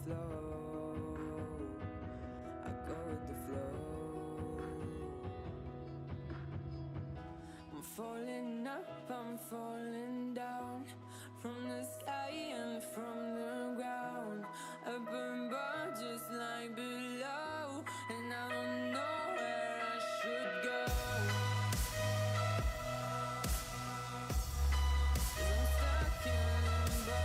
flow. I go with the flow. I'm falling up, I'm falling down, from the sky and from the ground. Up above just like below, and I don't know where I should go. 'Cause I'm stuck in limbo.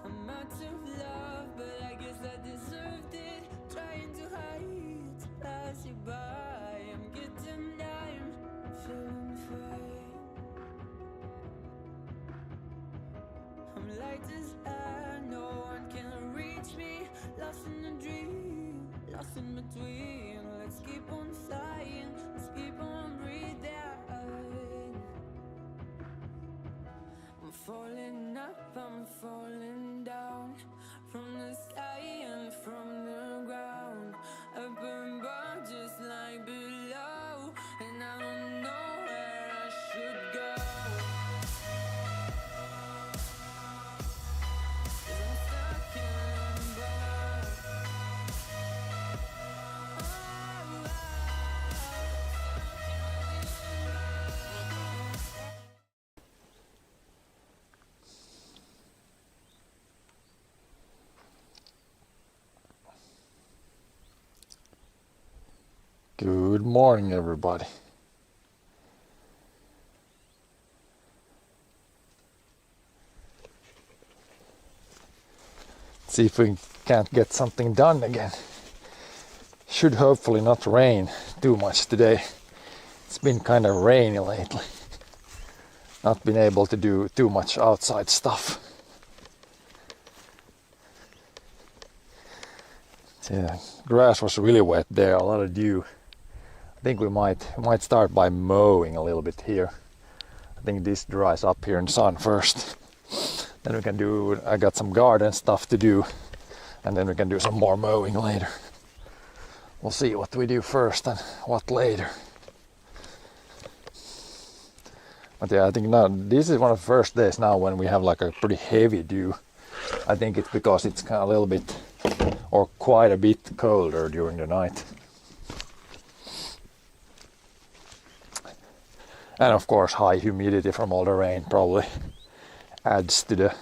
I'm out of love, but I guess I deserved it. Trying to hide, to pass you by. I'm getting down, feeling fine. I'm light as air, no one can reach me. Lost in a dream, lost in between. Let's keep on flying, let's keep on breathing. I'm falling up, I'm falling down, from the sky and from the ground. Up above just like below, and I don't know where I should go. 'Cause I'm stuck in limbo. Good morning, everybody. See if we can't get something done again. Should hopefully not rain too much today. It's been kind of rainy lately. Not been able to do too much outside stuff. Yeah, grass was really wet there, a lot of dew. I think we might start by mowing a little bit here. I think this dries up here in the sun first. Then we can do, I got some garden stuff to do, and then we can do some more mowing later. We'll see what we do first and what later. But yeah, I think now this is one of the first days now when we have like a pretty heavy dew. I think it's because it's kind of a little bit or quite a bit colder during the night. And of course high humidity from all the rain probably adds to the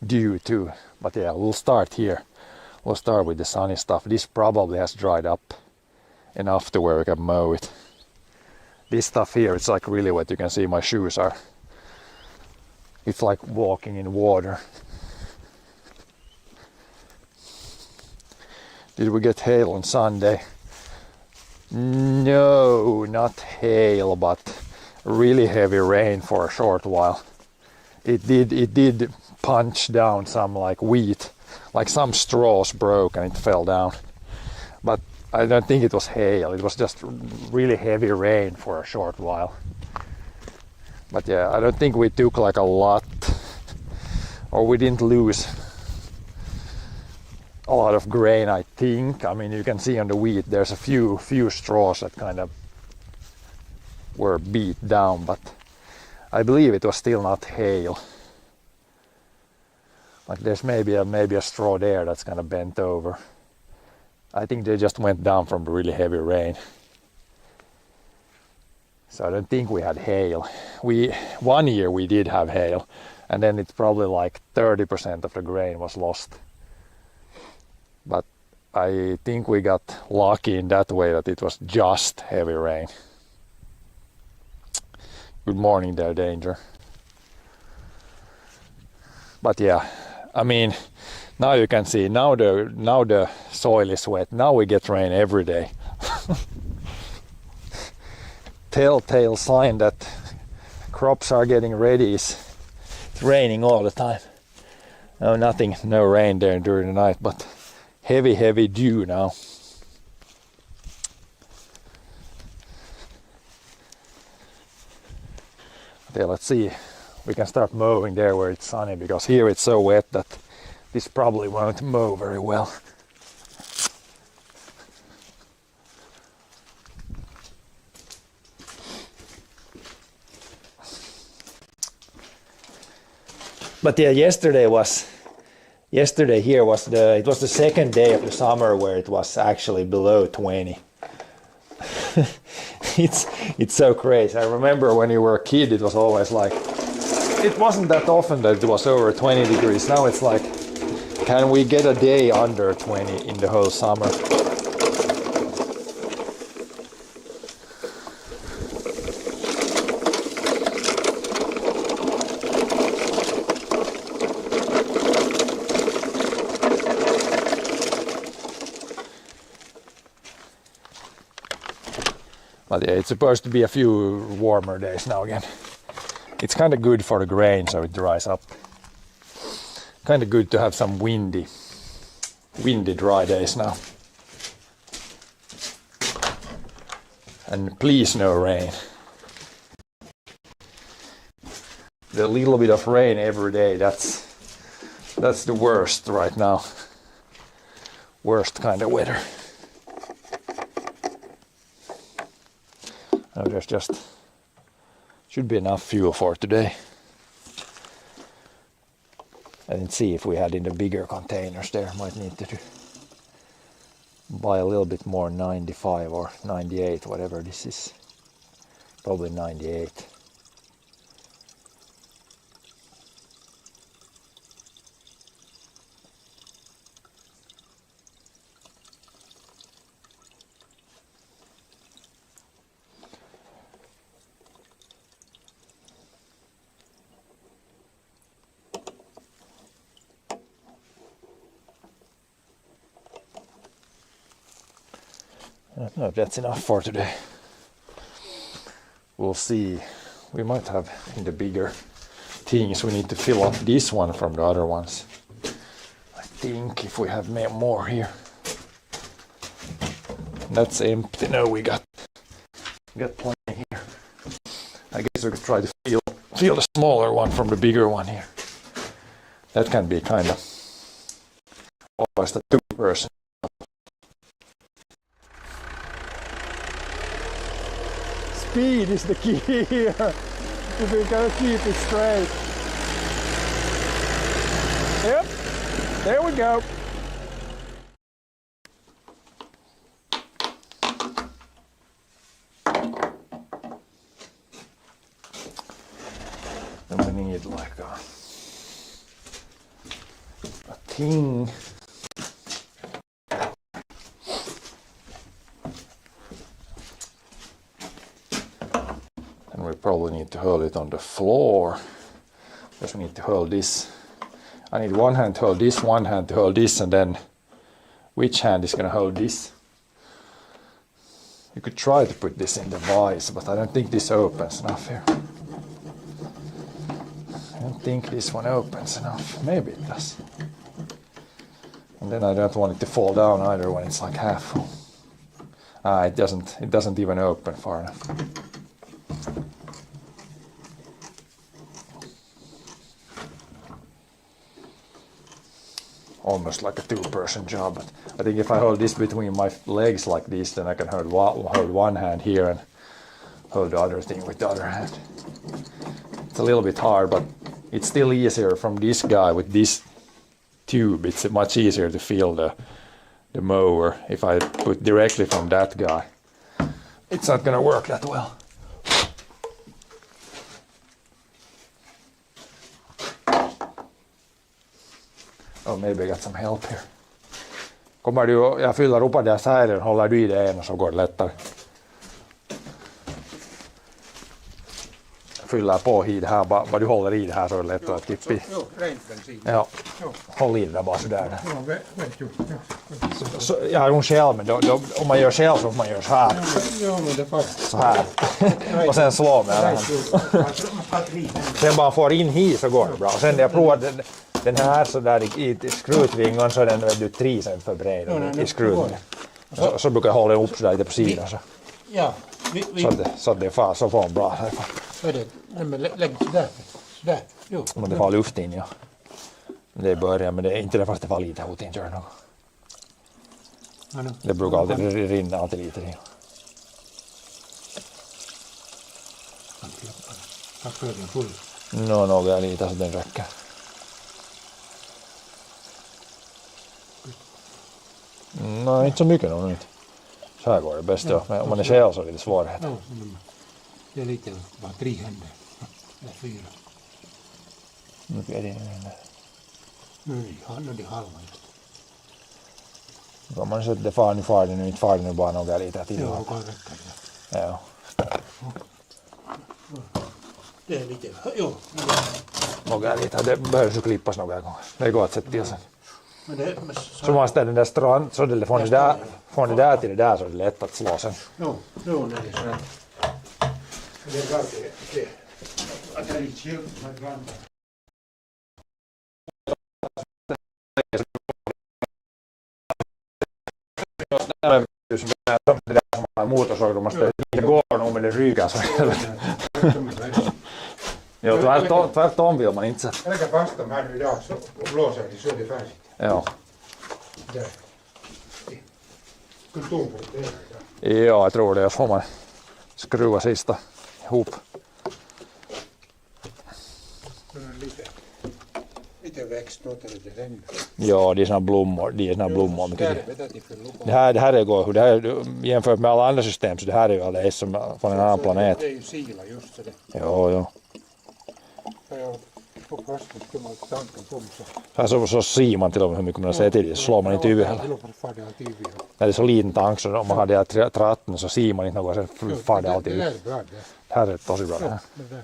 dew too. But yeah, we'll start here. We'll start with the sunny stuff. This probably has dried up enough to where we can mow it. This stuff here, it's like really wet. You can see my shoes are, it's like walking in water. Did we get hail on Sunday? No, not hail, but really heavy rain for a short while. It did punch down some like wheat, like some straws broke and it fell down. But I don't think it was hail, it was just really heavy rain for a short while. But yeah, I don't think we took like a lot, or we didn't lose a lot of grain, I think. I mean, you can see on the wheat there's a few straws that kind of were beat down, but I believe it was still not hail. Like there's maybe a straw there that's kind of bent over. I think they just went down from really heavy rain. So I don't think we had hail. One year we did have hail, and then it's probably like 30% of the grain was lost. But I think we got lucky in that way that it was just heavy rain. Good morning there, Danger. But yeah, I mean, now you can see, now the soil is wet. Now we get rain every day. Telltale sign that crops are getting ready is it's raining all the time. No rain there during the night, but heavy dew now. Okay, let's see. We can start mowing there where it's sunny, because here it's so wet that this probably won't mow very well. But yeah, yesterday here was it was the second day of the summer where it was actually below 20. It's so crazy. I remember when you were a kid, it was always like, it wasn't that often that it was over 20 degrees. Now it's like, can we get a day under 20 in the whole summer? But yeah, it's supposed to be a few warmer days now again. It's kind of good for the grain, so it dries up. Kind of good to have some windy dry days now. And please no rain. The little bit of rain every day, that's the worst right now. Worst kind of weather. Oh, there's just should be enough fuel for today. I didn't see if we had in the bigger containers there. Might need to buy a little bit more, 95 or 98, whatever this is. Probably 98. I don't know if that's enough for today. We'll see. We might have in the bigger things, we need to fill up this one from the other ones. I think if we have more here. That's empty. No, we got plenty here. I guess we could try to fill the smaller one from the bigger one here. That can be kind of almost a two-person. Speed is the key here, if we gotta keep it straight. Yep, there we go. Then we need like a thing. We probably need to hold it on the floor. Just need to hold this. I need one hand to hold this, one hand to hold this, and then which hand is going to hold this? You could try to put this in the vise, but I don't think this opens enough here. I don't think this one opens enough. Maybe it does. And then I don't want it to fall down either when it's like half full. It doesn't even open far enough. Almost like a two-person job, but I think if I hold this between my legs like this, then I can hold one hand here and hold the other thing with the other hand. It's a little bit hard, but it's still easier from this guy with this tube. It's much easier to feel the mower. If I put directly from that guy, it's not gonna work that well. Oh, maybe I got some help here. Kommer du jag fyller upp där sidan, håller du i det ena så går det lättare. Fyller på i det här, bara du håller i det här så är det lättare att tippa i. Ja, håll i det där bara sådär. Ja, hon själv, men då, om man gör själv så får man göra så här. Så här. Och sen slå med den. Sen bara får in hit så går det bra. Och sen när jag provar den här så där i skrutvingan så är den 3 cm för bred i skrutvingan. Så brukar jag hålla upp så där lite på sidan så. Ja. Så att det är fast så får man bra. Vad är det? Nej, men lägg sådär. Sådär. Jo. Men det var luft in, ja. Det börjar, men det är inte det fast det var lite hot in kör något. Ja, nu. Det brukar alltid rinna alltid lite in. Tack den full. Några lite så den räcker. Nej, inte så mycket nog inte. Så här går det bäst, ja. Men om man är själv så är det lite svårare. Ja, det är lite, bara 3 händer. Eller 4. Mycket är det nu. Nu är det halva. Om man sätter det far det nu, inte far det nu bara några liter till. Ja, kan räcka det. Ja. Det är lite, jo. Några liter, det behöver så klippas några gånger. Det går att sätta till sen. Men det, Så man ställer den där strand, så det från det där till det där så är det lätt att slå sen. Jo, det är så. Det är klart det. Att det är lite skilt med grannar. Det där som har motorsåg, då måste det gå nog men det ryker så. Jo, tvärtom vill man inte sätta. Jag lägger fast dem här idag och blåser det så är det färdigt. Ja. Där. Skulle tom för det idag. Ja, jag tror det. Så får man skruva sista ihop. Lite växt något eller det regnar. Ja, det är såna blommor. Där Mycket. vet jag till för lupa. Det här är går. Det här jämfört med alla andra system så det här är ju alldeles som från en annan planet. Det är ju sila just det. Jo. Jag får fast det man tanken på så. Här så ser man till och med hur mycket man ser till det. Så slår man inte över heller. När det är så liten tank så om man har det här tratten så ser man inte något. Så far det alltid Det ut. är bra det. Det här är tosi bra. Det här. Det där.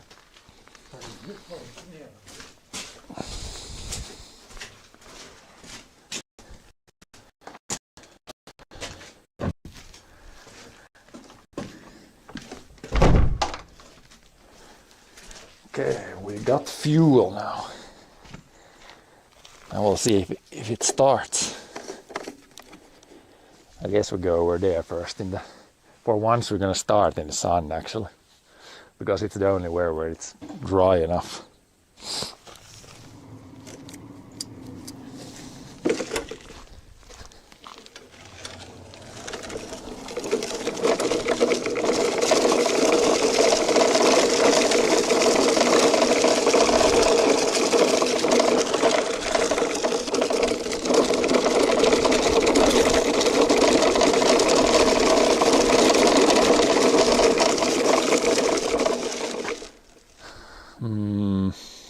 Okay, we got fuel now. And we'll see if it starts. I guess we go over there first. For once we're gonna start in the sun actually. Because it's the only where it's dry enough.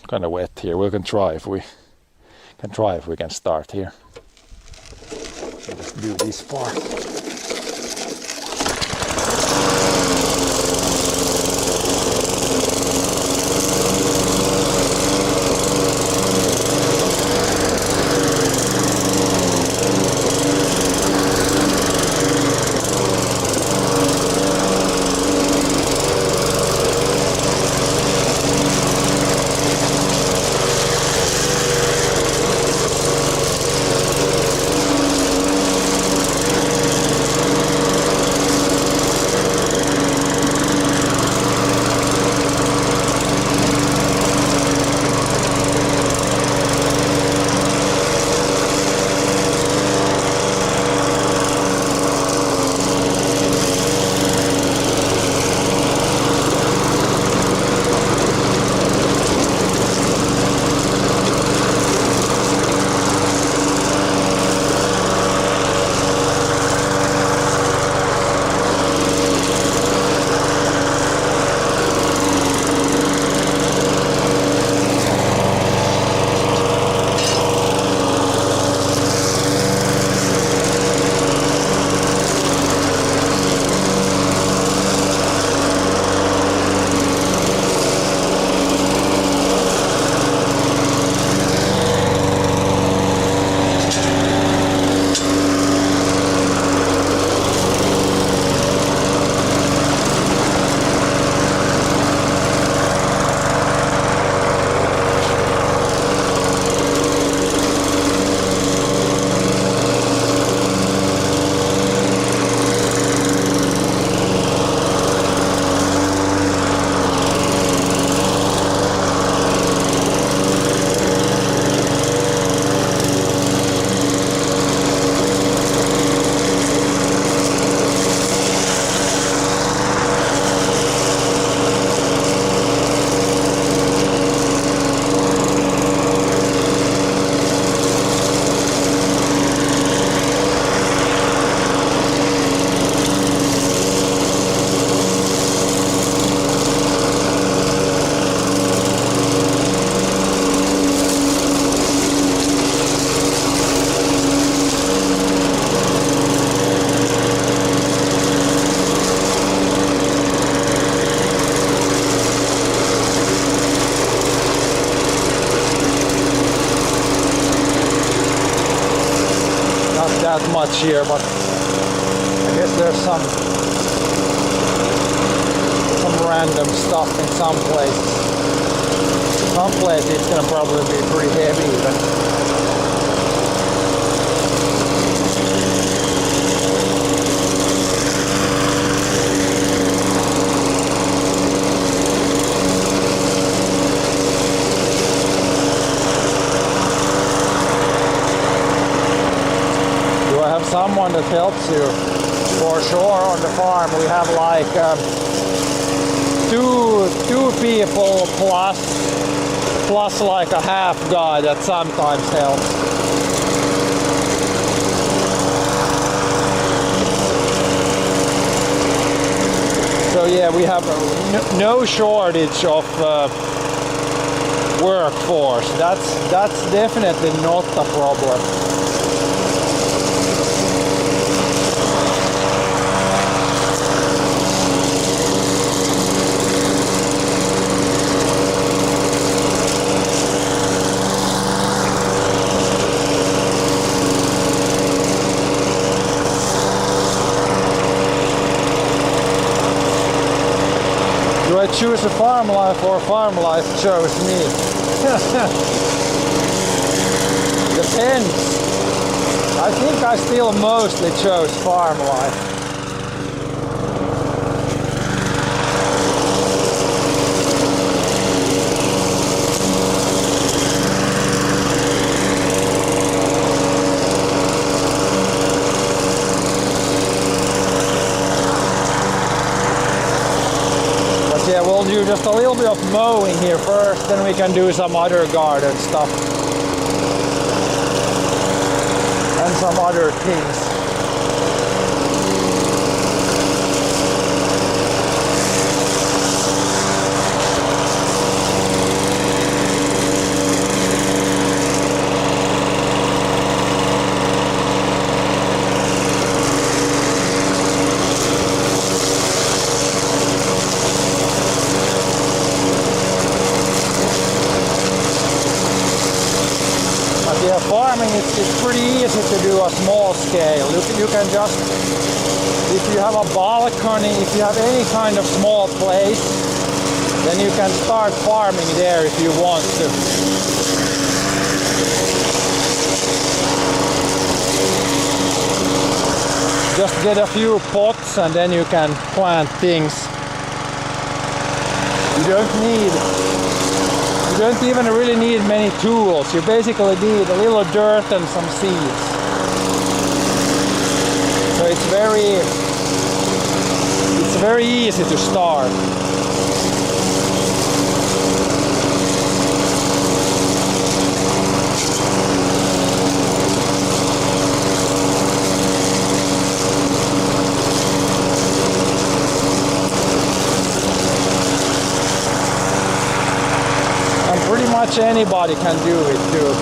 Kind of wet here. We can try if we can start here. Just do this part. that much here, but I guess there's some random stuff in some places. Some places it's gonna probably be pretty heavy even. Do I have someone that helps you? For sure, on the farm we have like two people plus like a half guy that sometimes helps. So yeah, we have no shortage of workforce. That's definitely not a problem. Do I choose a farm life or farm life chose me? Depends. I think I still mostly chose farm life. Yeah, we'll do just a little bit of mowing here first, then we can do some other garden stuff. And some other things. Yeah, farming it's pretty easy to do a small scale. You can just, if you have a balcony, if you have any kind of small place, then you can start farming there if you want to. Just get a few pots and then you can plant things. You don't even really need many tools. You basically need a little dirt and some seeds. So it's very easy to start. Pretty much anybody can do it too.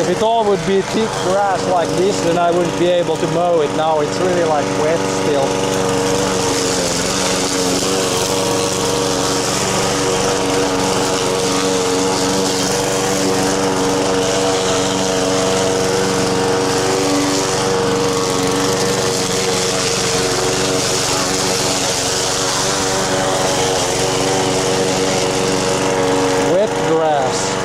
If it all would be thick grass like this, then I wouldn't be able to mow it. Now it's really like wet still. Wet grass.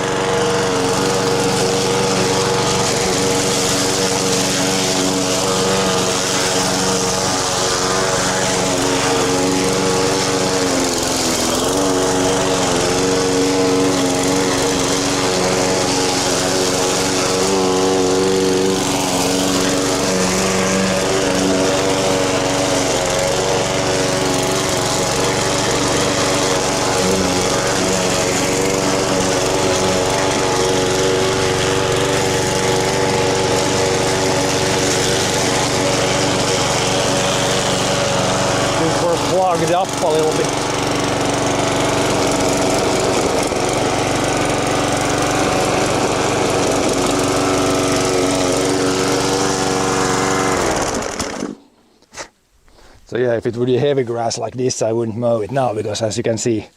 plug it up a little bit. So yeah, if it would be heavy grass like this, I wouldn't mow it now, because as you can see,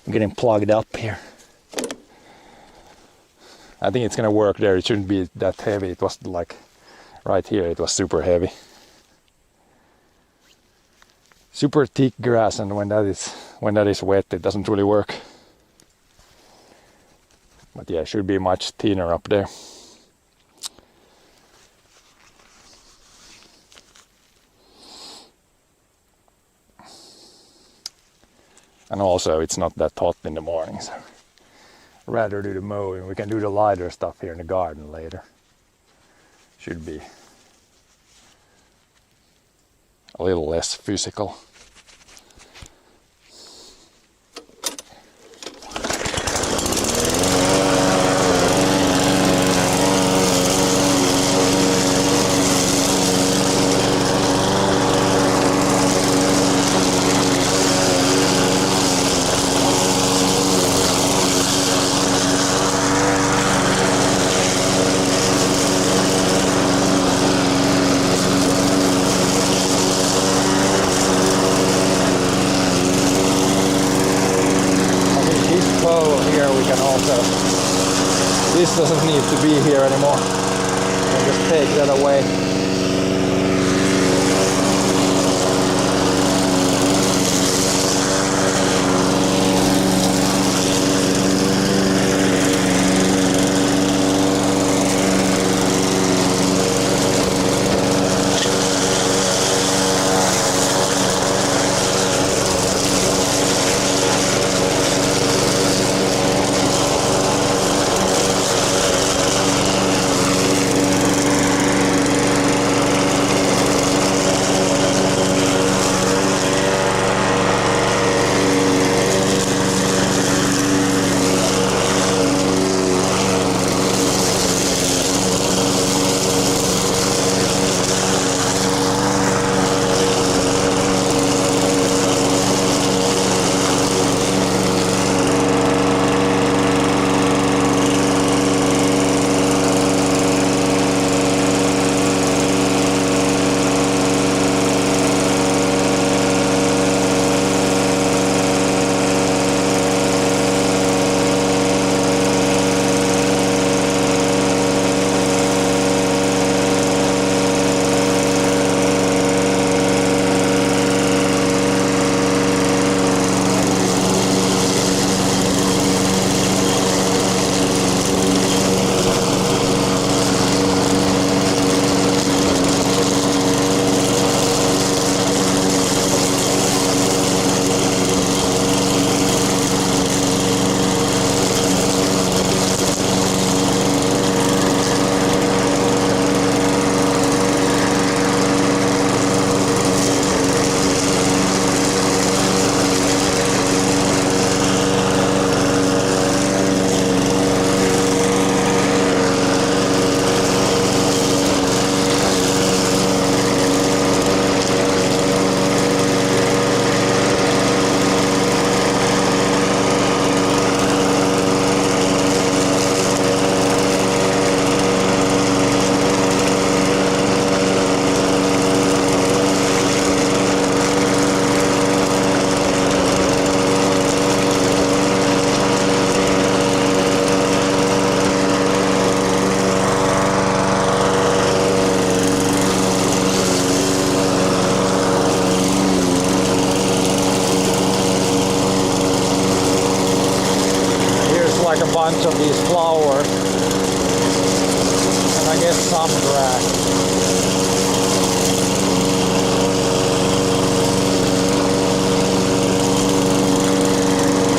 I'm getting plugged up here. I think it's gonna work there. It shouldn't be that heavy. It was like right here, it was super heavy. Super thick grass, and when that is wet, it doesn't really work. But yeah, it should be much thinner up there. And also, it's not that hot in the morning, so I'd rather do the mowing. We can do the lighter stuff here in the garden later. Should be a little less physical. This doesn't need to be here anymore. I'll just take that away. like a bunch of these flowers, and I guess some grass.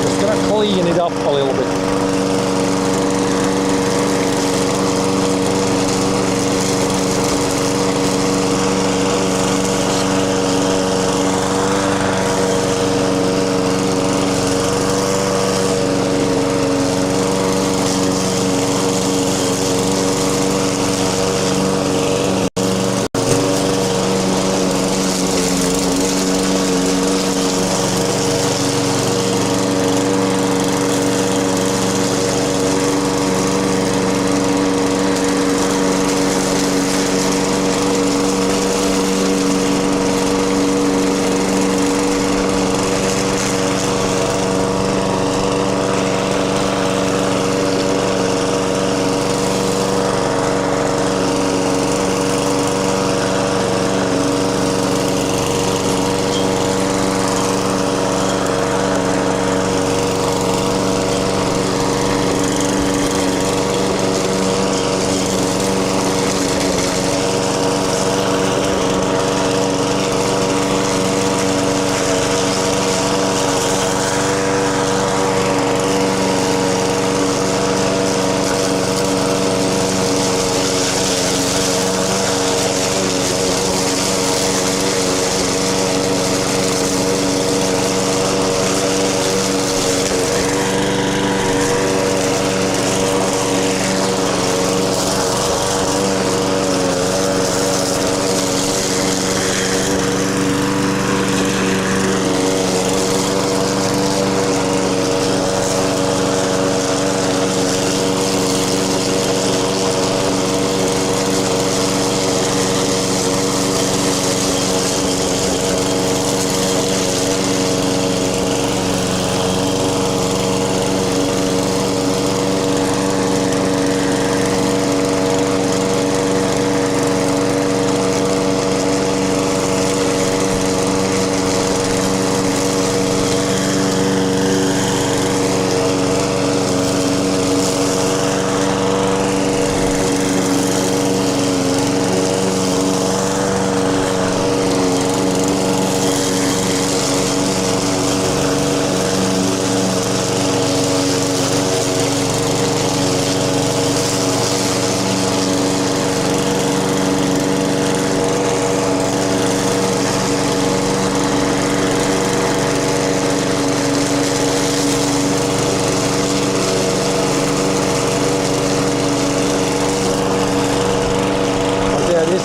Just gonna clean it up a little bit.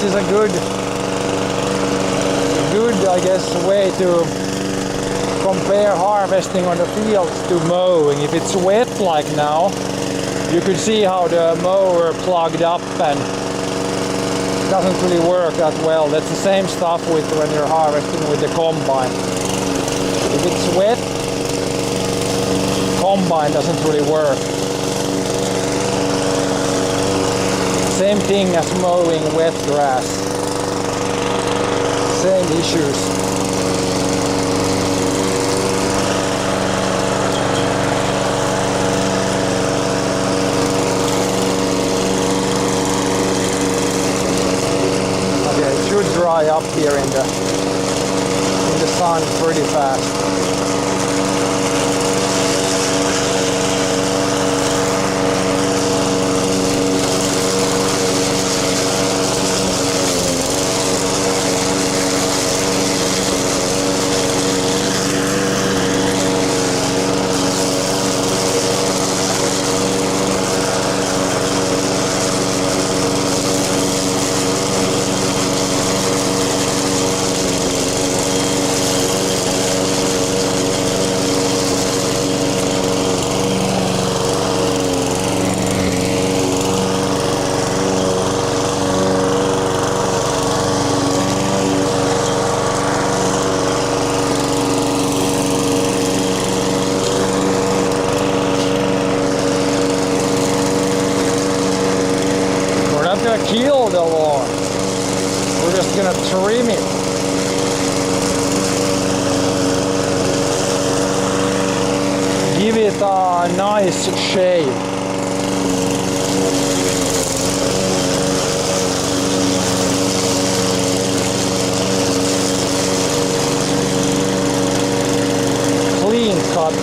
this is a good, I guess, way to compare harvesting on the fields to mowing. If it's wet like now, you could see how the mower plugged up and doesn't really work that well. That's the same stuff with when you're harvesting with the combine. If it's wet, combine doesn't really work. Same thing as mowing wet grass. Same issues. Okay, it should dry up here in the sun pretty fast. Kill the lawn. We're just gonna trim it. Give it a nice shave. Clean cut.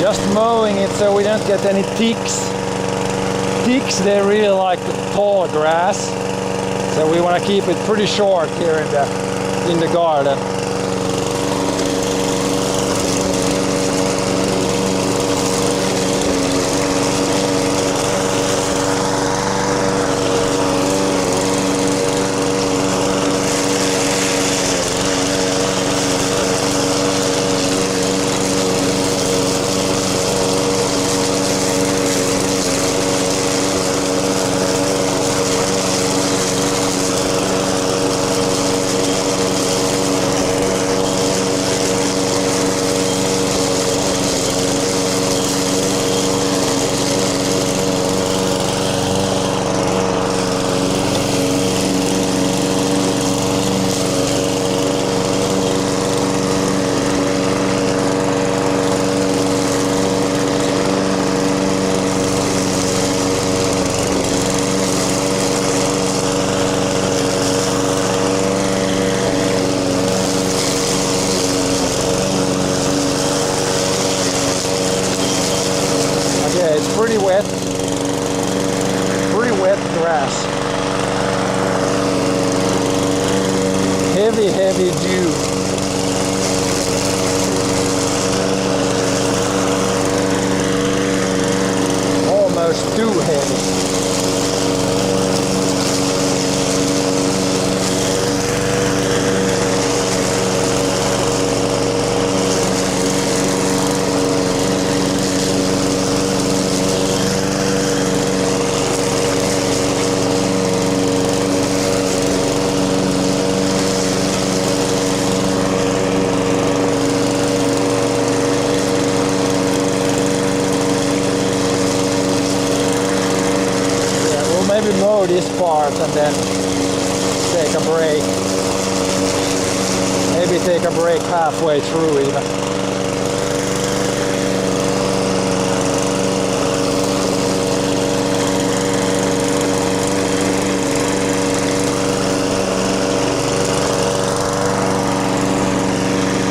Just mowing it so we don't get any ticks. Ticks, they really like tall grass, so we want to keep it pretty short here in the garden. Pretty wet grass. Heavy dew. Almost too heavy. Maybe mow this part and then take a break. maybe take a break halfway through even.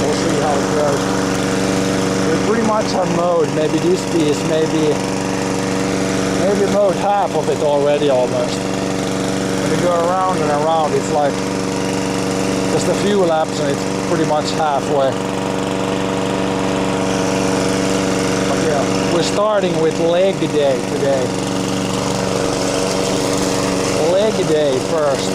We'll see how it goes. We pretty much have mowed maybe this piece, maybe mowed half of it already almost. When you go around and around, it's like just a few laps and it's pretty much halfway. But yeah, we're starting with leg day today. Leg day first.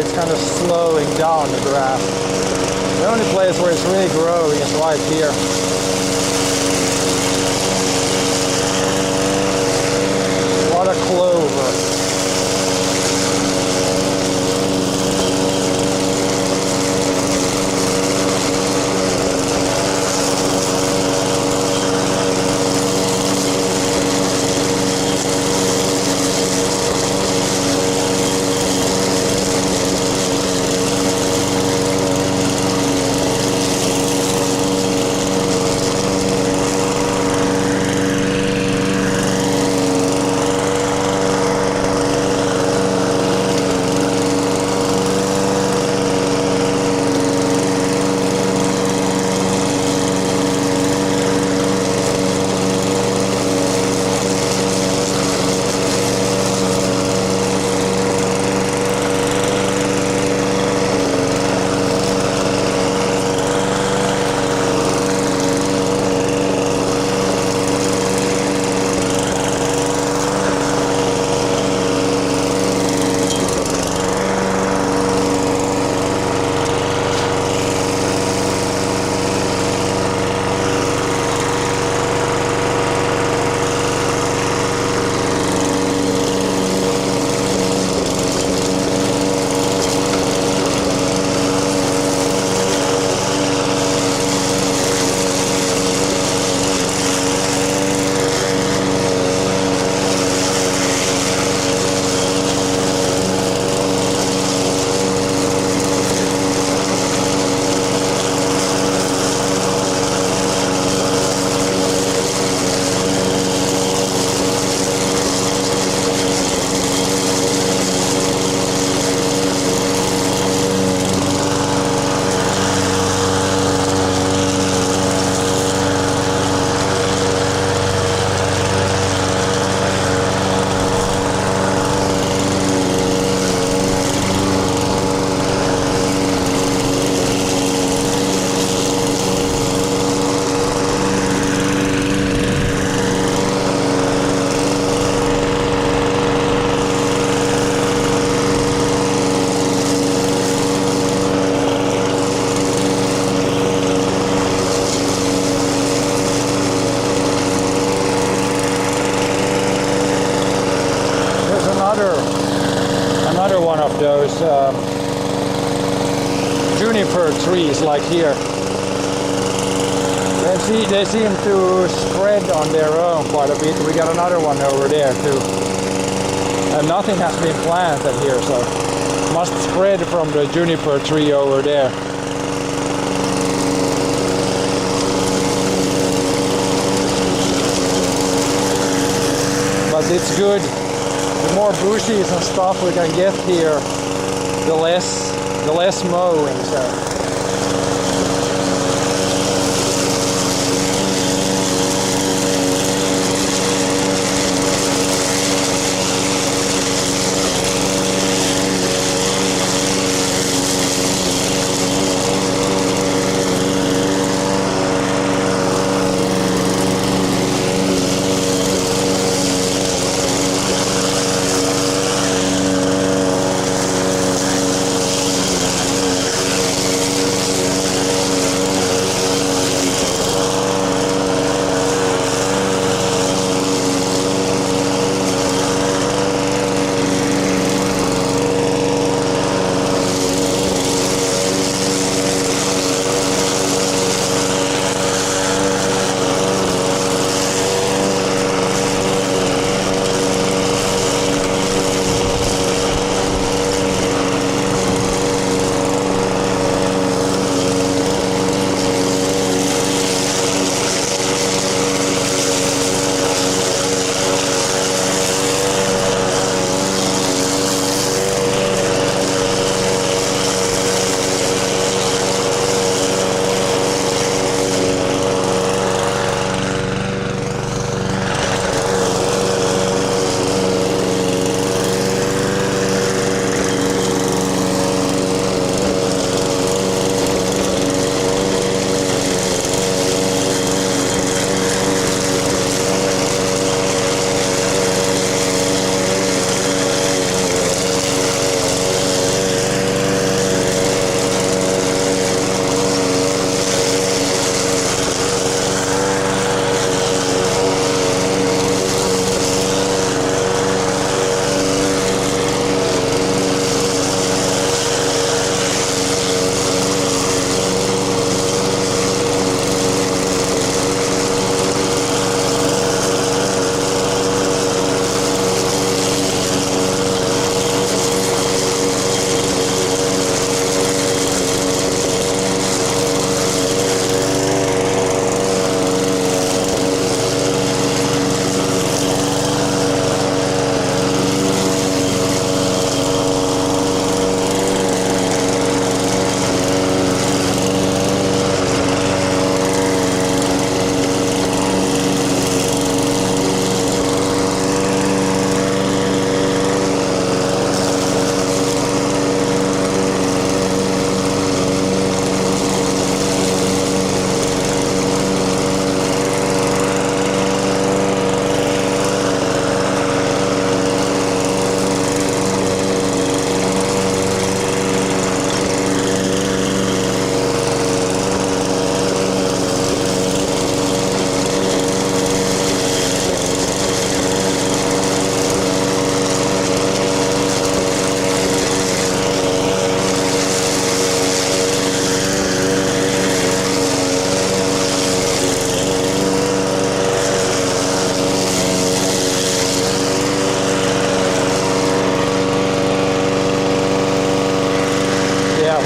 It's kind of slowing down the grass. The only place where it's really growing is right here. A lot of clover. those juniper trees like here. They seem to spread on their own quite a bit. We got another one over there too. and nothing has been planted here, so must spread from the juniper tree over there. But it's good. The more bushes and stuff we can get here, the less mowing. So.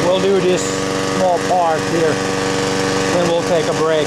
We'll do this small part here, then we'll take a break.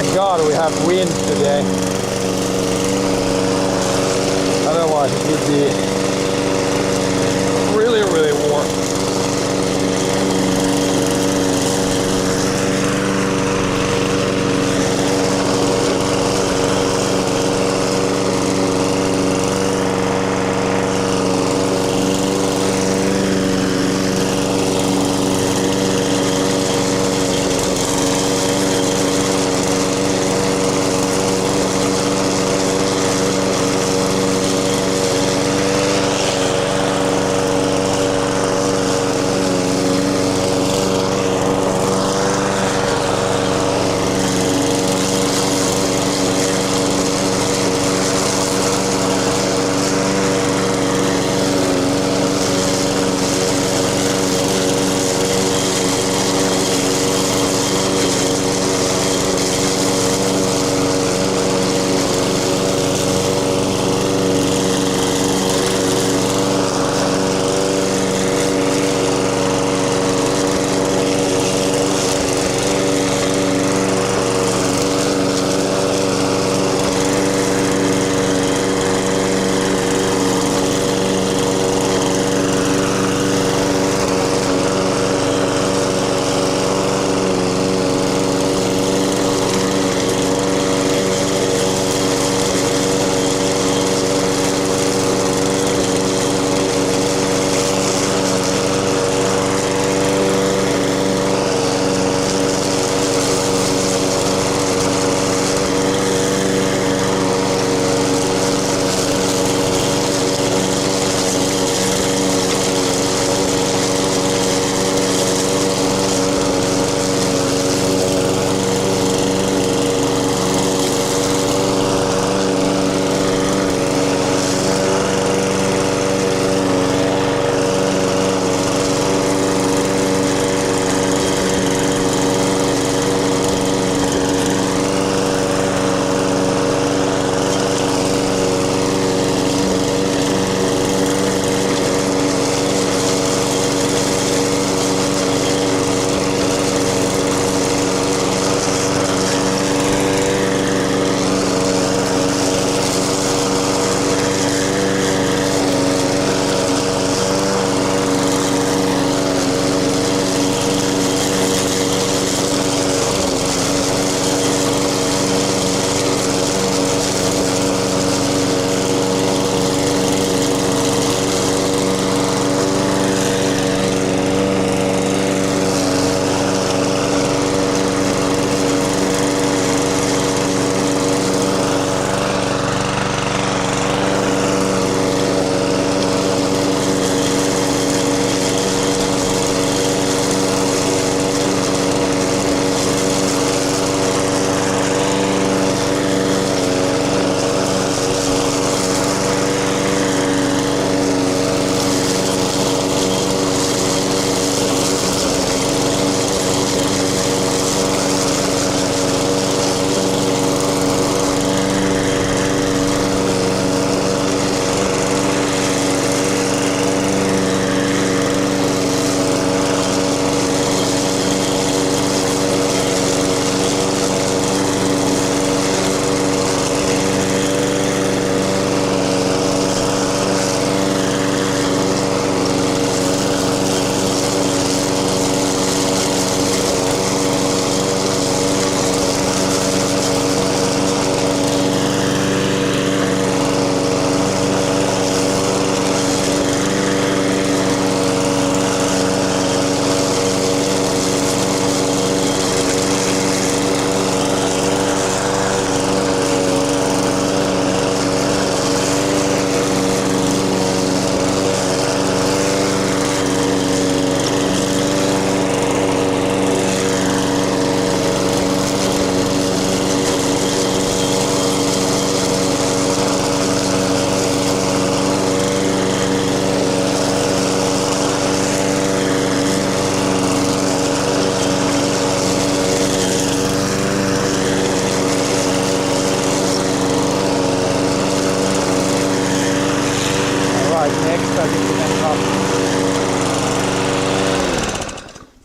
Thank God we have wind today. Otherwise it would be really, really warm.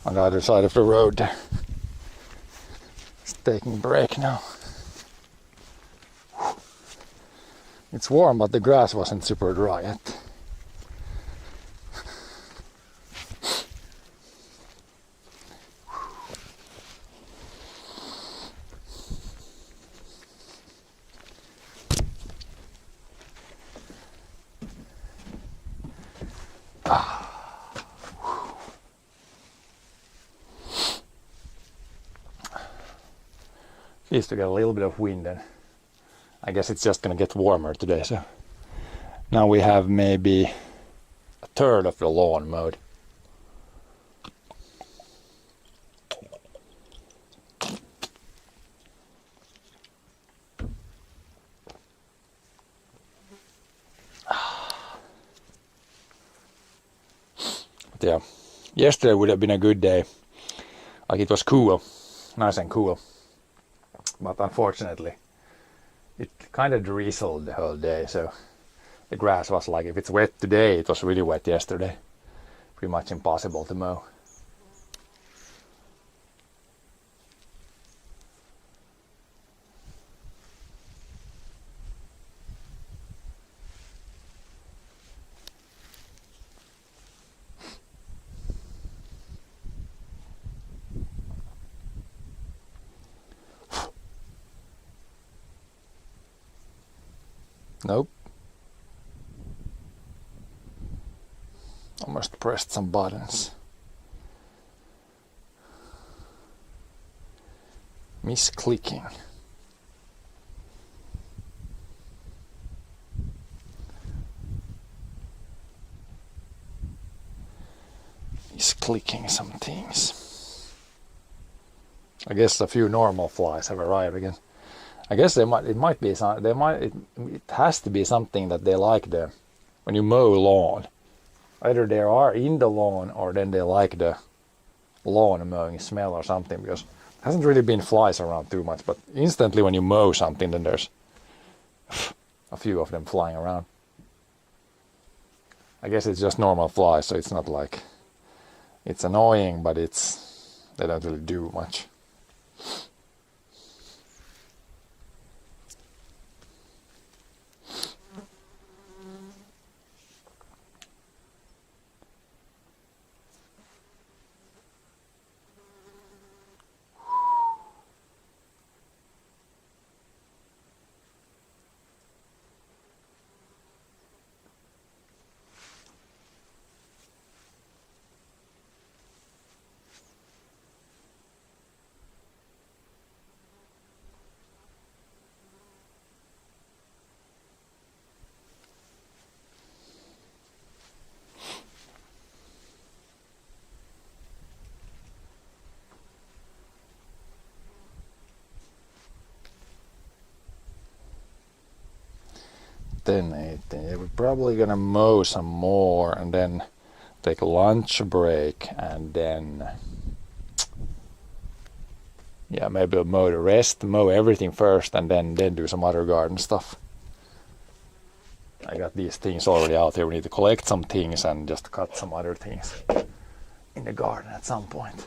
on the other side of the road. taking a break now. It's warm, but the grass wasn't super dry yet. Feels to get a little bit of wind, and I guess it's just gonna get warmer today. So now we have maybe a third of the lawn mowed. But yeah, yesterday would have been a good day. Like it was cool, nice and cool. But unfortunately, it kind of drizzled the whole day, so the grass was like, if it's wet today, it was really wet yesterday. Pretty much impossible to mow. Nope. Almost pressed some buttons. Misclicking. Misclicking some things. I guess a few normal flies have arrived again. I guess it might be some, it has to be something that they like when you mow lawn. Either they are in the lawn or then they like the lawn mowing smell or something, because there hasn't really been flies around too much, but instantly when you mow something, then there's a few of them flying around. I guess it's just normal flies, so it's not like it's annoying, but they don't really do much. Then we're probably gonna mow some more and then take a lunch break, and then yeah, maybe mow the rest, mow everything first, and then do some other garden stuff. I got these things already out here. We need to collect some things and just cut some other things in the garden at some point.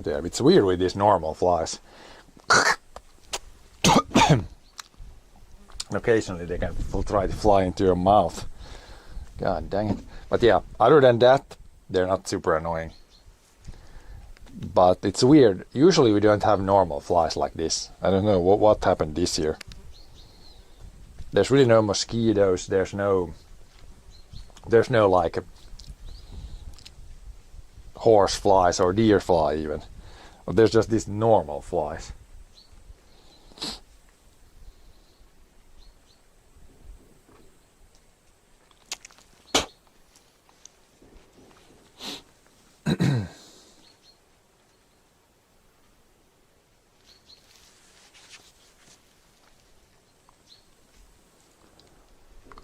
Yeah, it's weird with these normal flies. And occasionally they can try to fly into your mouth. God dang it. But yeah, other than that, they're not super annoying. But it's weird. Usually we don't have normal flies like this. I don't know what happened this year. There's really no mosquitoes. There's no like horse flies or deer fly even. But there's just these normal flies.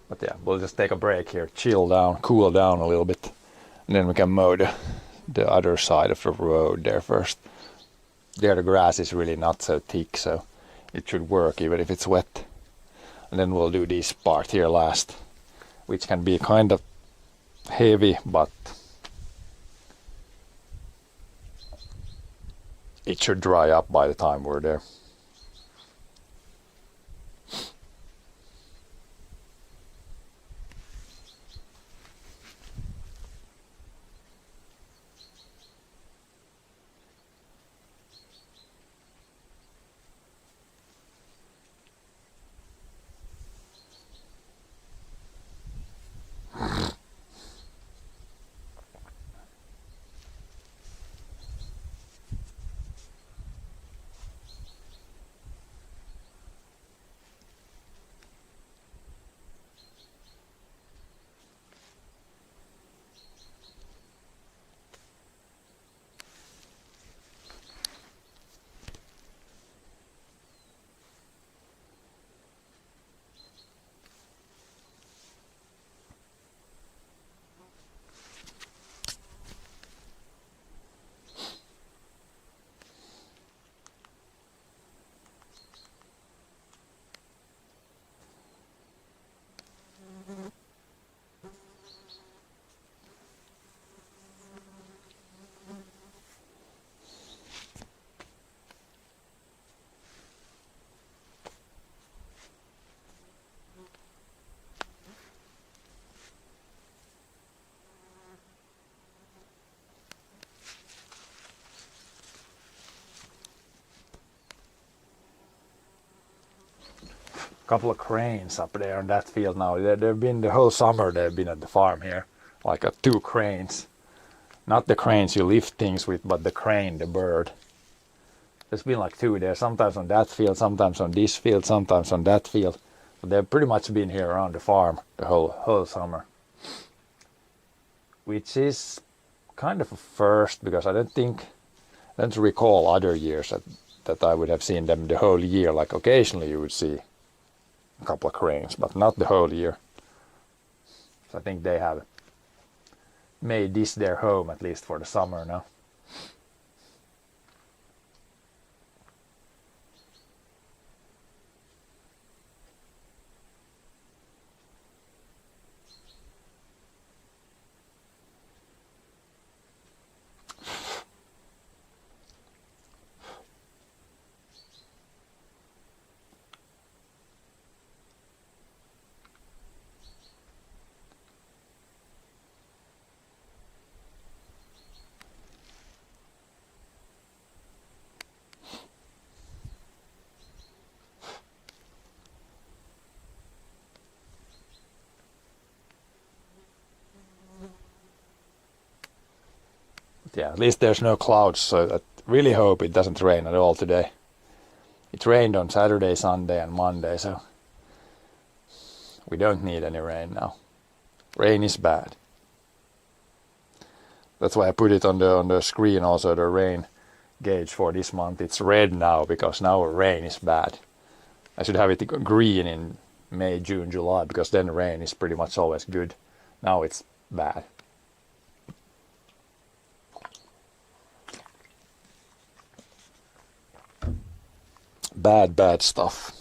But yeah, we'll just take a break here, chill down, cool down a little bit, and then we can mow the other side of the road there first. There the grass is really not so thick, so it should work even if it's wet. And then we'll do this part here last, which can be kind of heavy, but it should dry up by the time we're there. Couple of cranes up there on that field now. They've been the whole summer. They've been at the farm here, like 2 cranes. Not the cranes you lift things with, but the crane, the bird. There's been like 2 there. Sometimes on that field, sometimes on this field, sometimes on that field. But they've pretty much been here around the farm the whole summer, which is kind of a first, because I don't recall other years that I would have seen them the whole year. Like occasionally you would see a couple of cranes, but not the whole year. So I think they have made this their home, at least for the summer now. Yeah, at least there's no clouds, so I really hope it doesn't rain at all today. It rained on Saturday, Sunday and Monday, so we don't need any rain now. Rain is bad. That's why I put it on the screen also, the rain gauge for this month. It's red now because now rain is bad. I should have it green in May, June, July, because then rain is pretty much always good. Now it's bad. Bad stuff.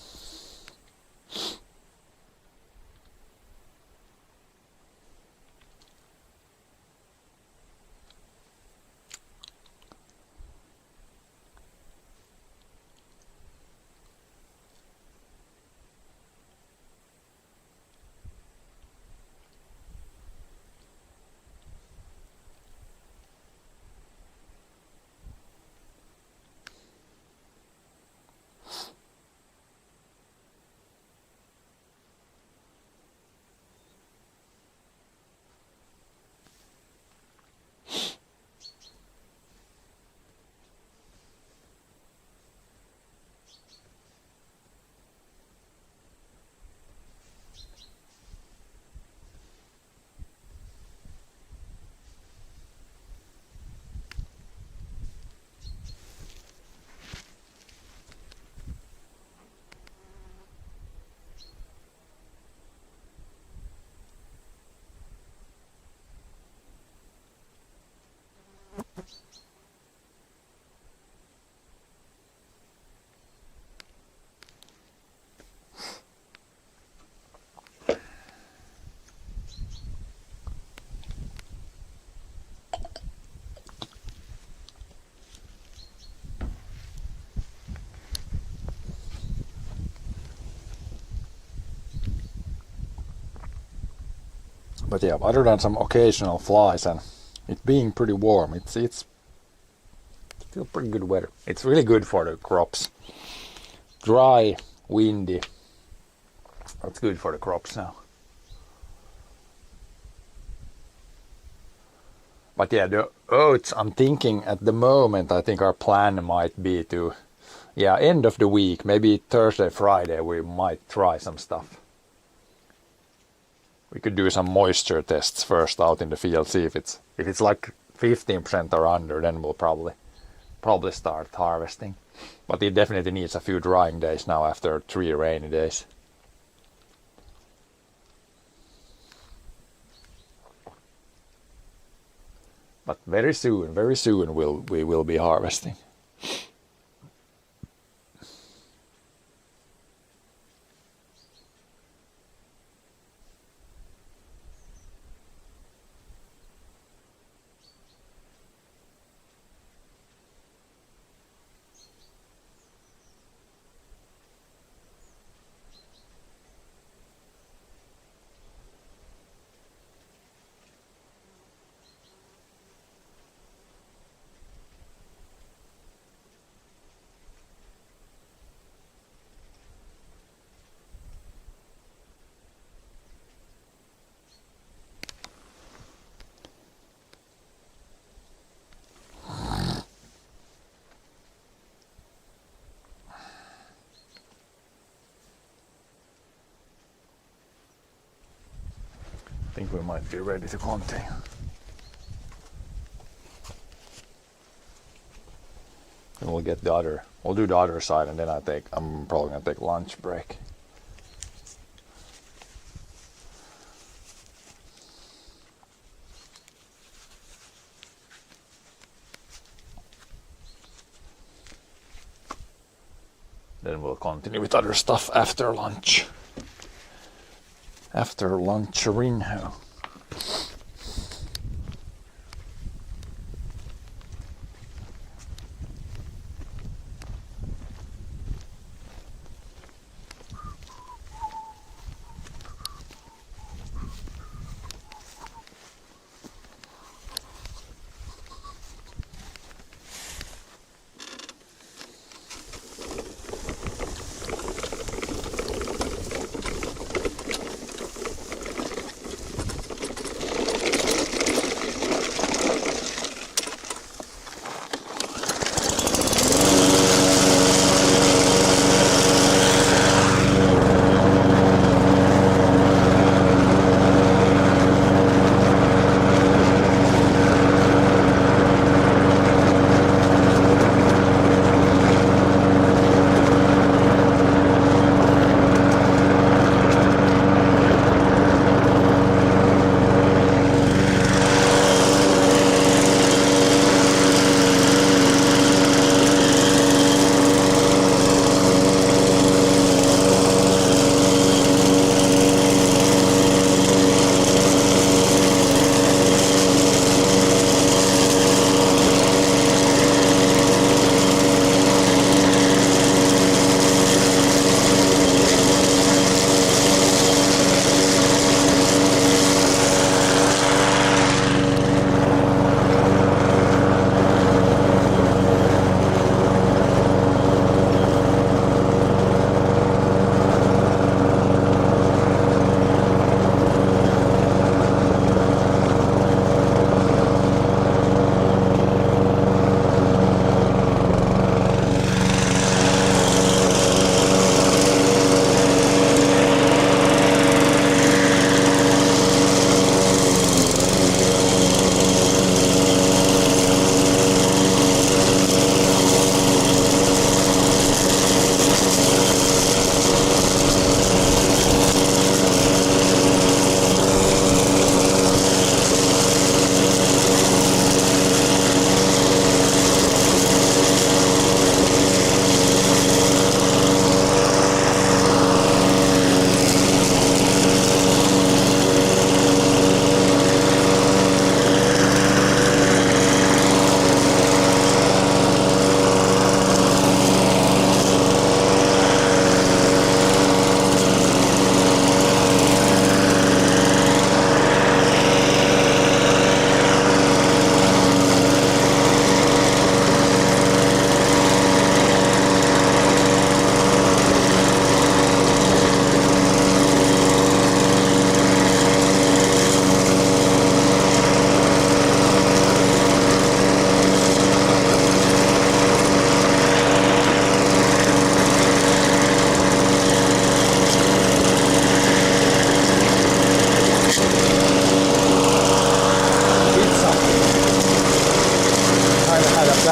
But yeah, other than some occasional flies and it being pretty warm, it's still pretty good weather. It's really good for the crops. Dry, windy. That's good for the crops now. But yeah, the oats, I'm thinking at the moment, I think our plan might be to, end of the week, maybe Thursday, Friday, we might try some stuff. We could do some moisture tests first out in the field, see if it's like 15% or under, then we'll probably start harvesting. But it definitely needs a few drying days now after 3 rainy days. But very soon we will be harvesting. I think we might be ready to continue. And we'll do the other side, and then I'm probably gonna take lunch break. Then we'll continue with other stuff after lunch. After luncherino.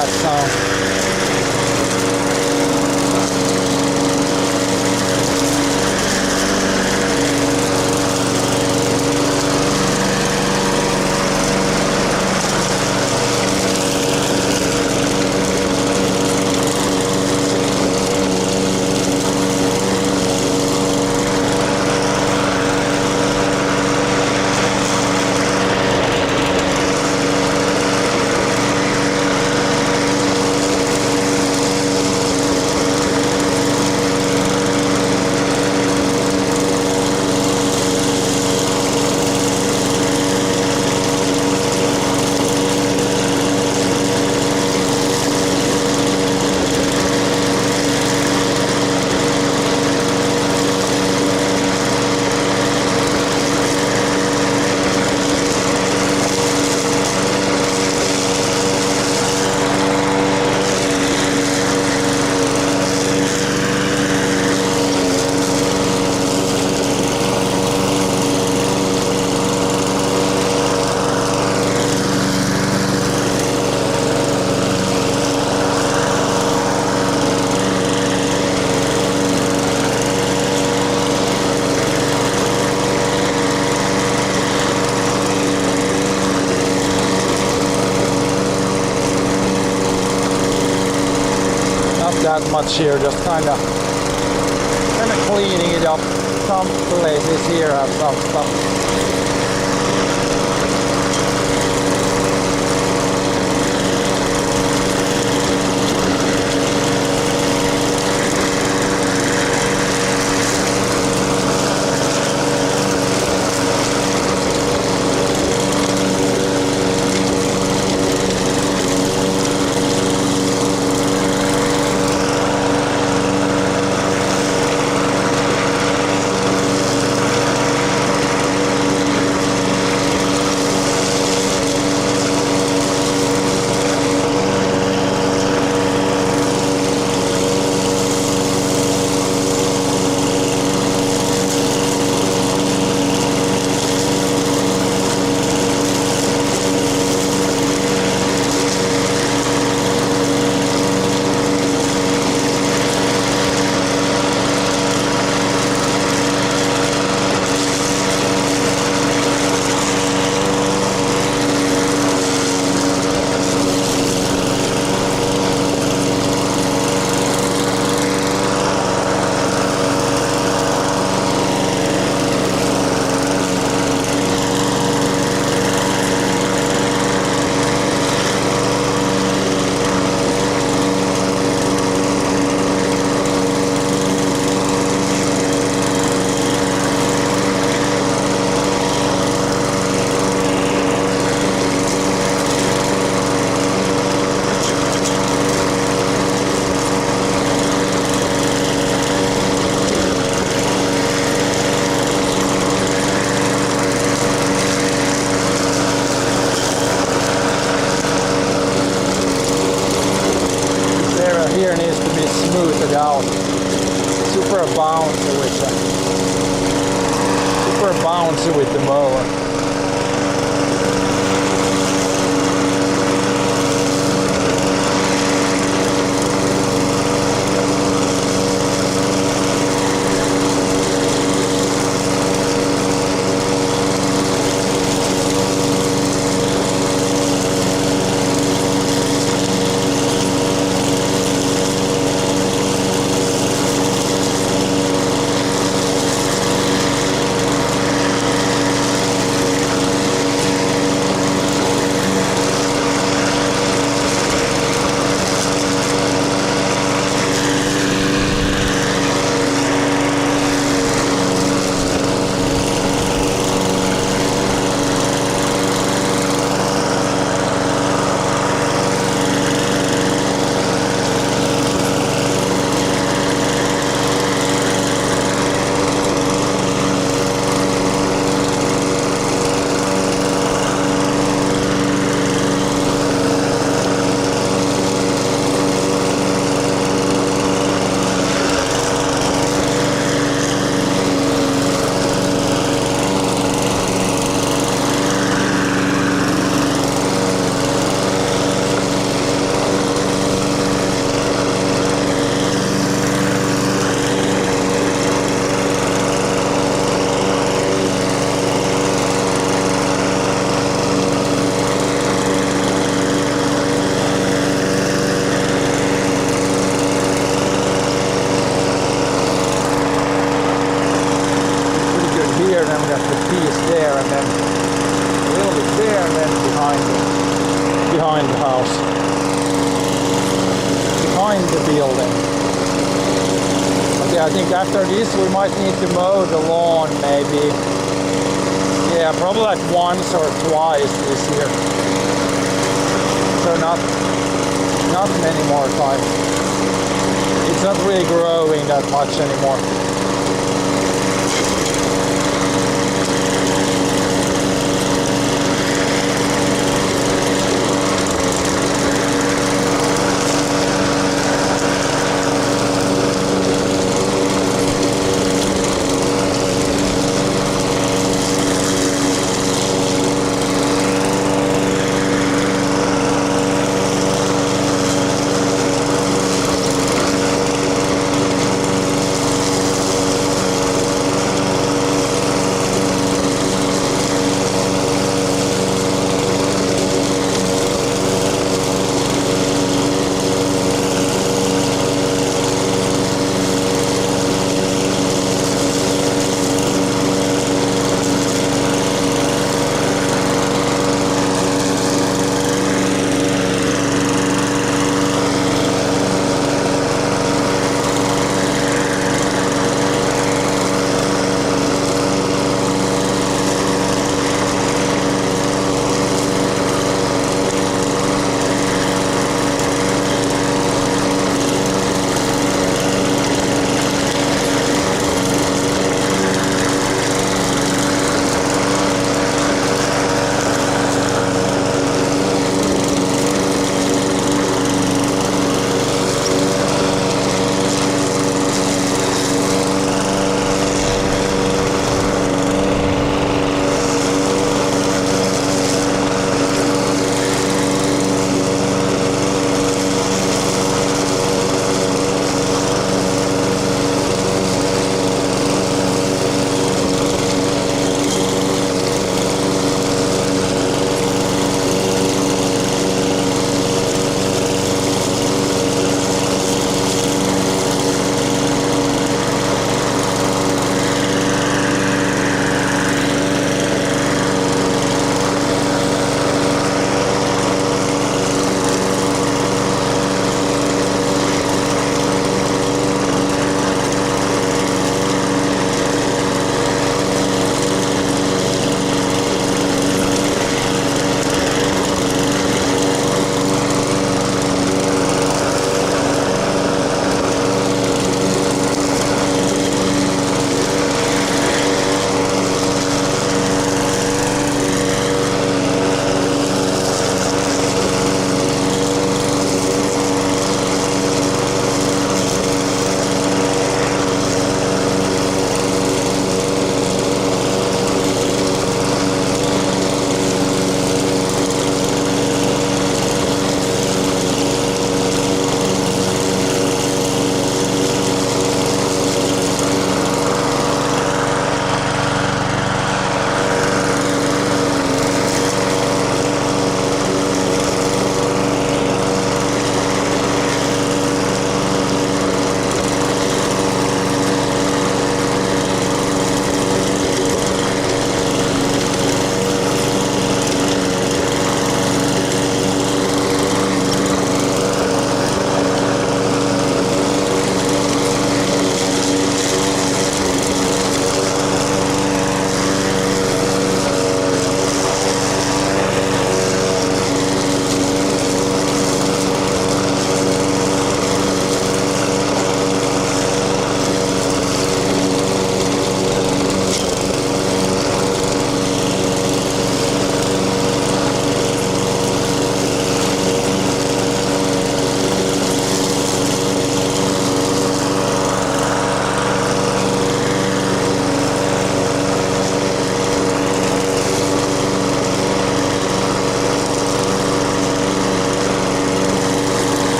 that sound. That much here, just kind of cleaning it up. Some places here have some stuff. Here needs to be smoothed out. Super bouncy with the mower. behind the house, behind the building. But yeah, I think after this we might need to mow the lawn maybe. Yeah, probably like once or twice this year. So not many more times. It's not really growing that much anymore.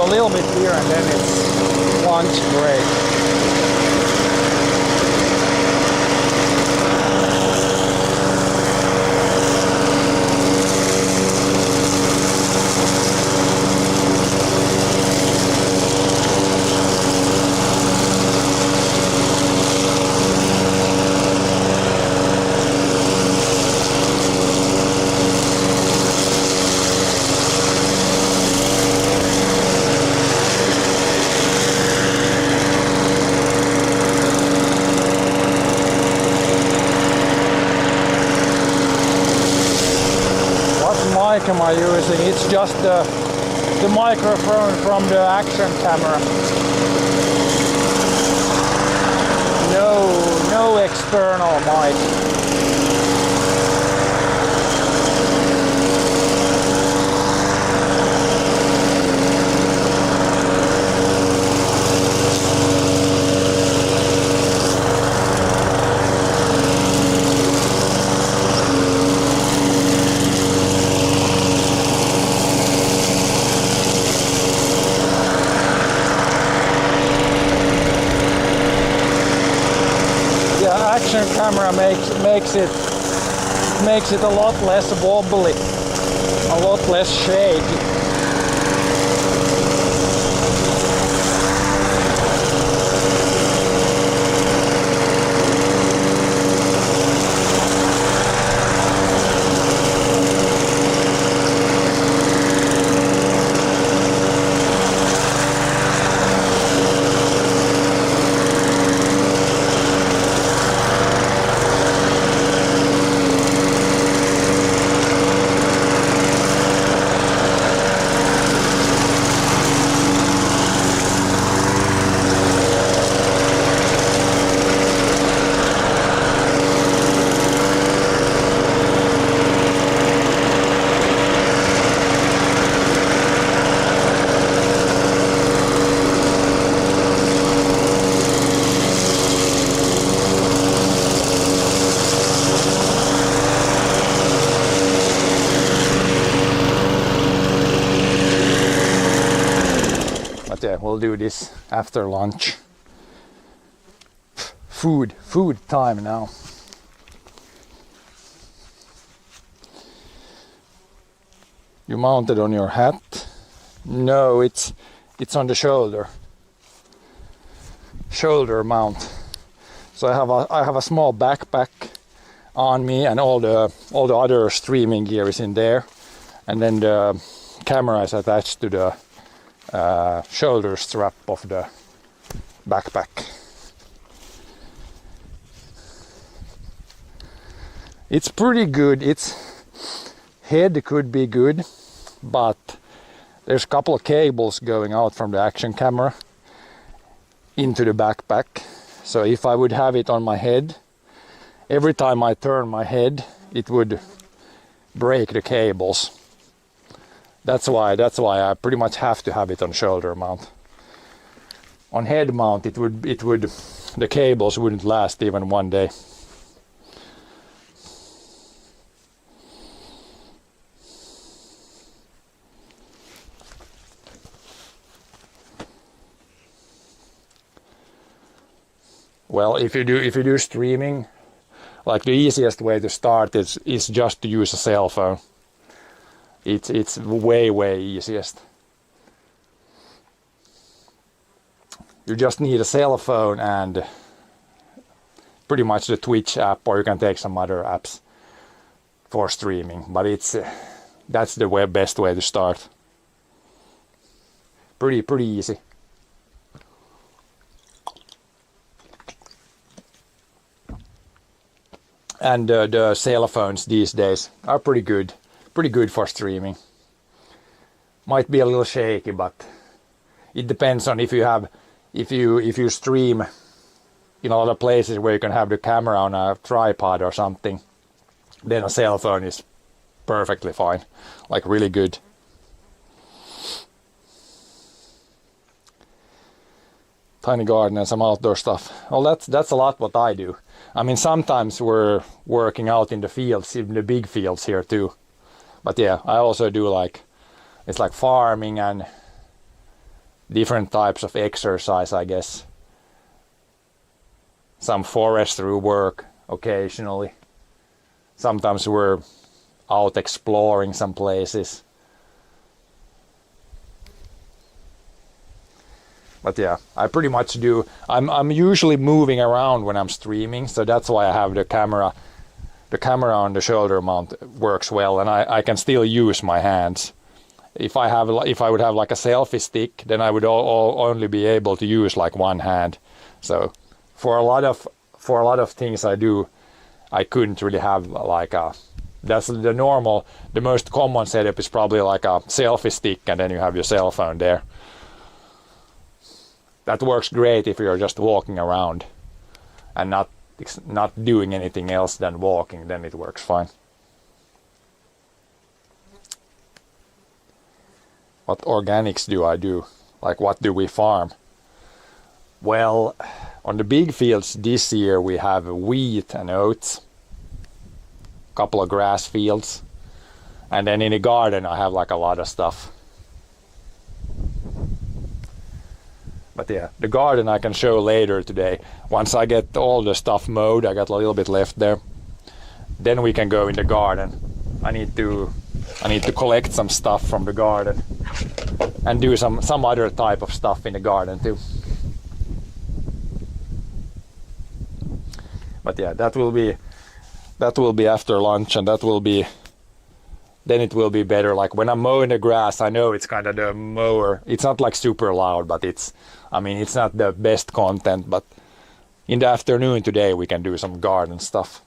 a little bit here and then it's lunch break. Mic am I using? It's just the microphone from the action camera. No external mic. Action camera makes it a lot less wobbly, a lot less shaky. Yeah, we'll do this after lunch. Food time now. You mounted on your hat? No, it's on the shoulder mount. So I have a small backpack on me, and all the other streaming gear is in there, and then the camera is attached to the shoulder strap of the backpack. It's pretty good. Its head could be good, but there's a couple of cables going out from the action camera into the backpack. So if I would have it on my head, every time I turn my head, it would break the cables. That's why I pretty much have to have it on shoulder mount. On head mount, it would the cables wouldn't last even one day. Well, if you do streaming, like the easiest way to start is just to use a cell phone. It's way easiest. You just need a cell phone and pretty much the Twitch app, or you can take some other apps for streaming. But that's the best way to start. Pretty easy. And the cell phones these days are pretty good for streaming. Might be a little shaky, but it depends on if you stream in a lot of places where you can have the camera on a tripod or something, then a cell phone is perfectly fine, like really good. Tiny garden and some outdoor stuff. Well, that's a lot what I do. I mean, sometimes we're working out in the fields, in the big fields here too. But yeah, I also do it's like farming and different types of exercise, I guess. Some forestry work occasionally. Sometimes we're out exploring some places. But yeah, I pretty much do. I'm usually moving around when I'm streaming, so that's why I have the camera. The camera on the shoulder mount works well, and I can still use my hands. If I would have like a selfie stick, then I would only be able to use like one hand. So for a lot of things I do, I couldn't really have like a. That's the most common setup is probably like a selfie stick, and then you have your cell phone there. That works great if you're just walking around and not doing anything else than walking, then it works fine. What organics do I do? Like, what do we farm? Well, on the big fields this year we have wheat and oats, a couple of grass fields, and then in the garden I have like a lot of stuff. But yeah, the garden I can show later today. Once I get all the stuff mowed, I got a little bit left there. Then we can go in the garden. I need to collect some stuff from the garden and do some other type of stuff in the garden too. But yeah, that will be after lunch, and then it will be better. Like when I'm mowing the grass, I know it's kind of the mower. It's not like super loud, but it's not the best content. But in the afternoon today, we can do some garden stuff.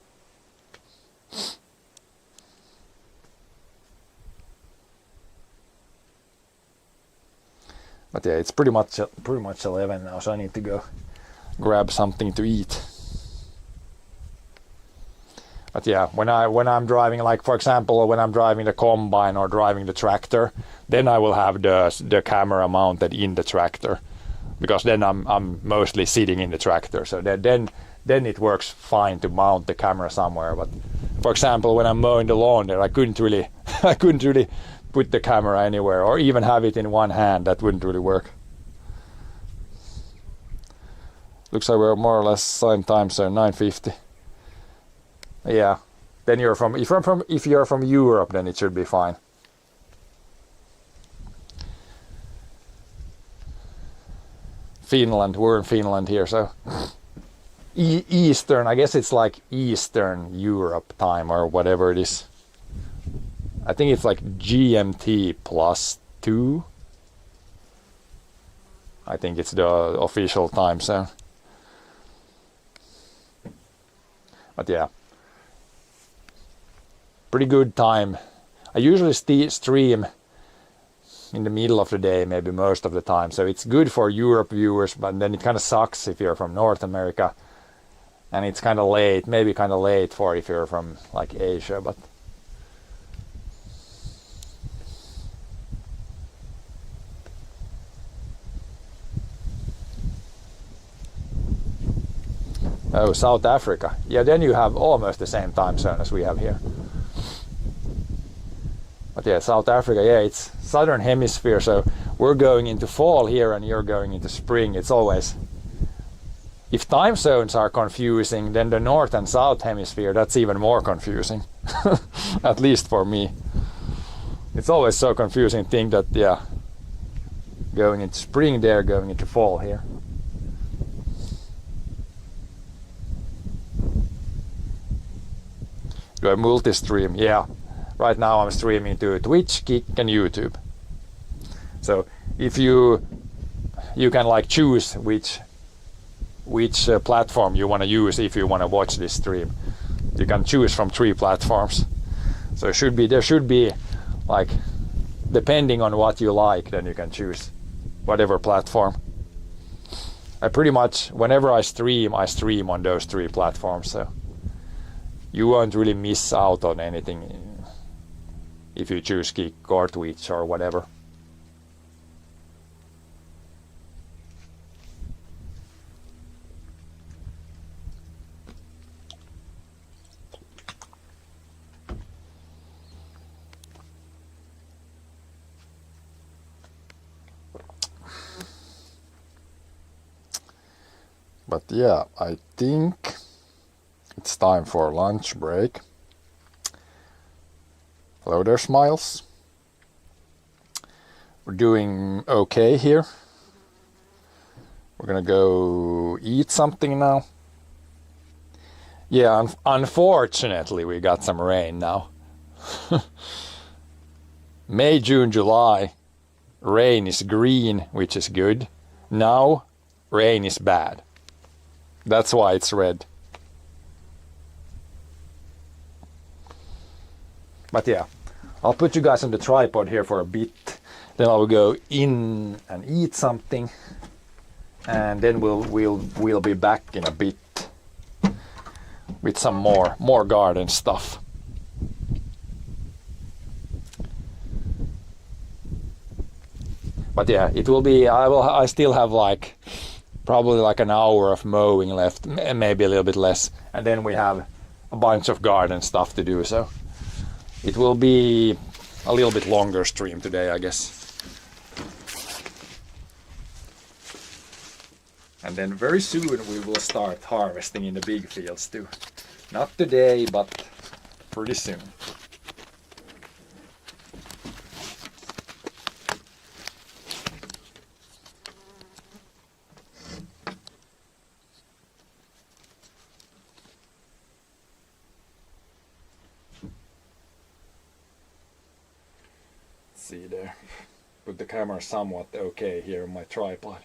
But yeah, it's pretty much 11 now, so I need to go grab something to eat. But yeah, when I'm driving, like for example, when I'm driving the combine or driving the tractor, then I will have the camera mounted in the tractor, because then I'm mostly sitting in the tractor. So then it works fine to mount the camera somewhere. But for example, when I'm mowing the lawn there, I couldn't really put the camera anywhere, or even have it in one hand. That wouldn't really work. Looks like we're more or less same time, so 9:50. Yeah, then if you're from Europe, then it should be fine. Finland, we're in Finland here, so Eastern, I guess it's like Eastern Europe time or whatever it is. I think it's like GMT +2. I think it's the official time zone. But yeah, pretty good time. I usually stream in the middle of the day, maybe most of the time, so it's good for Europe viewers, but then it kind of sucks if you're from North America, and it's kind of late, maybe kind of late for if you're from like Asia. But oh, South Africa. Yeah, then you have almost the same time zone as we have here. But yeah, South Africa, yeah, it's southern hemisphere, so we're going into fall here and you're going into spring. It's always, if time zones are confusing, then the north and south hemisphere, that's even more confusing. At least for me. It's always so confusing to think that, yeah, going into spring there, going into fall here. Do I multi-stream? Yeah. Right now I'm streaming to Twitch, Kick and YouTube. So if you can like choose which platform you want to use if you want to watch this stream. You can choose from 3 platforms. So there should be like, depending on what you like, then you can choose whatever platform. I pretty much, whenever I stream on those 3 platforms, so you won't really miss out on anything if you choose Kick or Twitch or whatever. But yeah, I think it's time for lunch break. Hello there, Smiles. We're doing okay here. We're gonna go eat something now. Yeah, unfortunately we got some rain now. May, June, July, rain is green, which is good. Now, rain is bad. That's why it's red. But yeah, I'll put you guys on the tripod here for a bit. Then I will go in and eat something. And then we'll be back in a bit with some more garden stuff. But yeah, it will be. I still have like probably like an hour of mowing left, maybe a little bit less, and then we have a bunch of garden stuff to do. So it will be a little bit longer stream today, I guess. And then very soon we will start harvesting in the big fields too. Not today, but pretty soon. See there. Put the camera somewhat okay here on my tripod.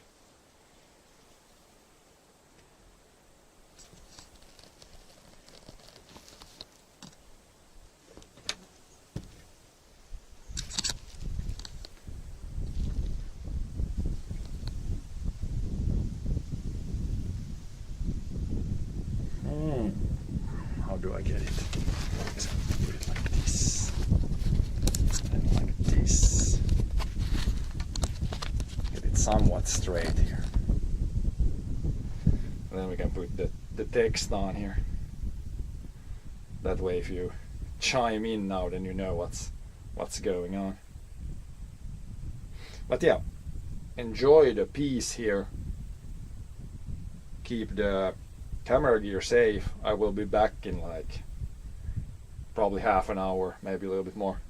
How do I get it? Just put it like this. And like this. Get it somewhat straight here. And then we can put the text on here. That way if you chime in now, then you know what's going on. But yeah, enjoy the piece here. Keep the camera gear safe. I will be back in like probably half an hour, maybe a little bit more.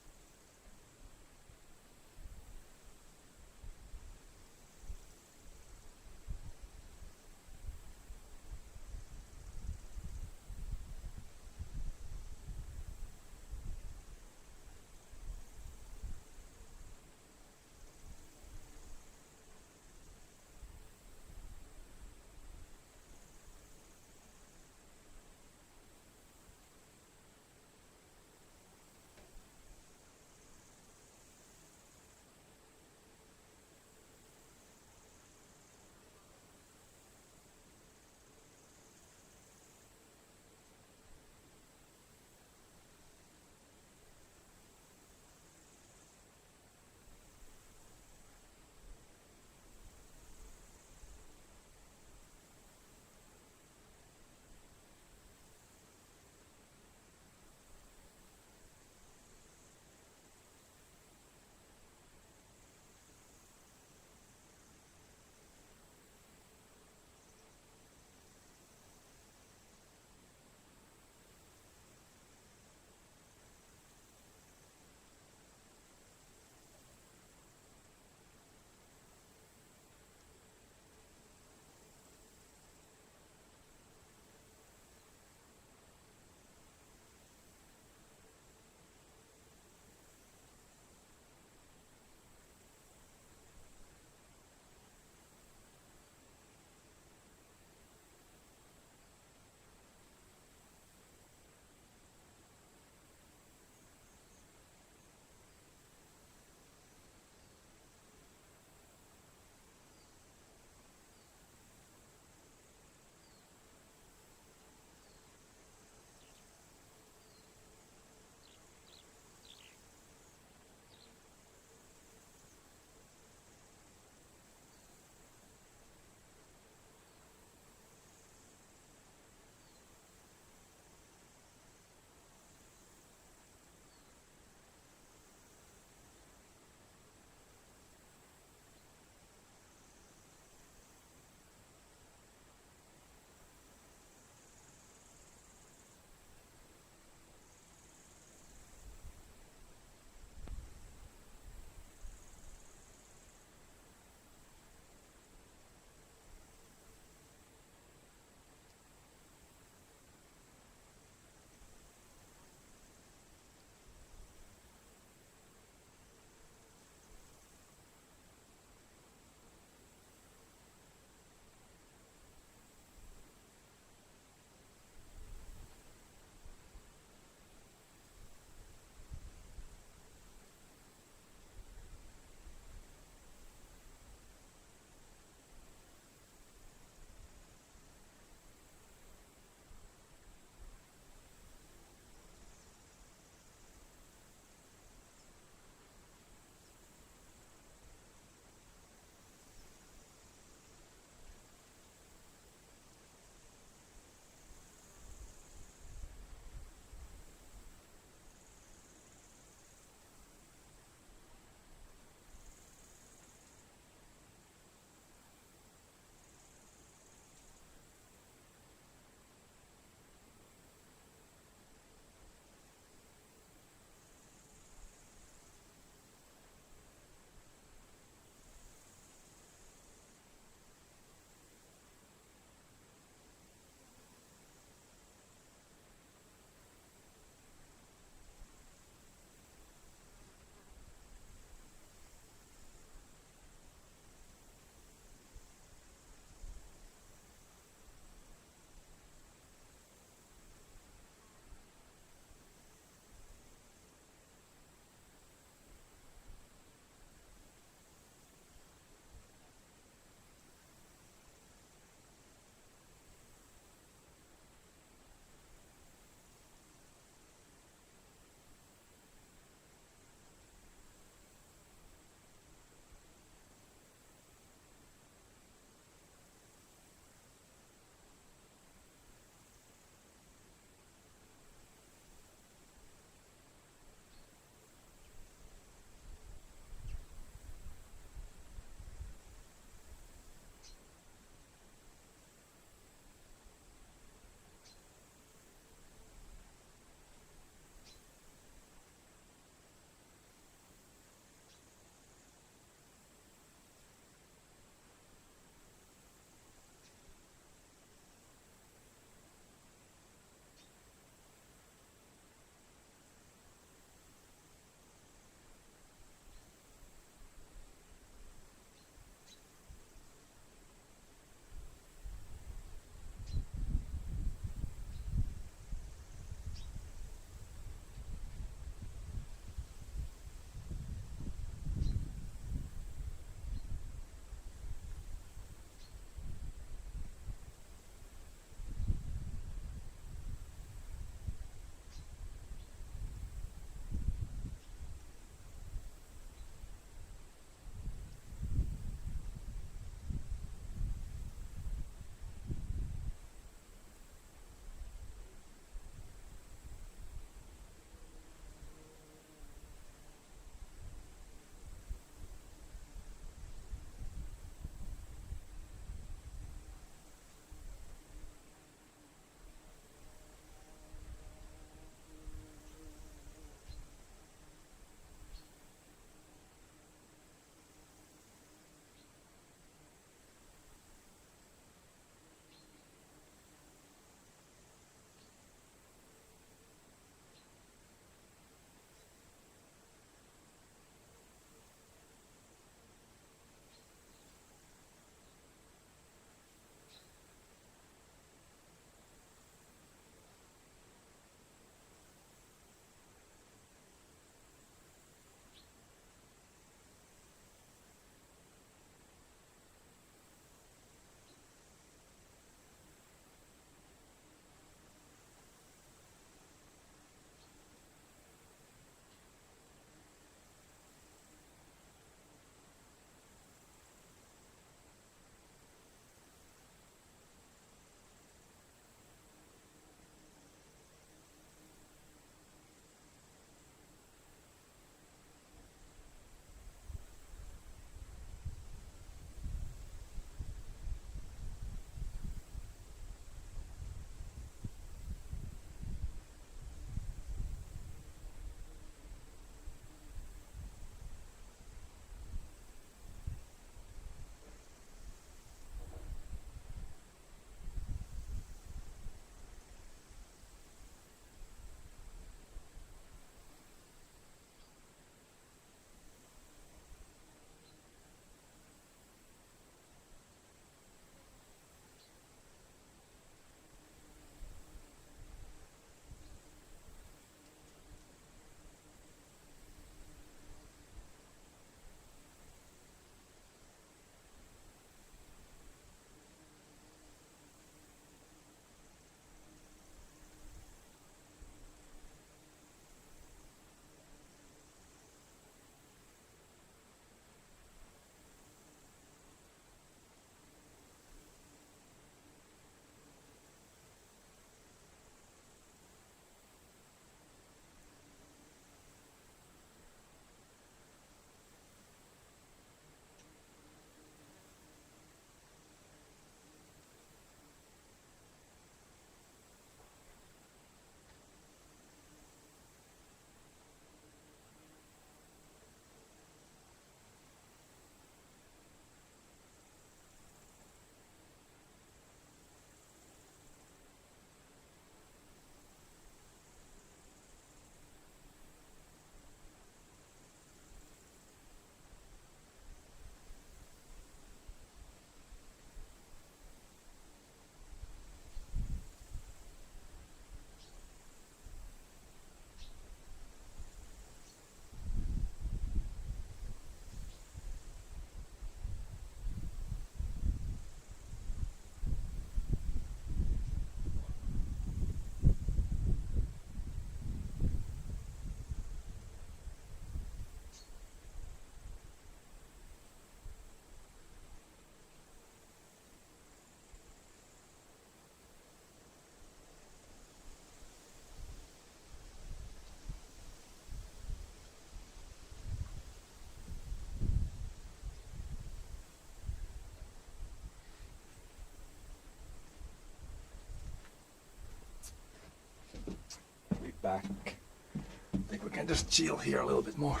back. I think we can just chill here a little bit more.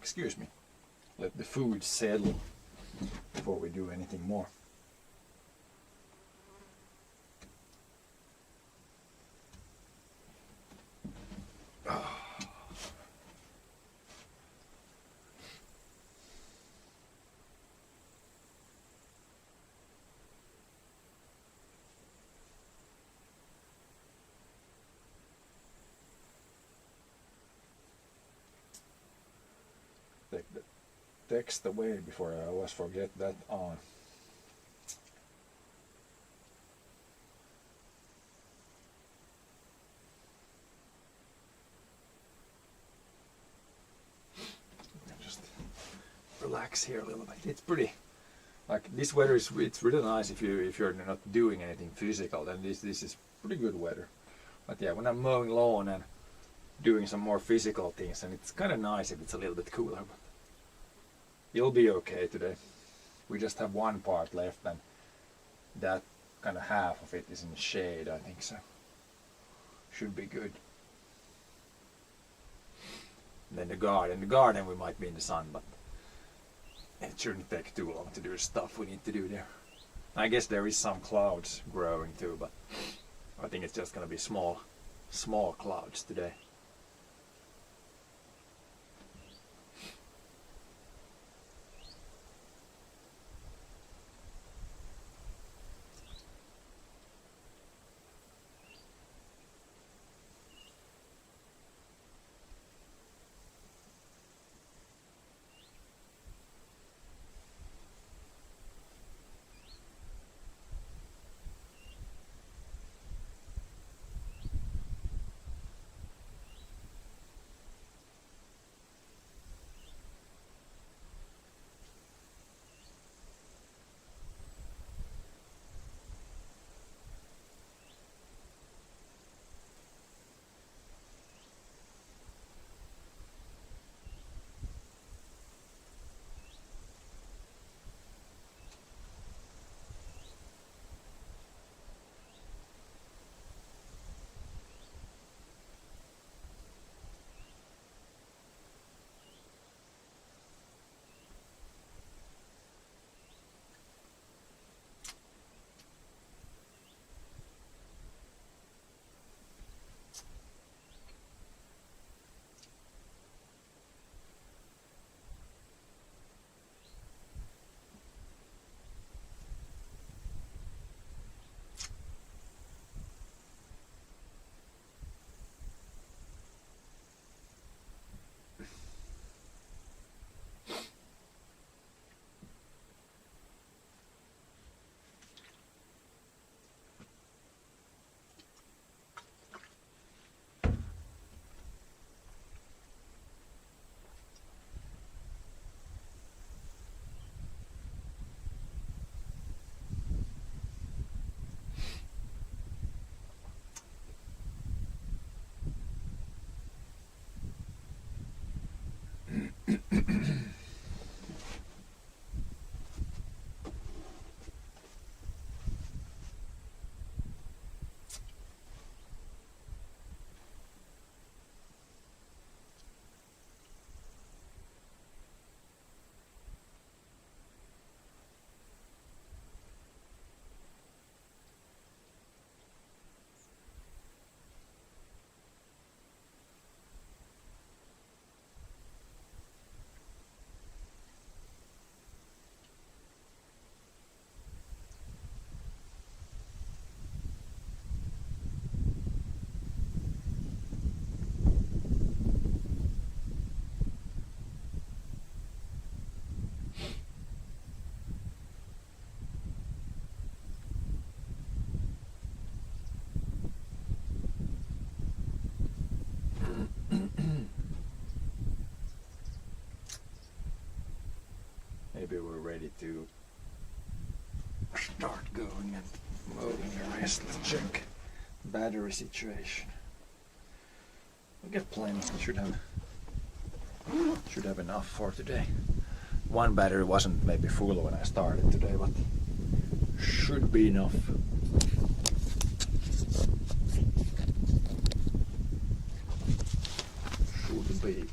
Excuse me. Let the food settle before we do anything more. Take the text away before I always forget that on. Just relax here a little bit. It's pretty, like this weather is, it's really nice if you're not doing anything physical. Then this is pretty good weather. But yeah, when I'm mowing lawn and doing some more physical things, and it's kind of nice if it's a little bit cooler, but you'll be okay today. We just have one part left, and that kind of half of it is in shade, I think, so should be good. And then the garden we might be in the sun, but it shouldn't take too long to do the stuff we need to do there. I guess there is some clouds growing too, but I think it's just gonna be small clouds today. Maybe we're ready to start going and moving the rest. Let's check battery situation. We get plenty. Should have enough for today. One battery wasn't maybe full when I started today, but should be enough. complete.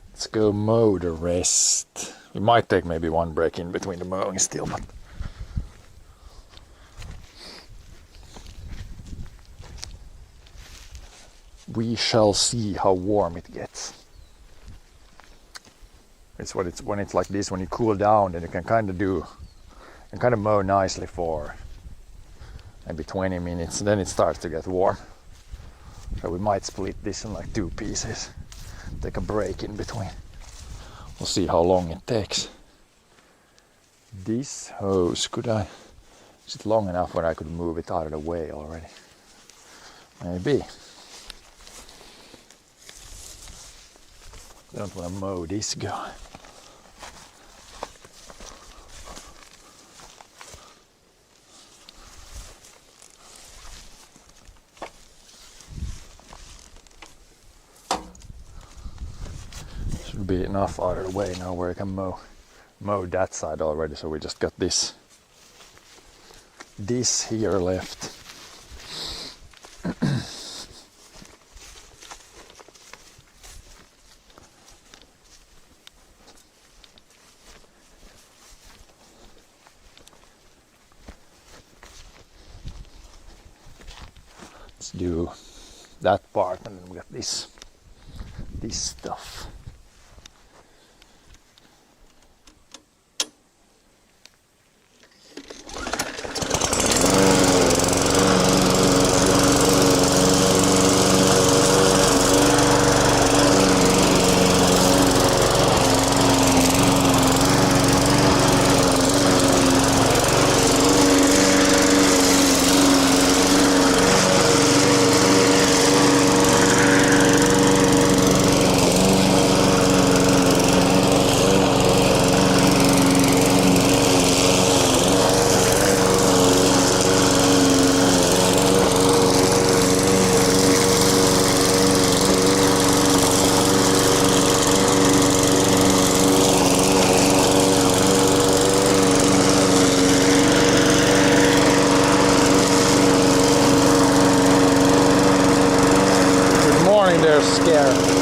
Let's go mow the rest. We might take maybe one break in between the mowing still, but we shall see how warm it gets. It's when it's like this, when you cool down, then you can kind of mow nicely for maybe 20 minutes, and then it starts to get warm. So we might split this in like 2 pieces. Take a break in between. We'll see how long it takes. This hose, is it long enough where I could move it out of the way already? Maybe. I don't want to mow this guy. Be enough out of the way now where I can mow that side already, so we just got this here left. Let's do that part, and then we got this stuff. They're scared.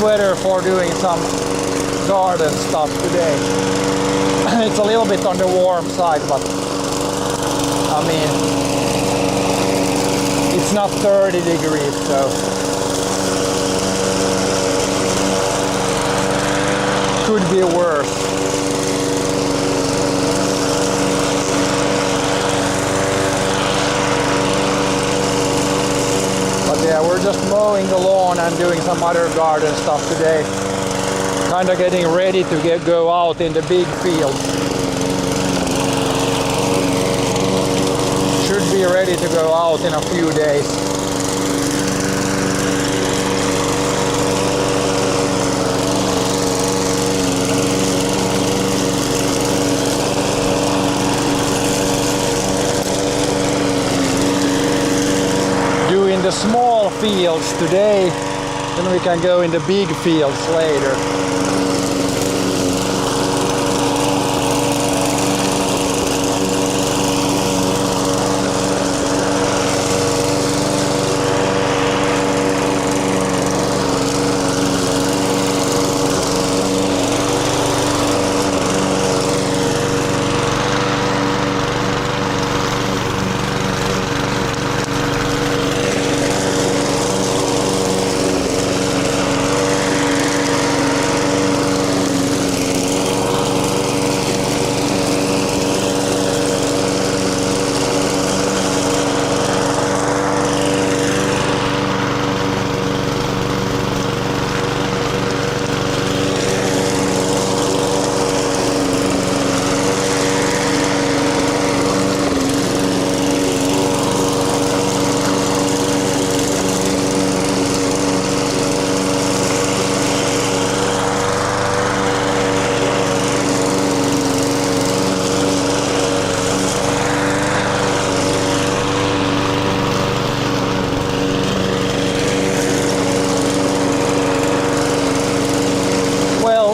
Weather for doing some garden stuff today. It's a little bit on the warm side, but I mean, it's not 30 degrees, so could be worse. Yeah, we're just mowing the lawn and doing some other garden stuff today. Kind of getting ready to go out in the big field. Should be ready to go out in a few days. Doing the small fields today, then we can go in the big fields later.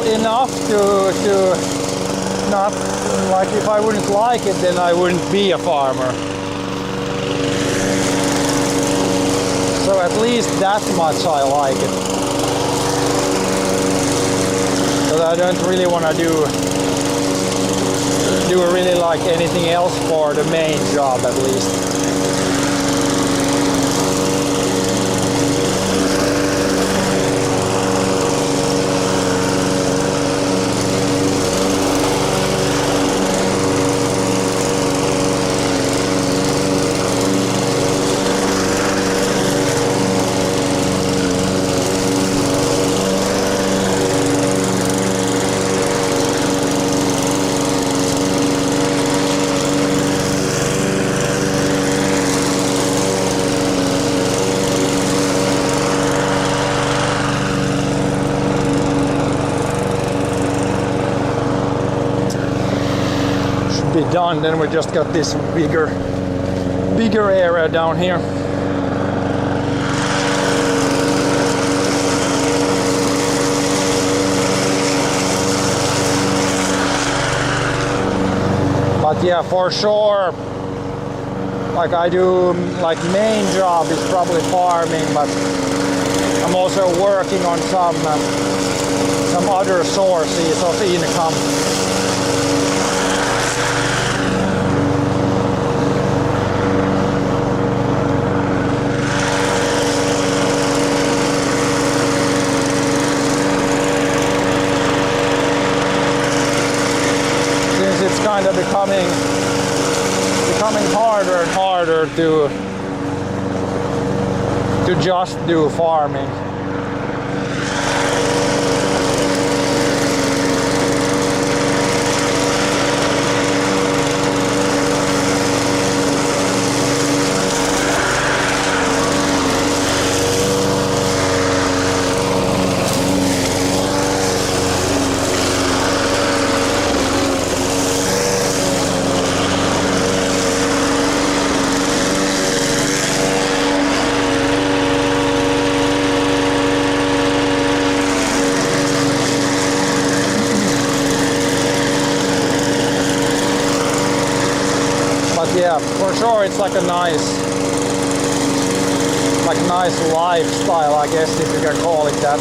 enough to not, like if I wouldn't like it, then I wouldn't be a farmer. So at least that much I like it. But I don't really want to do really like anything else for the main job, at least. Be done, then we just got this bigger area down here. But yeah, for sure, like I do, like main job is probably farming, but I'm also working on some other sources of income. It's kind of becoming harder and harder to just do farming. Yeah, for sure it's like a nice lifestyle, I guess, if you can call it that.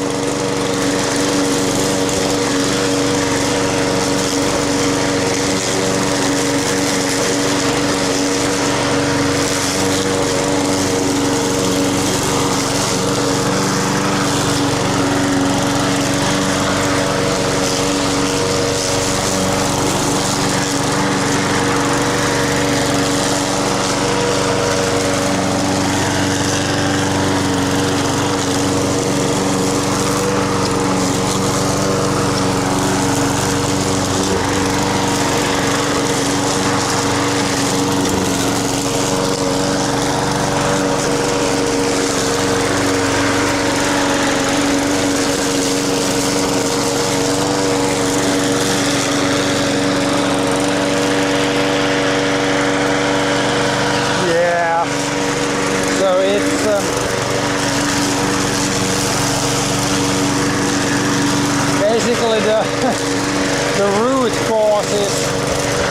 Basically the root cause is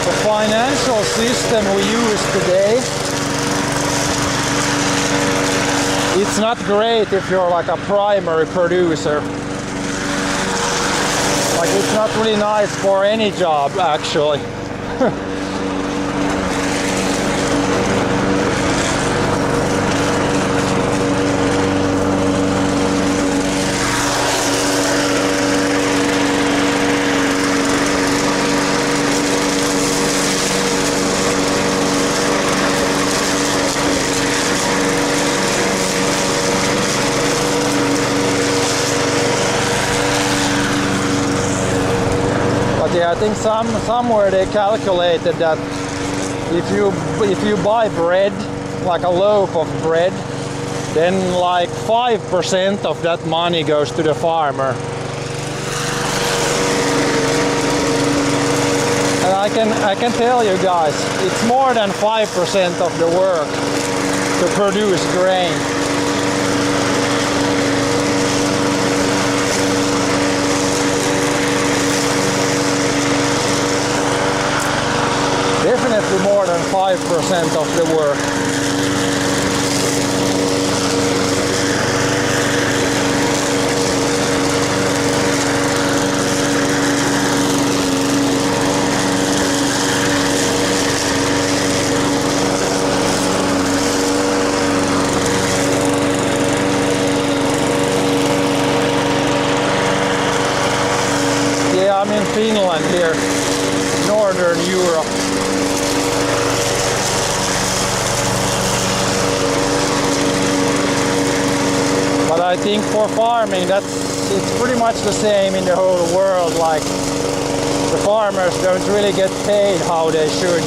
the financial system we use today. It's not great if you're like a primary producer. Like it's not really nice for any job actually. Yeah, I think somewhere they calculated that if you buy bread, like a loaf of bread, then like 5% of that money goes to the farmer. And I can tell you guys, it's more than 5% of the work to produce grain. 90% of the work. Yeah, I'm in Finland here, Northern Europe. But I think for farming, it's pretty much the same in the whole world. Like the farmers don't really get paid how they should.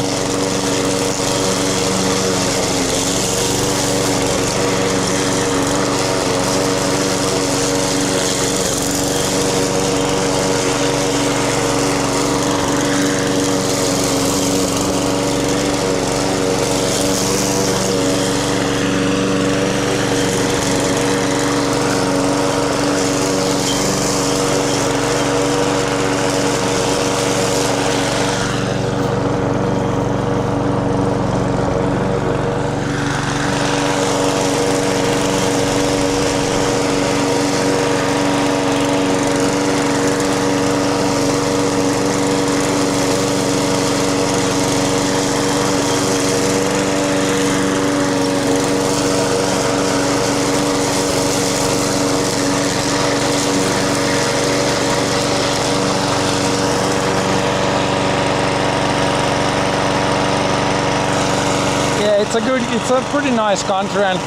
It's a pretty nice country, and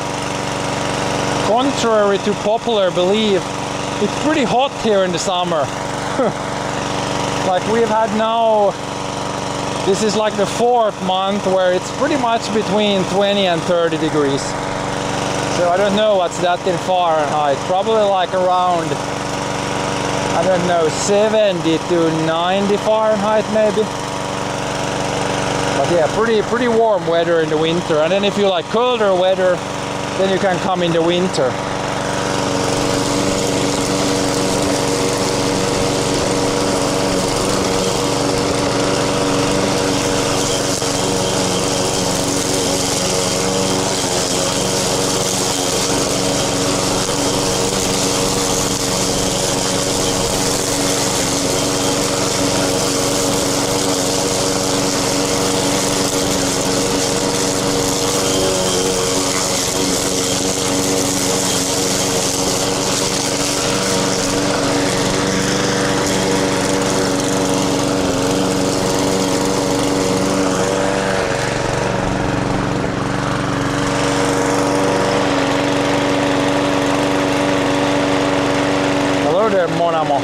contrary to popular belief, it's pretty hot here in the summer. Like we've had now, this is like the 4th month where it's pretty much between 20 and 30 degrees. So I don't know what's that in Fahrenheit, probably like around, I don't know, 70 to 90 Fahrenheit maybe. But yeah, pretty warm weather in the winter, and then if you like colder weather, then you can come in the winter. Mon amour.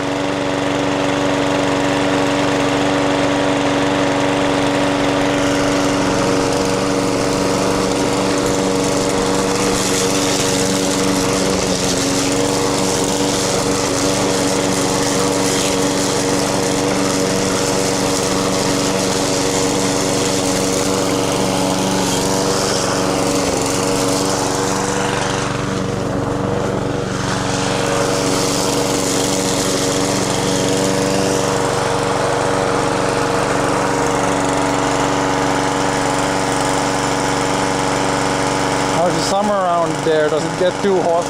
How's the summer around there? Does it get too hot?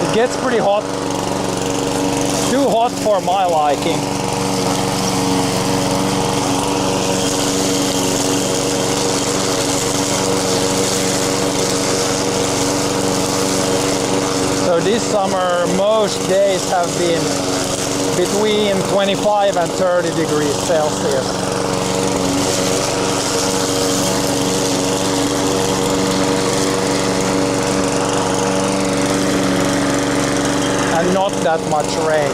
It gets pretty hot. Too hot for my liking. So this summer most days have been between 25 and 30 degrees Celsius. And not that much rain.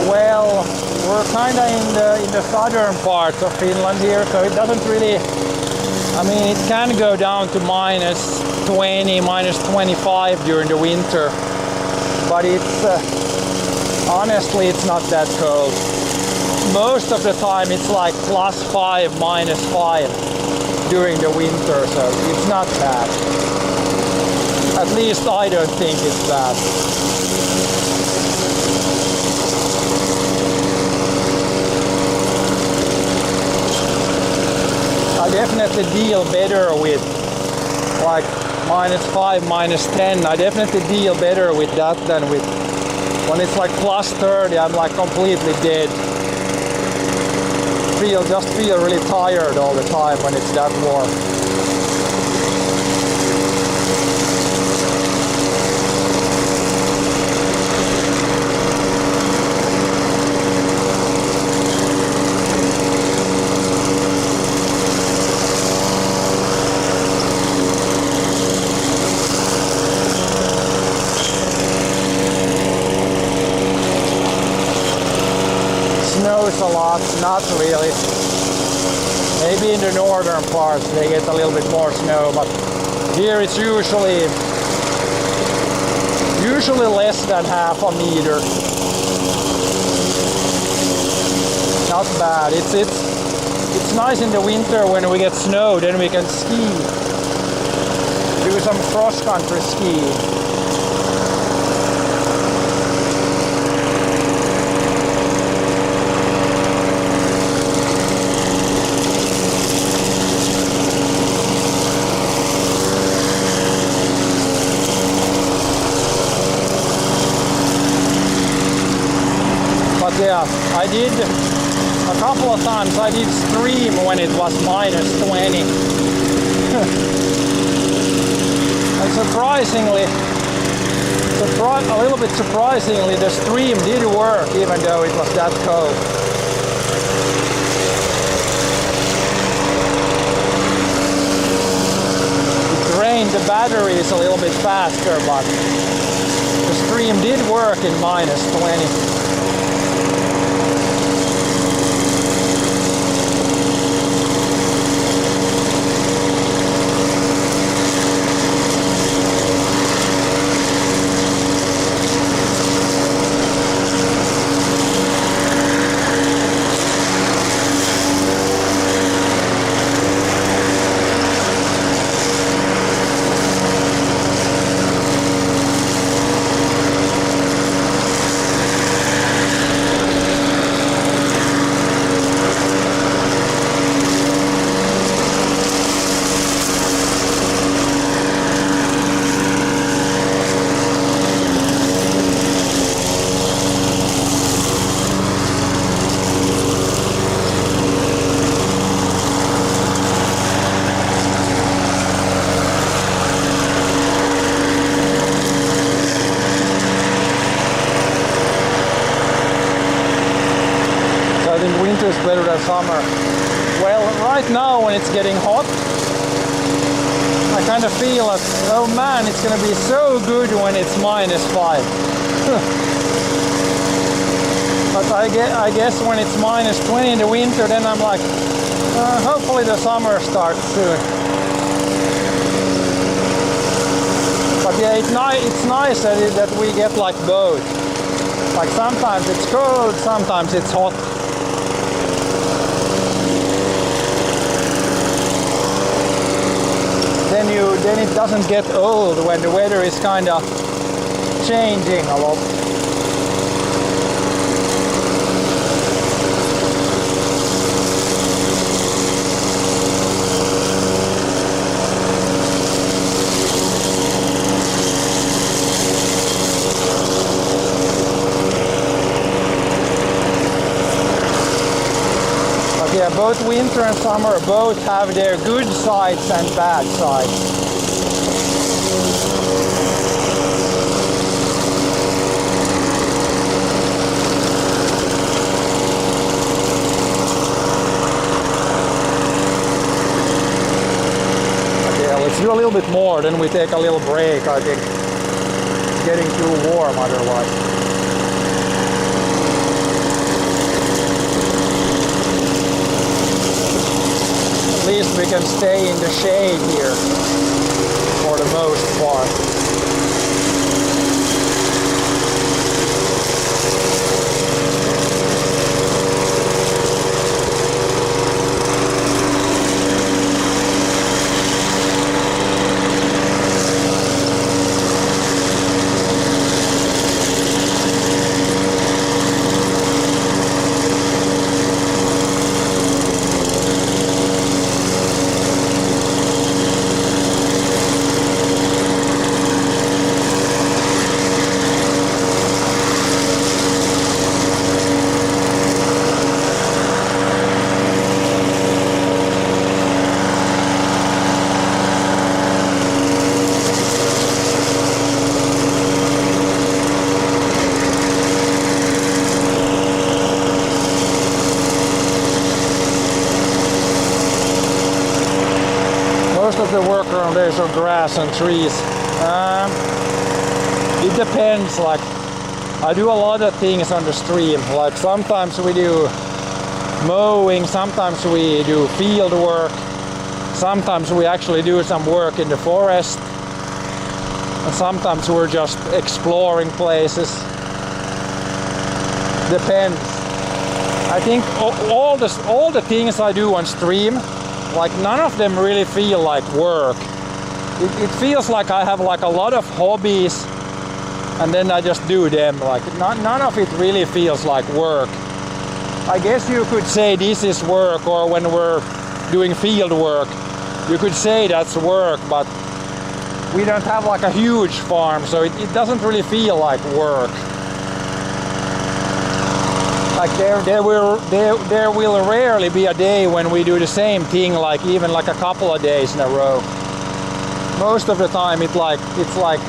Well, we're kind of in the southern parts of Finland here, so it doesn't really. I mean, it can go down to minus 20, minus 25 during the winter, but it's honestly it's not that cold. Most of the time it's like plus 5, minus 5 during the winter, so it's not bad. At least I don't think it's bad. I definitely deal better with like minus 5, minus 10. I definitely deal better with that than with when it's like plus 30. I'm like completely dead. Just feel really tired all the time when it's that warm. Snows a lot, not really. Maybe in the northern parts they get a little bit more snow, but here it's usually less than half a meter. Not bad. It's nice in the winter when we get snow, then we can ski. Do some cross-country skiing. Yeah, I did a couple of times. I did stream when it was minus 20. And surprisingly, a little bit surprisingly, the stream did work even though it was that cold. It drained the batteries a little bit faster, but the stream did work in minus 20. Winter is better than summer. Well, right now when it's getting hot, I kind of feel that, oh man, it's gonna be so good when it's minus 5. But I guess when it's minus 20 in the winter, then I'm like, hopefully the summer starts soon. But yeah, it's nice that we get like both. Like sometimes it's cold, sometimes it's hot. Then it doesn't get old when the weather is kind of changing a lot. But yeah, both winter and summer both have their good sides and bad sides. Let's do a little bit more, then we take a little break. I think it's getting too warm otherwise. least we can stay in the shade here for the most part. Most of the work around there is on grass and trees. It depends, like I do a lot of things on the stream, like sometimes we do mowing, sometimes we do field work, sometimes we actually do some work in the forest, and sometimes we're just exploring places. Depends. I think all the things I do on stream, like none of them really feel like work. It feels like I have like a lot of hobbies and then I just do them. Like none of it really feels like work. I guess you could say this is work, or when we're doing field work, you could say that's work, but we don't have like a huge farm, so it doesn't really feel like work. Like there will rarely be a day when we do the same thing, like even like a couple of days in a row. Most of the time it's like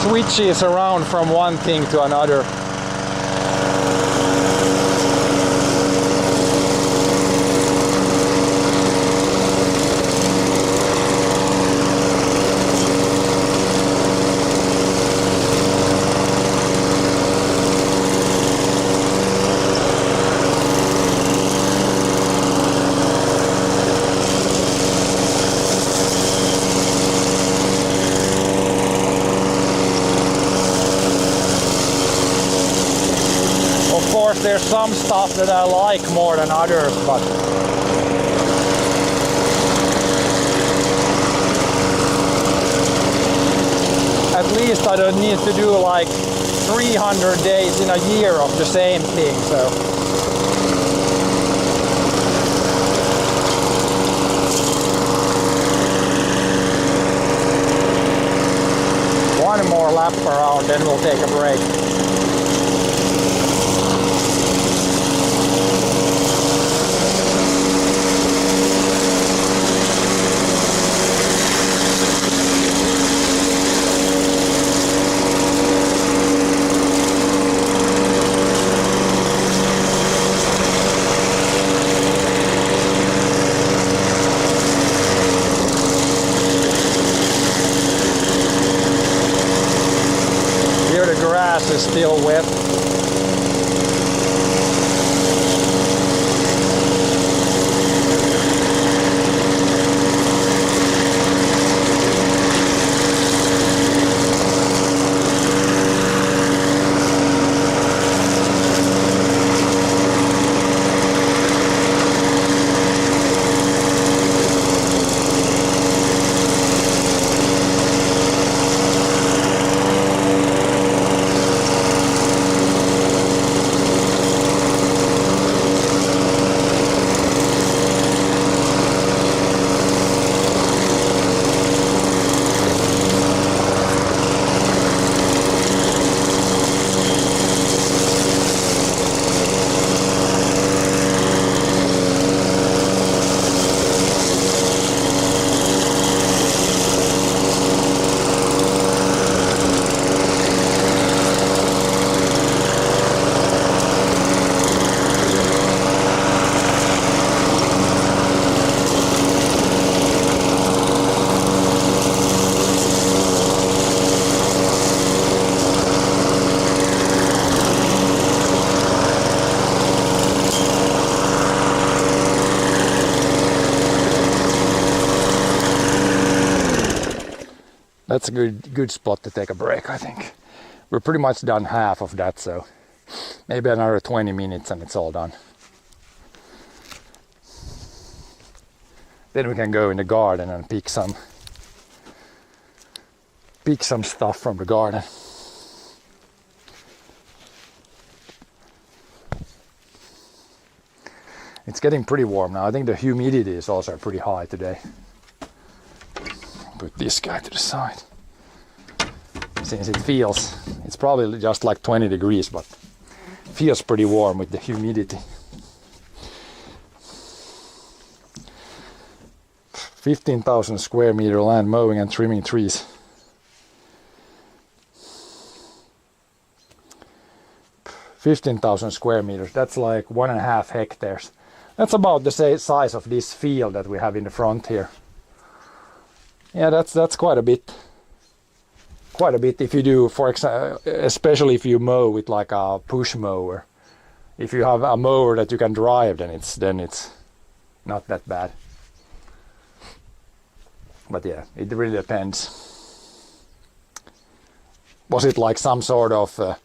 switches around from one thing to another. There's some stuff that I like more than others, but at least I don't need to do like 300 days in a year of the same thing, so. One more lap around, then we'll take a break. Is still wet. that's a good spot to take a break, I think. We're pretty much done half of that, so maybe another 20 minutes and it's all done. Then we can go in the garden and pick some stuff from the garden. It's getting pretty warm now. I think the humidity is also pretty high today. Put this guy to the side. Since it's probably just like 20 degrees, but feels pretty warm with the humidity. 15,000 square meter land mowing and trimming trees. 15,000 square meters, that's like 1.5 hectares. That's about the size of this field that we have in the front here. Yeah, that's quite a bit. Quite a bit if you do, for example, especially if you mow with like a push mower. If you have a mower that you can drive, then it's not that bad. But yeah, it really depends. Was it like some sort of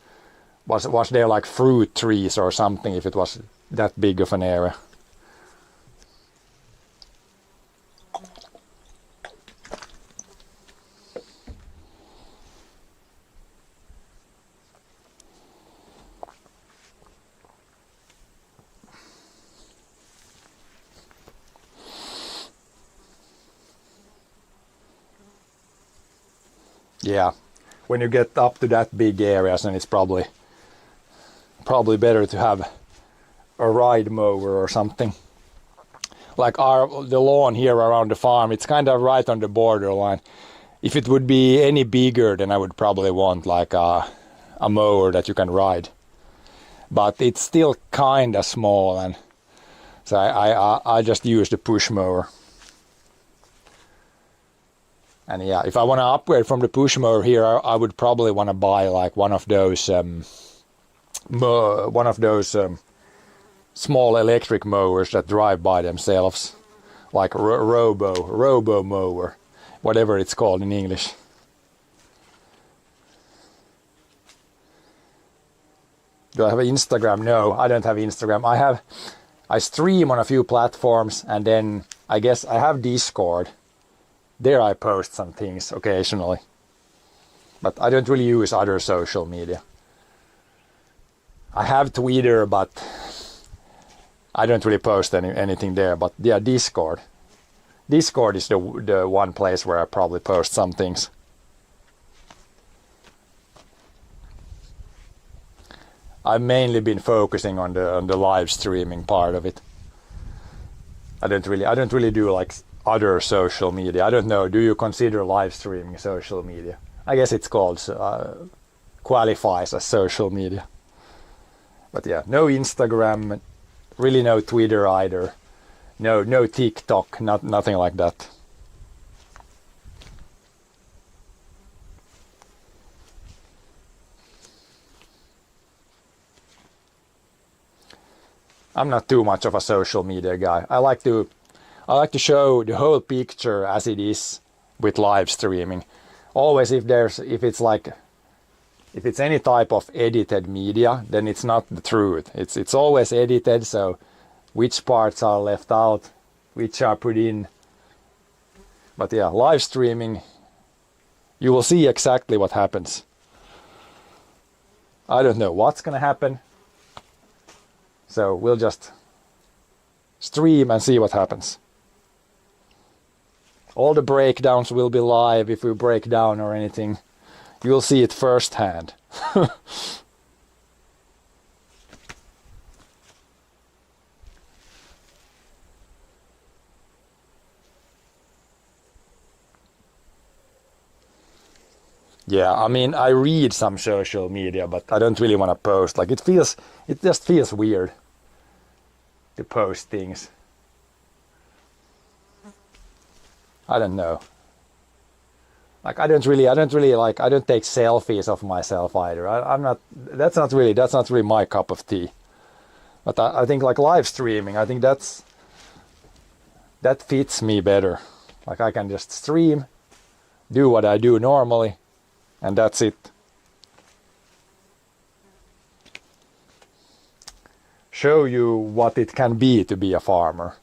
was there like fruit trees or something if it was that big of an area? Yeah, when you get up to that big areas, then it's probably better to have a ride mower or something. Like the lawn here around the farm, it's kind of right on the borderline. If it would be any bigger, then I would probably want like a mower that you can ride. But it's still kind of small, and so I just use the push mower. And yeah, if I want to upgrade from the push mower here, I would probably want to buy like one of those small electric mowers that drive by themselves, like robo mower, whatever it's called in English. Do I have an Instagram? No, I don't have Instagram. I stream on a few platforms, and then I guess I have Discord. There I post some things occasionally, but I don't really use other social media. I have Twitter, but I don't really post anything there. But yeah, Discord is the one place where I probably post some things. I've mainly been focusing on the live streaming part of it. I don't really do like other social media. I don't know. Do you consider live streaming social media? I guess it's called qualifies as social media. But yeah, no Instagram, really no Twitter either. No TikTok, nothing like that. I'm not too much of a social media guy. I like to show the whole picture as it is with live streaming. Always if it's any type of edited media, then it's not the truth. It's always edited, so which parts are left out, which are put in. But yeah, live streaming, you will see exactly what happens. I don't know what's gonna happen, so we'll just stream and see what happens. All the breakdowns will be live. If we break down or anything, you'll see it firsthand. Yeah, I mean, I read some social media, but I don't really want to post. Like it just feels weird to post things. I don't know. Like I don't take selfies of myself either. That's not really my cup of tea. But I think like live streaming, I think that fits me better. Like I can just stream do what I do normally, and that's it. Show you what it can be to be a farmer.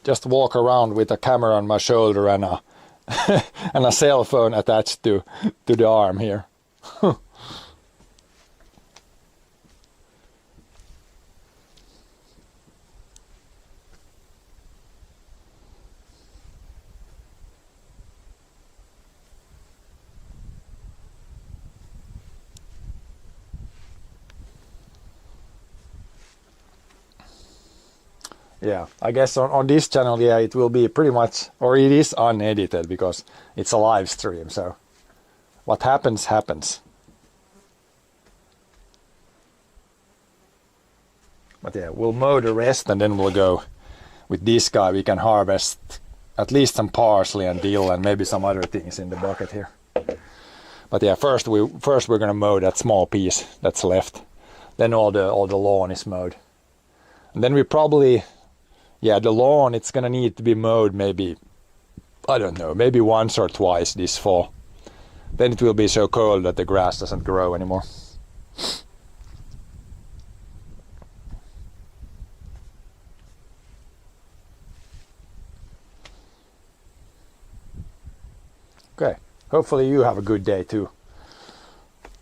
Just walk around with a camera on my shoulder and a and a cell phone attached to the arm here. Yeah, I guess on this channel, yeah, it will be pretty much, or it is unedited because it's a live stream, so what happens, happens. But yeah, we'll mow the rest and then we'll go with this guy. We can harvest at least some parsley and dill and maybe some other things in the bucket here. But yeah, first we're gonna mow that small piece that's left. Then all the lawn is mowed. And then we probably, yeah, the lawn, it's gonna need to be mowed maybe, I don't know, maybe once or twice this fall. Then it will be so cold that the grass doesn't grow anymore. Okay, hopefully you have a good day too.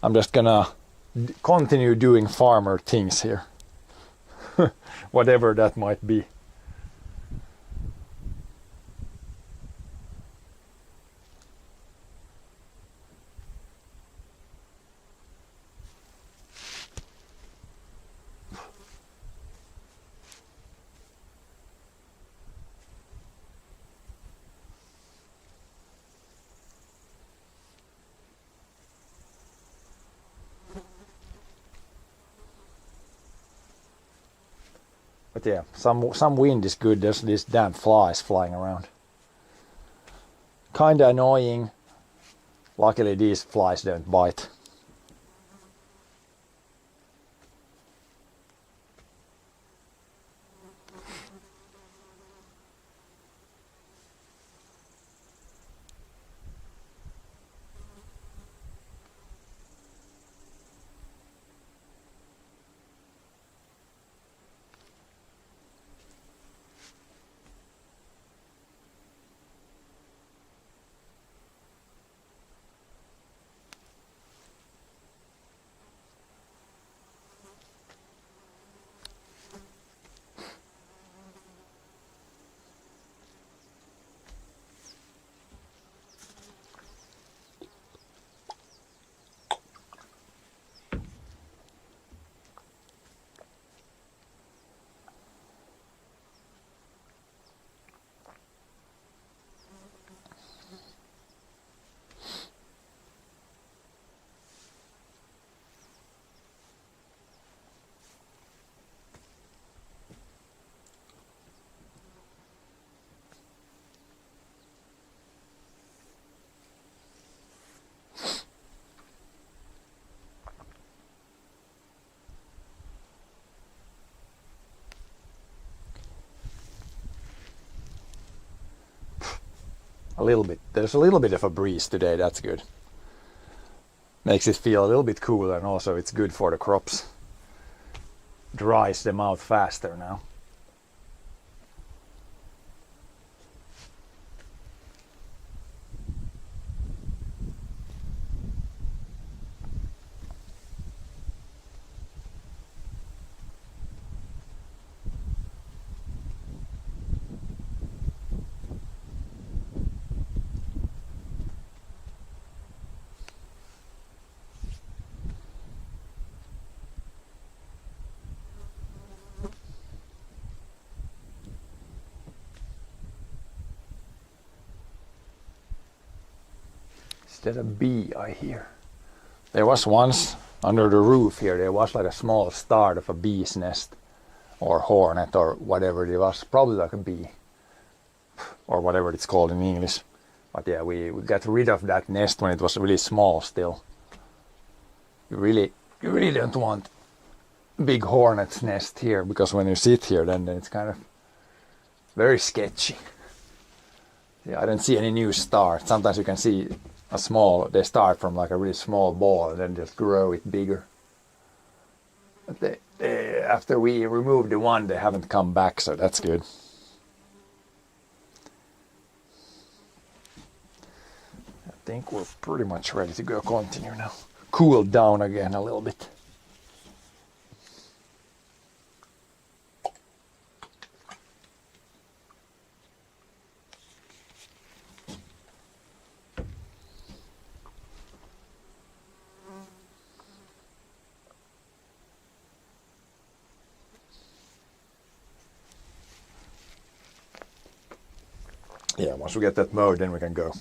I'm just gonna continue doing farmer things here. Whatever that might be. But yeah, some wind is good. There's these damn flies flying around. Kinda annoying. Luckily these flies don't bite. A little bit. There's a little bit of a breeze today, that's good. Makes it feel a little bit cooler, and also it's good for the crops. Dries them out faster now. Is that a bee I hear? There was once under the roof here, there was like a small start of a bee's nest or hornet or whatever it was, probably like a bee or whatever it's called in English. But yeah, we got rid of that nest when it was really small still. You really don't want big hornet's nest here, because when you sit here then it's kind of very sketchy. Yeah, I don't see any new start. Sometimes you can see they start from like a really small ball and then just grow it bigger. But after we removed the one, they haven't come back, so that's good. I think we're pretty much ready to go continue now. Cool down again a little bit. Yeah, once we get that mowed, then we can go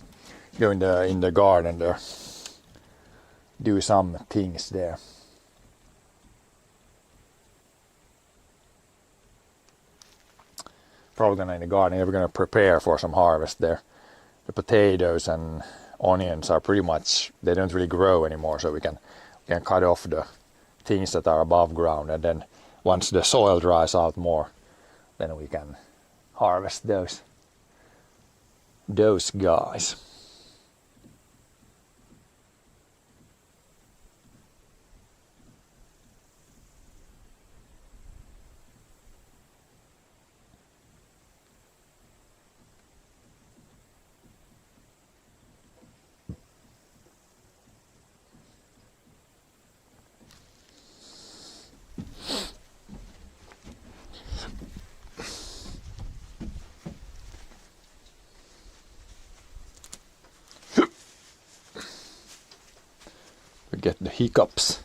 in the garden there, do some things there. Probably gonna in the garden, we're gonna prepare for some harvest there. The potatoes and onions are pretty much, they don't really grow anymore, so we can cut off the things that are above ground, and then once the soil dries out more, then we can harvest those guys. We get the hiccups.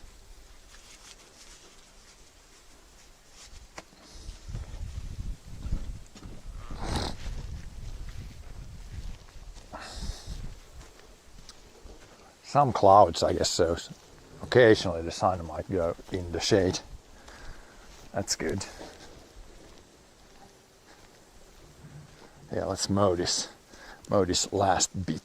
Some clouds, I guess so. Occasionally the sun might go in the shade. That's good. Yeah, let's mow this last bit.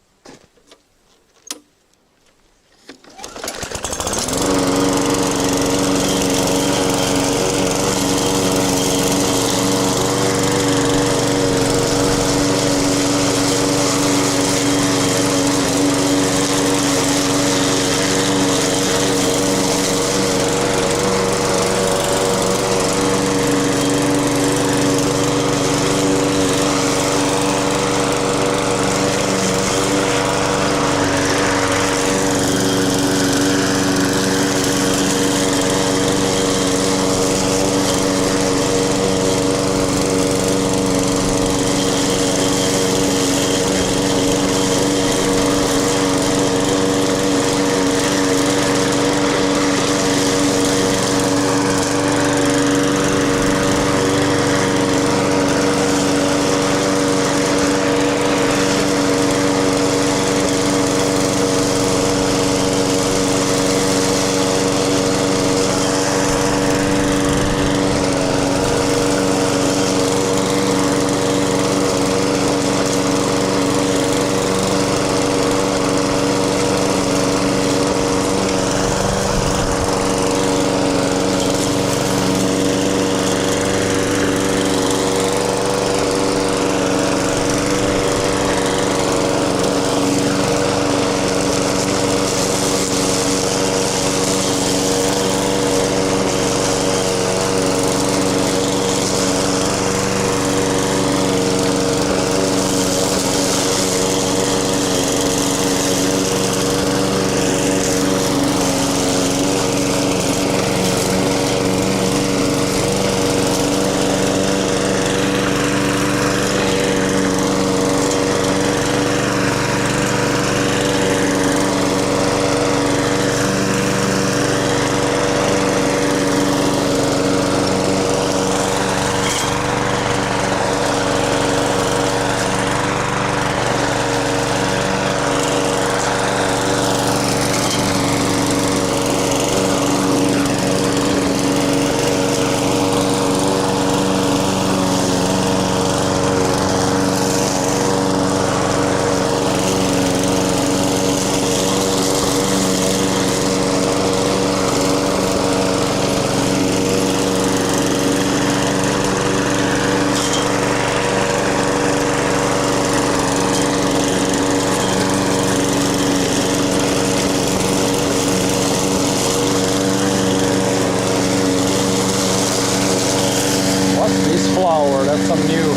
flower, that's some new,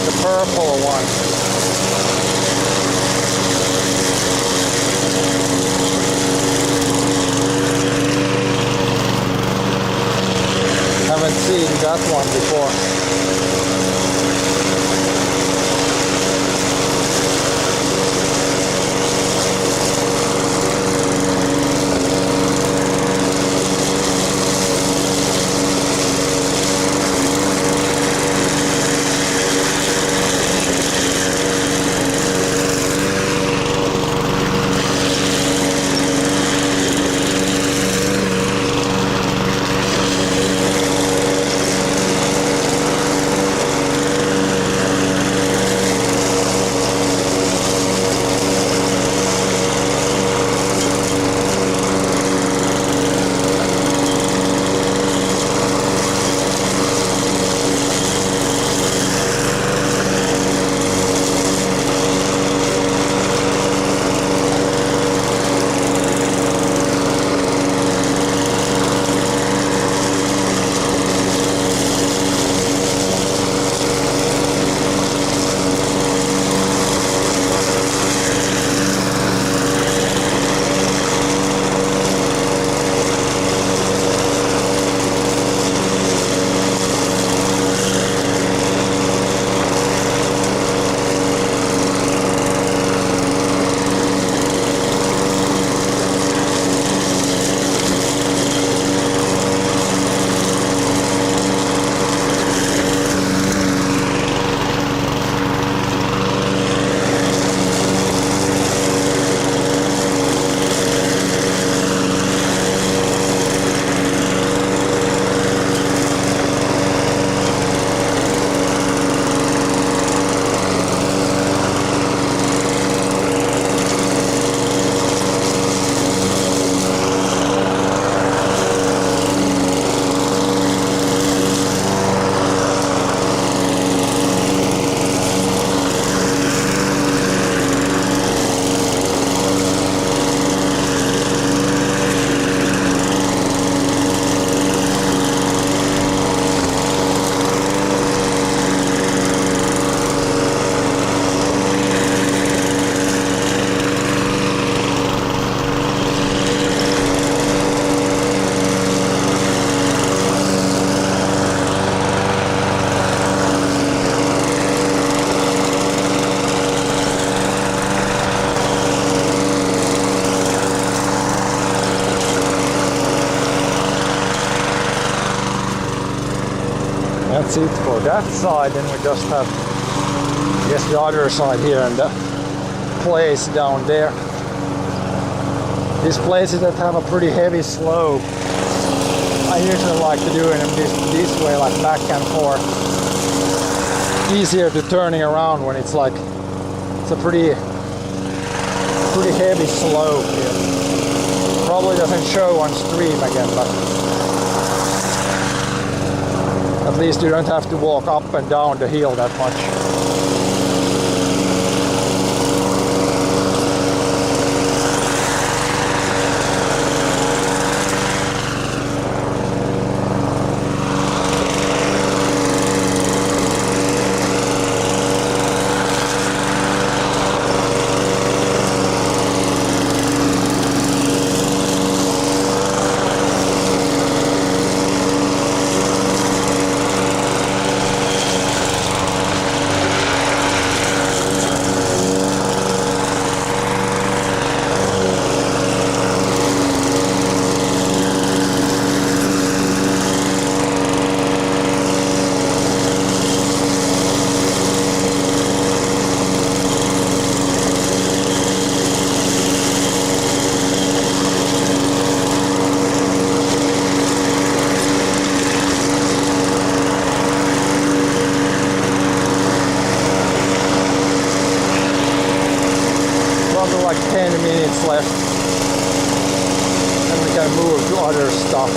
the purple one. Haven't seen that one before. That's it for that side, and we just have, I guess, the other side here and the place down there. These places that have a pretty heavy slope, I usually like to do them this way, like back and forth. Easier to turning around when it's like, it's a pretty heavy slope here. Probably doesn't show on stream again, but at least you don't have to walk up and down the hill that much. Like 10 minutes left, and we can move to other stuff.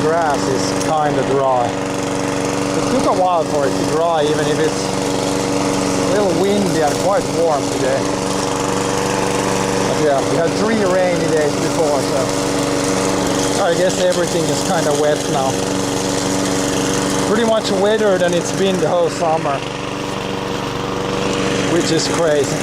grass is kind of dry. It took a while for it to dry, even if it's a little windy and quite warm today. But yeah, we had 3 rainy days before, so I guess everything is kind of wet now. Pretty much wetter than it's been the whole summer, which is crazy.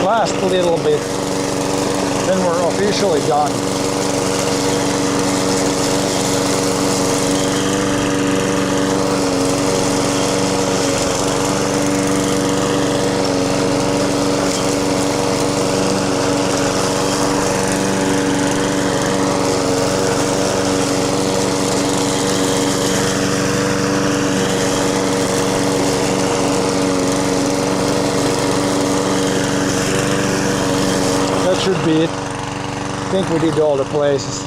Last little bit, then we're officially done. That should be it. I think we did all the places.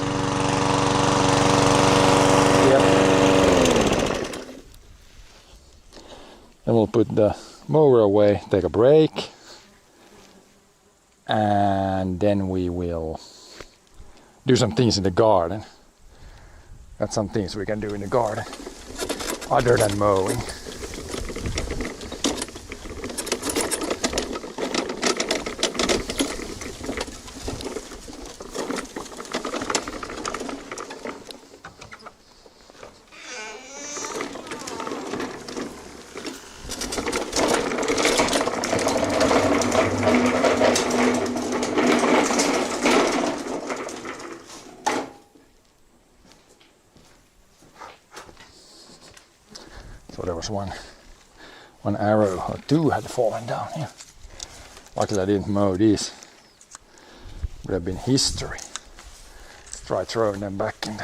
Yep. Then we'll put the mower away, take a break, and then we will do some things in the garden. Got some things we can do in the garden other than mowing. So there was one arrow or 2 had fallen down here. Luckily I didn't mow these. Would have been history. Let's try throwing them back in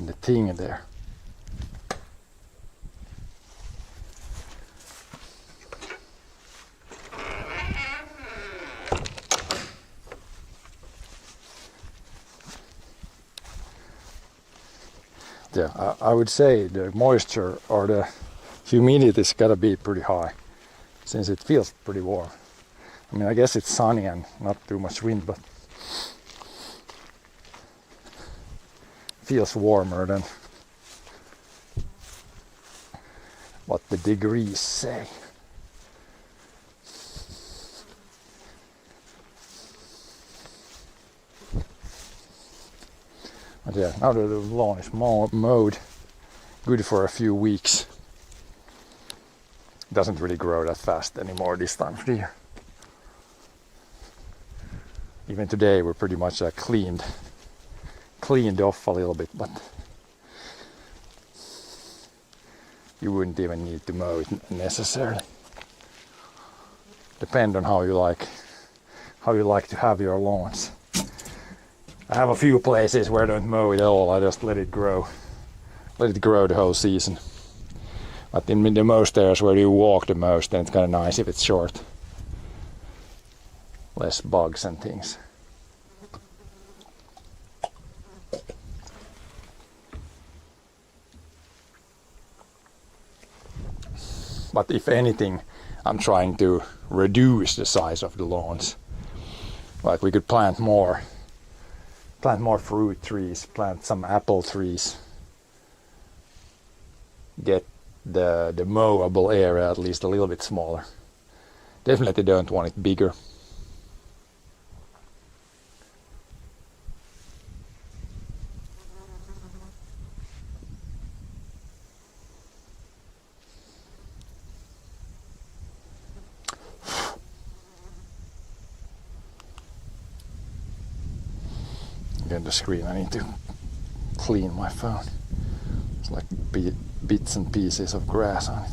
the thing there. Yeah, I would say the moisture or the humidity's gotta be pretty high since it feels pretty warm. I mean, I guess it's sunny and not too much wind, but feels warmer than what the degrees say. yeah, now that the lawn is mowed, good for a few weeks. It doesn't really grow that fast anymore this time of the year. Even today we're pretty much cleaned off a little bit, but you wouldn't even need to mow it necessarily. Depend on how you like to have your lawns. I have a few places where I don't mow it at all. I just let it grow the whole season. But in the most areas where you walk the most, then it's kind of nice if it's short. Less bugs and things. But if anything, I'm trying to reduce the size of the lawns. Like we could plant more fruit trees, plant some apple trees, get the mowable area at least a little bit smaller. Definitely don't want it bigger. Again, the screen, I need to clean my phone. It's like bits and pieces of grass on it.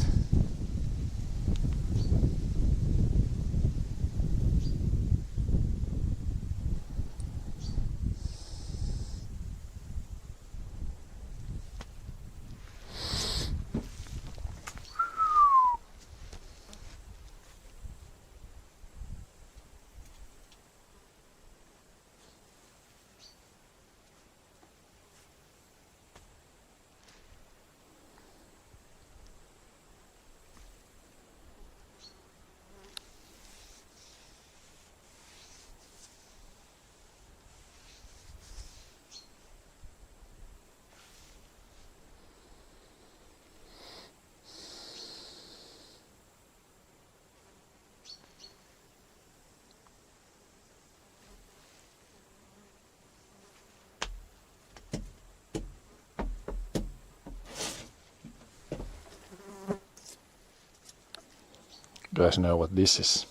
You guys know what this is?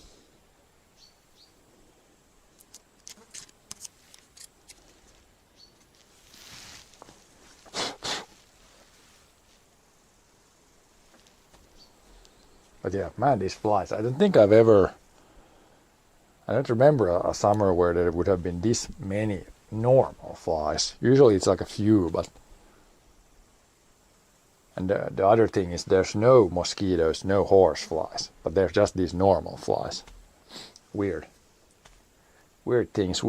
But yeah, man, these flies. I don't remember a summer where there would have been this many normal flies. Usually it's like a few, but... And the other thing is there's no mosquitoes, no horse flies, but there's just these normal flies. Weird. Weird things.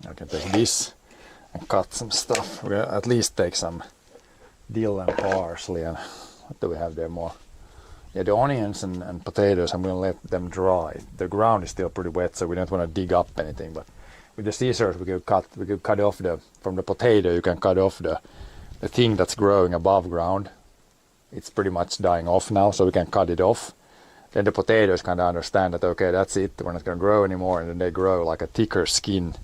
I can take this and cut some stuff. We'll at least take some dill and parsley and what do we have there more? Yeah, the onions and potatoes, I'm going to let them dry. The ground is still pretty wet, so we don't want to dig up anything. But with the scissors, we could cut off from the potato. You can cut off the thing that's growing above ground. It's pretty much dying off now, so we can cut it off. Then the potatoes kind of understand that, okay, that's it. We're not going to grow anymore, and then they grow like a thicker skin.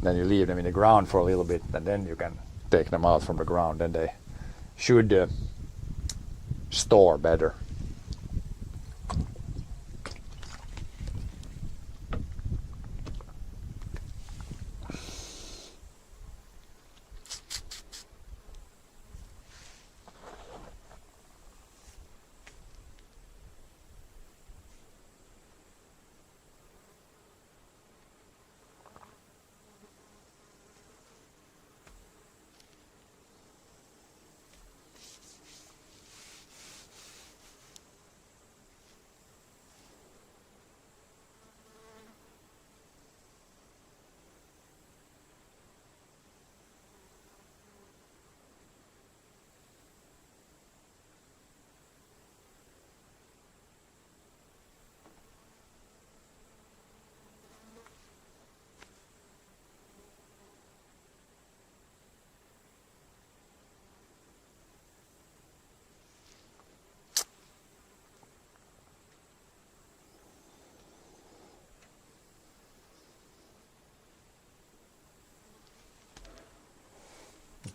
Then you leave them in the ground for a little bit, and then you can take them out from the ground. Then they should store better.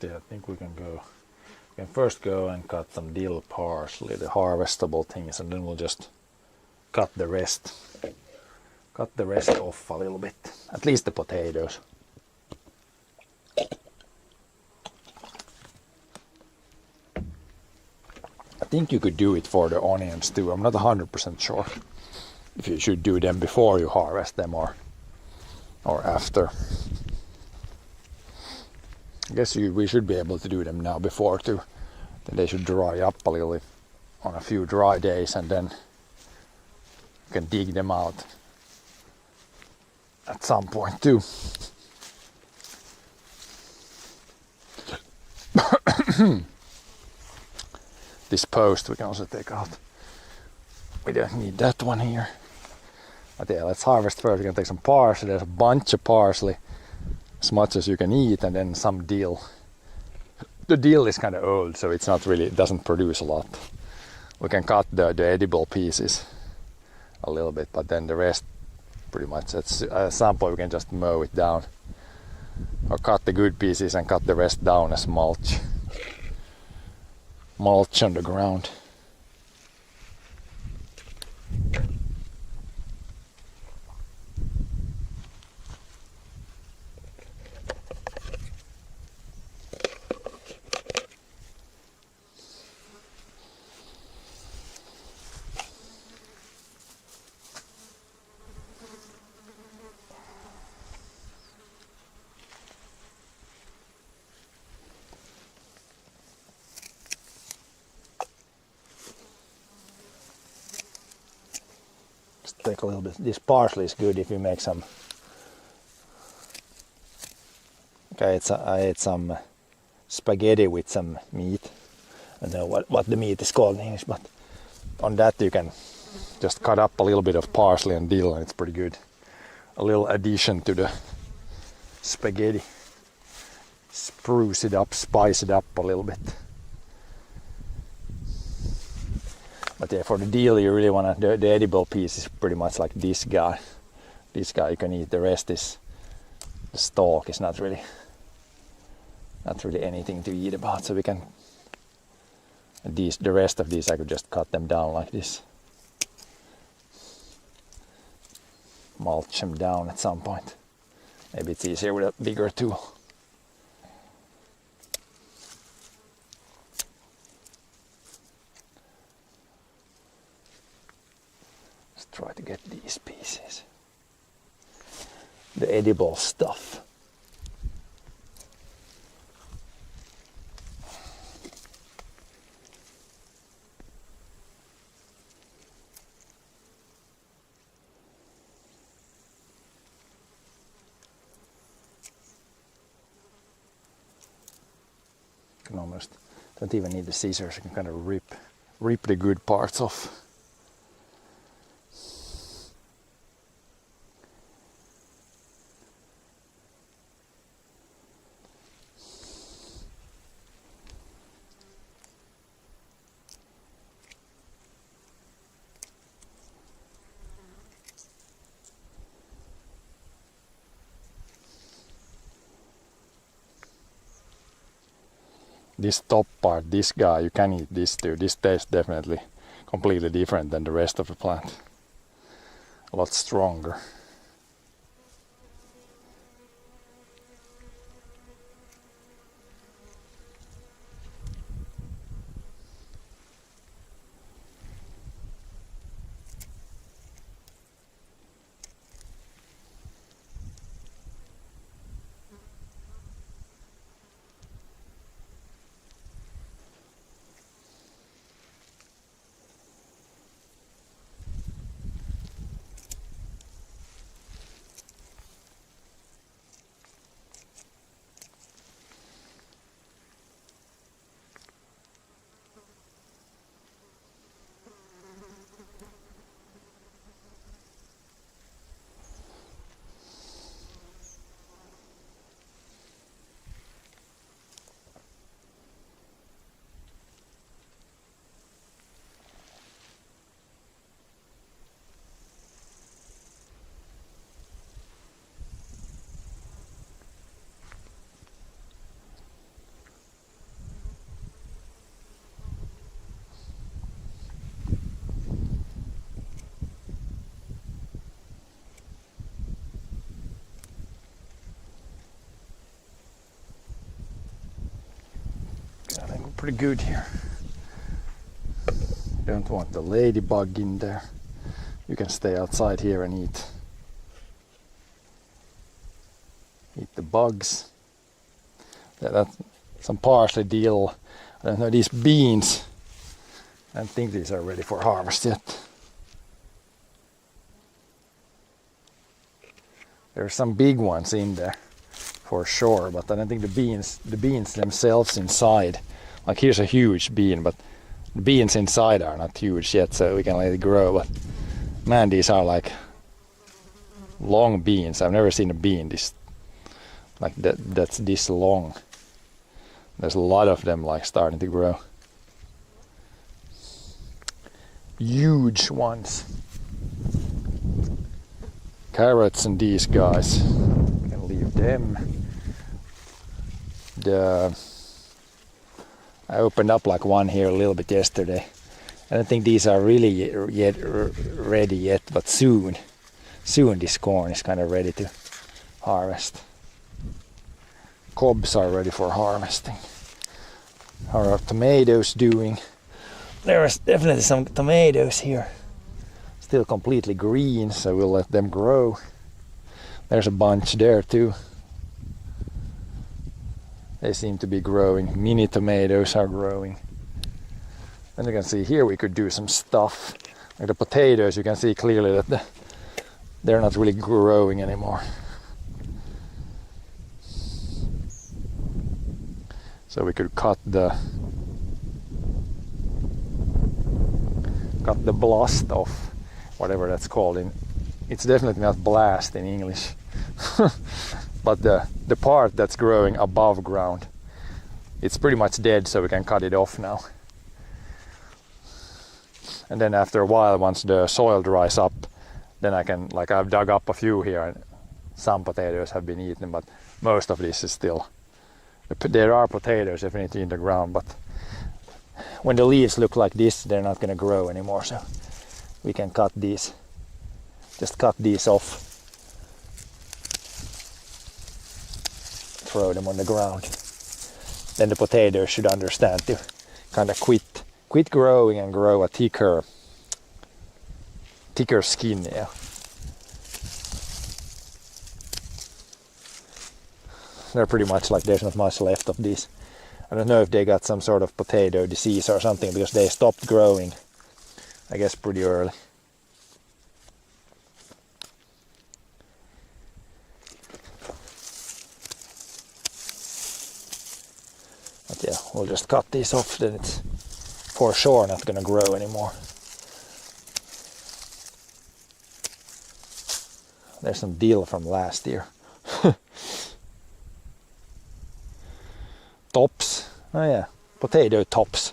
Yeah, I think we can go. We can first go and cut some dill parsley, the harvestable things, and then we'll just cut the rest. Cut the rest off a little bit. At least the potatoes. I think you could do it for the onions too. I'm not 100% sure if you should do them before you harvest them or after. I guess we should be able to do them now before too. Then they should dry up a little on a few dry days, and then you can dig them out at some point too. This post we can also take out. We don't need that one here. But yeah, let's harvest first. We can take some parsley. There's a bunch of parsley, as much as you can eat, and then some dill. The dill is kind of old, so it's not really, it doesn't produce a lot. We can cut the edible pieces a little bit, but then the rest pretty much at some point we can just mow it down, or cut the good pieces and cut the rest down as mulch on the ground. Take a little bit. This parsley is good if you make some. Okay, I ate some spaghetti with some meat. I don't know what the meat is called in English, but on that you can just cut up a little bit of parsley and dill, and it's pretty good. A little addition to the spaghetti. Spruce it up, spice it up a little bit. But yeah, for the dill you really want to, the edible piece is pretty much like this guy. This guy you can eat, the rest is, the stalk is not really anything to eat about. So we can, the rest of these I could just cut them down like this. Mulch them down at some point. Maybe it's easier with a bigger tool. Try to get these pieces, the edible stuff. You can almost, don't even need the scissors, you can kind of rip the good parts off. this top part, this guy, you can eat this too. This tastes definitely completely different than the rest of the plant. A lot stronger. I think we're pretty good here. Don't want the ladybug in there. You can stay outside here and eat the bugs. Yeah, that's some parsley, dill. I don't know, these beans. I don't think these are ready for harvest yet. There's some big ones in there for sure, but I don't think the beans themselves inside, like here's a huge bean, but the beans inside are not huge yet, so we can let it grow. But man, these are like long beans. I've never seen a bean this like that's this long. There's a lot of them like starting to grow. Huge ones. Carrots and these guys. We can leave them. I opened up like one here a little bit yesterday. I don't think these are really yet ready yet, but soon this corn is kind of ready to harvest. Cobs are ready for harvesting. How are tomatoes doing? There is definitely some tomatoes here. Still completely green, so we'll let them grow. There's a bunch there too. They seem to be growing. Mini tomatoes are growing. And you can see here we could do some stuff. Like the potatoes, you can see clearly that they're not really growing anymore. So we could cut the blast off, whatever that's called. It's definitely not blast in English. But the part that's growing above ground, it's pretty much dead, so we can cut it off now. And then after a while, once the soil dries up, then I can, like I've dug up a few here and some potatoes have been eaten, but most of this is still, there are potatoes definitely in the ground, but when the leaves look like this, they're not going to grow anymore, so we can cut these, just cut these off. Throw them on the ground. Then the potatoes should understand to kind of quit growing and grow a thicker skin. Yeah. They're pretty much like there's not much left of these. I don't know if they got some sort of potato disease or something because they stopped growing, I guess, pretty early. But yeah, we'll just cut these off, then it's for sure not gonna grow anymore. There's some dill from last year. Tops. Oh yeah, potato tops.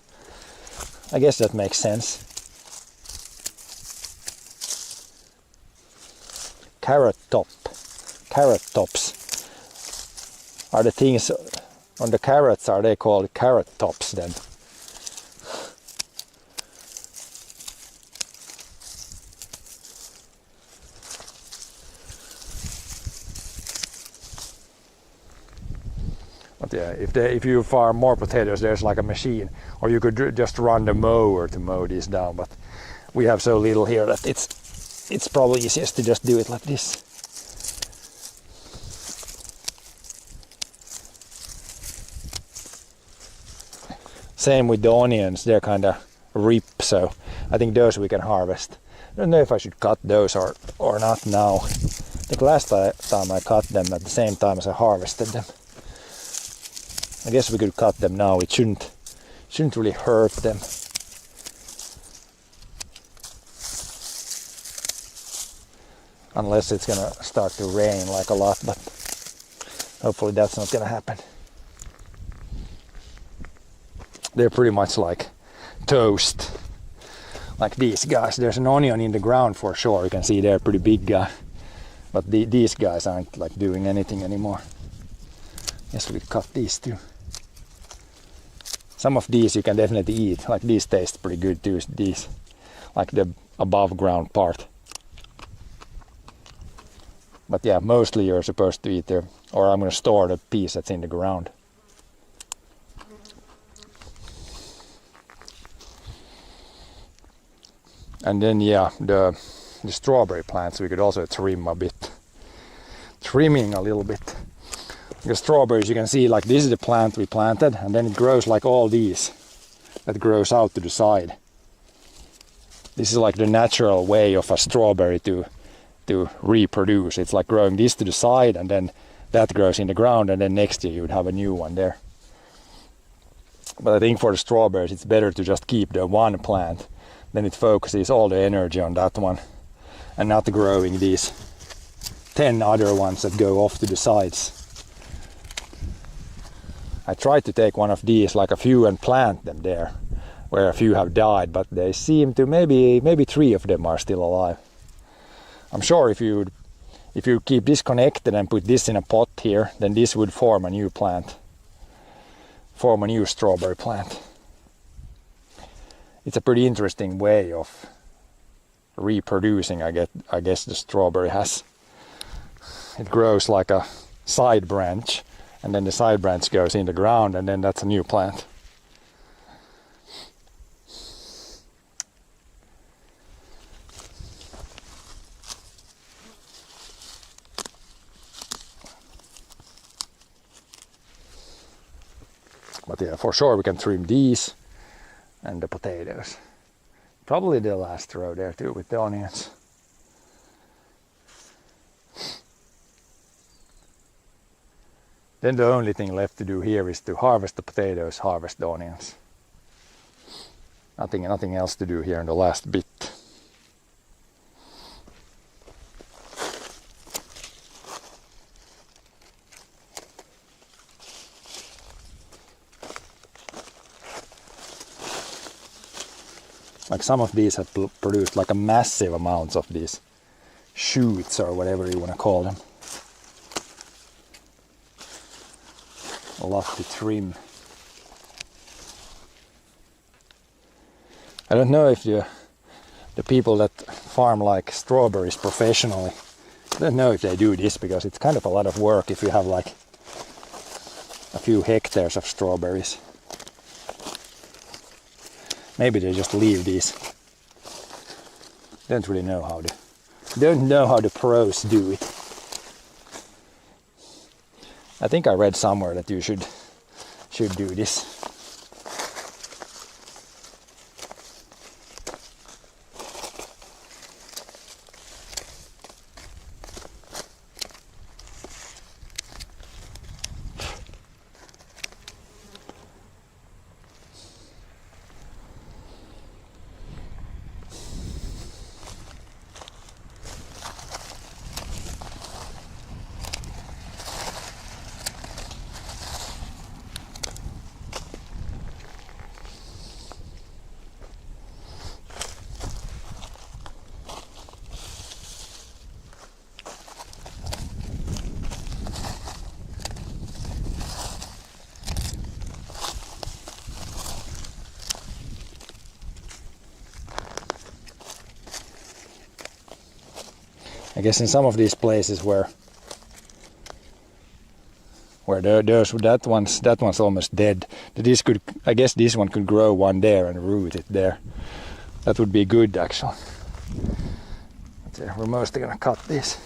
I guess that makes sense. Carrot tops are the things On the carrots, are they called carrot tops then? But yeah, if you farm more potatoes, there's like a machine, or you could just run the mower to mow these down. But we have so little here that it's probably easiest to just do it like this. Same with the onions, they're kind of rip, so I think those we can harvest. I don't know if I should cut those or not now. I think last time I cut them at the same time as I harvested them. I guess we could cut them now, it shouldn't really hurt them. Unless it's gonna start to rain like a lot, but hopefully that's not gonna happen. They're pretty much like toast, like these guys. There's an onion in the ground for sure, you can see they're a pretty big guy, but these guys aren't like doing anything anymore. Yes, we could cut these too. Some of these you can definitely eat, like these taste pretty good too, these, like the above ground part. But yeah, mostly you're supposed to eat them, or I'm gonna store the piece that's in the ground. And then yeah, the strawberry plants we could also trim a bit. Trimming a little bit. The strawberries, you can see like this is the plant we planted, and then it grows like all these that grows out to the side. This is like the natural way of a strawberry to reproduce. It's like growing this to the side, and then that grows in the ground, and then next year you would have a new one there. But I think for the strawberries it's better to just keep the one plant. Then it focuses all the energy on that one and not growing these 10 other ones that go off to the sides. I tried to take one of these, like a few, and plant them there where a few have died, but they seem to, maybe 3 of them are still alive. I'm sure if you keep this connected and put this in a pot here, then this would form a new plant, form a new strawberry plant. It's a pretty interesting way of reproducing, I guess the strawberry has. It grows like a side branch, and then the side branch goes in the ground, and then that's a new plant. But yeah, for sure we can trim these and the potatoes. Probably the last row there too with the onions. Then the only thing left to do here is to harvest the potatoes, harvest the onions. Nothing else to do here in the last bit. Like some of these have produced like a massive amounts of these shoots or whatever you want to call them. A lot to trim. I don't know if the people that farm like strawberries professionally, I don't know if they do this, because it's kind of a lot of work if you have like a few hectares of strawberries. Maybe they just leave these. Don't really know how the pros do it. I think I read somewhere that you should do this. I guess in some of these places where that one's almost dead. I guess this one could grow one there and root it there. That would be good actually. We're mostly gonna cut this.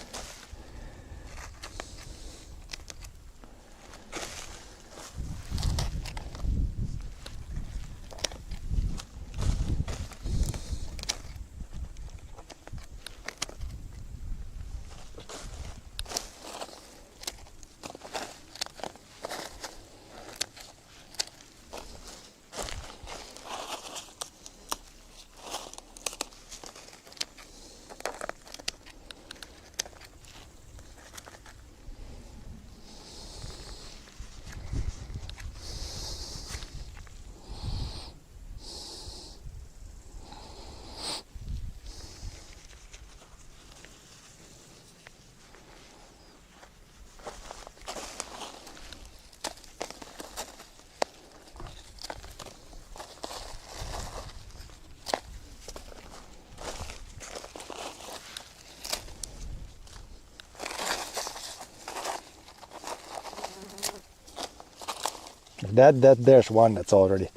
There's one that's already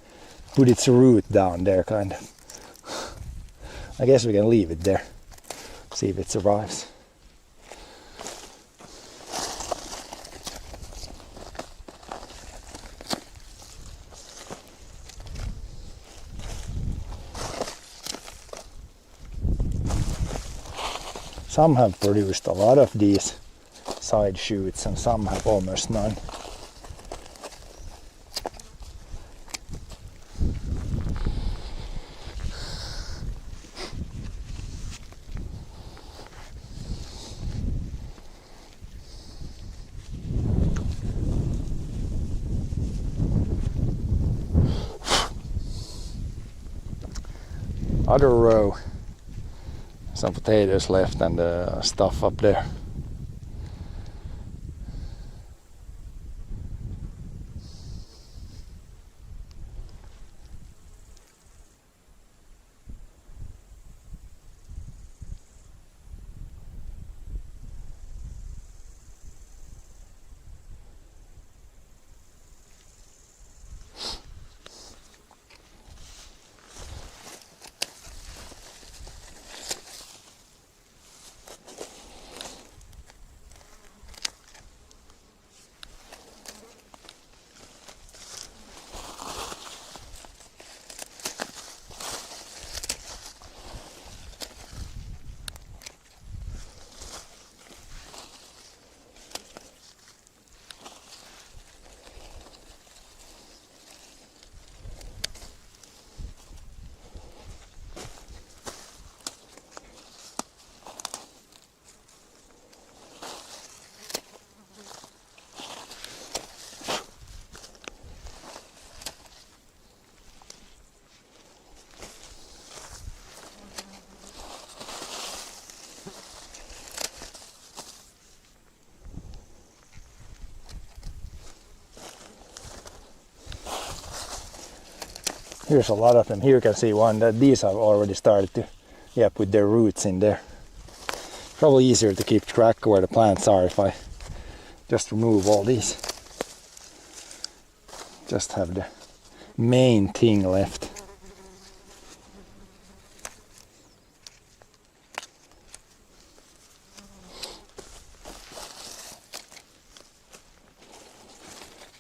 put its root down there, kind of. I guess we can leave it there, see if it survives. Some have produced a lot of these side shoots and some have almost none. Other row, some potatoes left and stuff up there. Here's a lot of them. Here you can see one that these have already started to put their roots in there. Probably easier to keep track of where the plants are if I just remove all these. Just have the main thing left.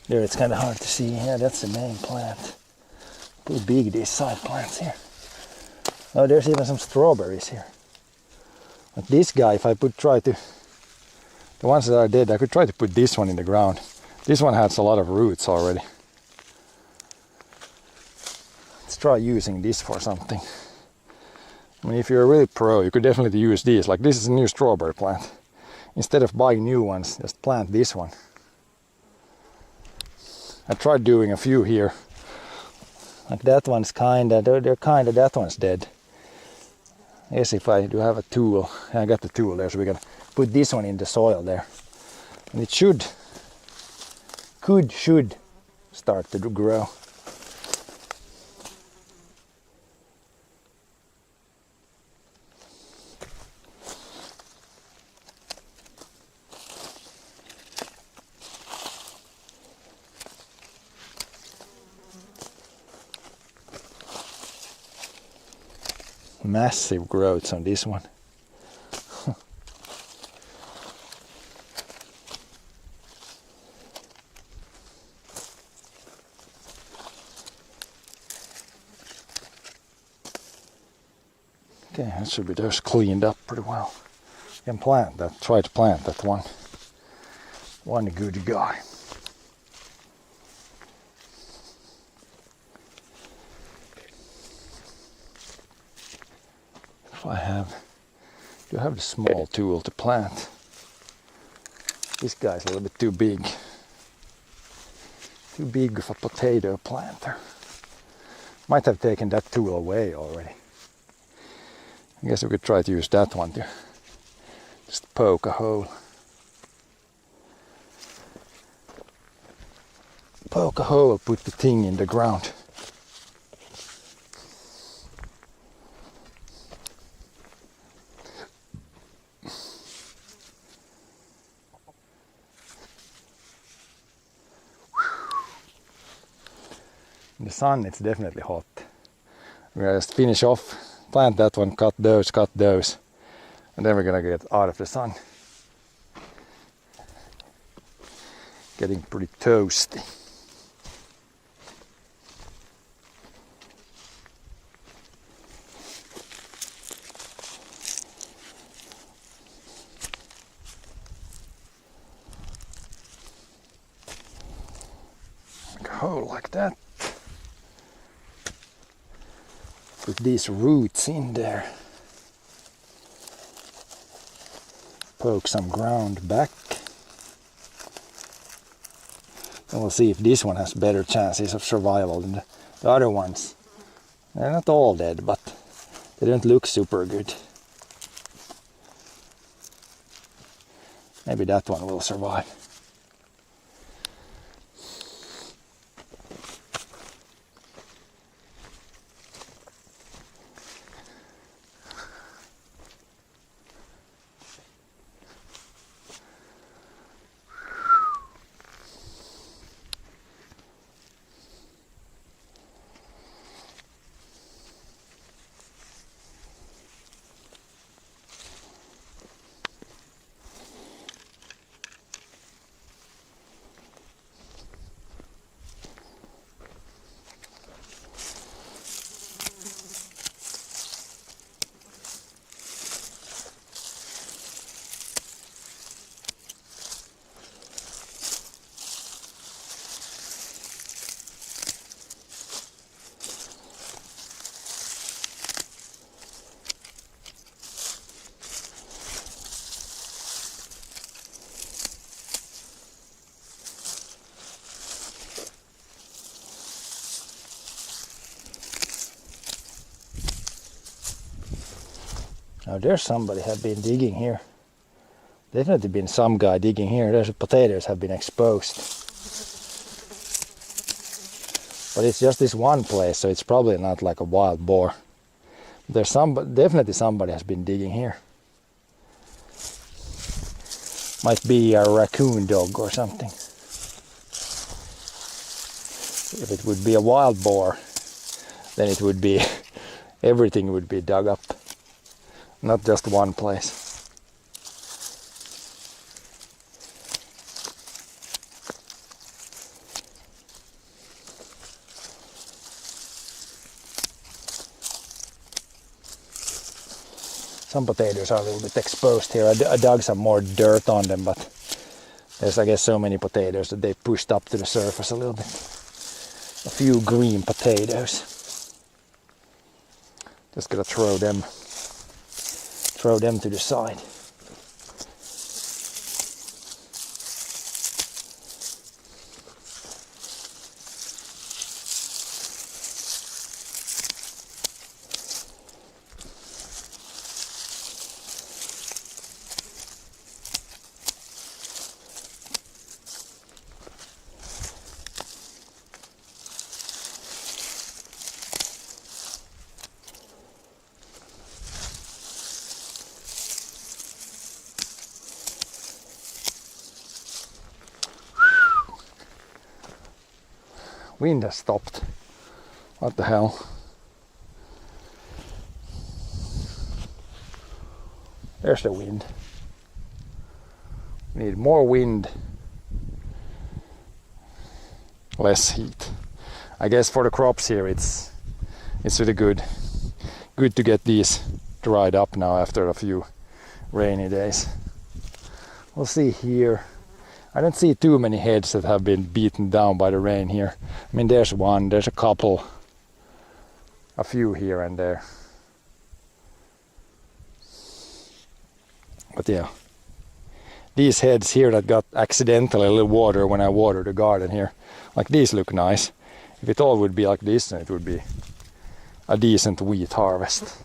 There it's kind of hard to see. Yeah, that's the main plant. Pretty big, these side plants here. Oh, there's even some strawberries here. But this guy, if I the ones that are dead, I could try to put this one in the ground. This one has a lot of roots already. Let's try using this for something. I mean, if you're a really pro, you could definitely use these. Like this is a new strawberry plant. Instead of buying new ones, just plant this one. I tried doing a few here. Like that one's that one's dead. Yes, if I do have a tool, I got the tool there, so we can put this one in the soil there. And it should start to grow. Massive growths on this one. Okay, that should be just cleaned up pretty well. You can plant that, try to plant that one good guy. If I do have the small tool to plant. This guy's a little bit too big. Too big of a potato planter. Might have taken that tool away already. I guess we could try to use that one to just poke a hole. Poke a hole, put the thing in the ground. In the sun it's definitely hot. We're gonna just finish off, plant that one, cut those, and then we're gonna get out of the sun. Getting pretty toasty. Make a hole like that. Put these roots in there. Poke some ground back. And we'll see if this one has better chances of survival than the other ones. They're not all dead, but they don't look super good. Maybe that one will survive. Now there's somebody have been digging here. Definitely been some guy digging here. There's potatoes have been exposed. But it's just this one place, so it's probably not like a wild boar. There's definitely somebody has been digging here. Might be a raccoon dog or something. If it would be a wild boar, then it would be, everything would be dug up. Not just one place. Some potatoes are a little bit exposed here. I dug some more dirt on them, but there's, I guess, so many potatoes that they pushed up to the surface a little bit. A few green potatoes. Just gonna throw them to the side. Wind has stopped. What the hell? There's the wind. Need more wind, less heat. I guess for the crops here it's really good to get these dried up now after a few rainy days. We'll see here. I don't see too many heads that have been beaten down by the rain here. I mean, there's one, there's a couple, a few here and there. But yeah, these heads here that got accidentally a little water when I watered the garden here, like these look nice. If it all would be like this, then it would be a decent wheat harvest.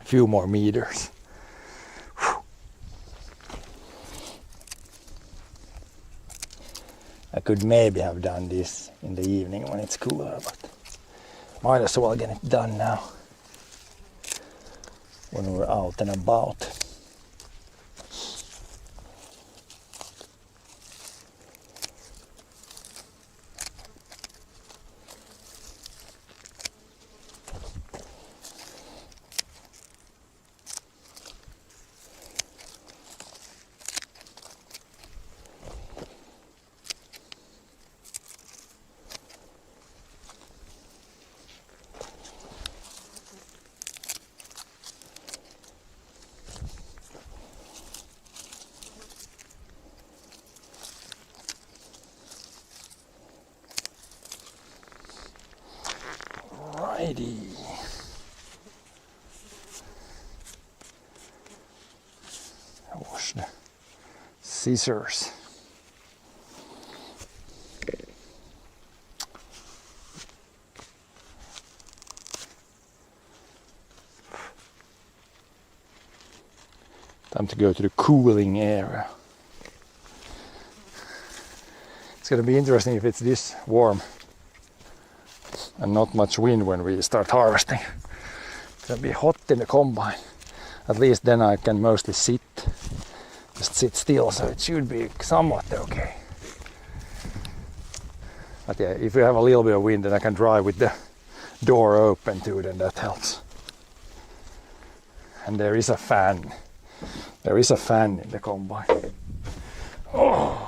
Few more meters. Whew. I could maybe have done this in the evening when it's cooler, but might as well get it done now when we're out and about. Righty. Wash the scissors. Time to go to the cooling area. It's gonna be interesting if it's this warm and not much wind when we start harvesting. It's gonna be hot in the combine. At least then I can mostly just sit still, so it should be somewhat okay. But yeah, if you have a little bit of wind, then I can drive with the door open too, then that helps. And there is a fan. There is a fan in the combine. Oh.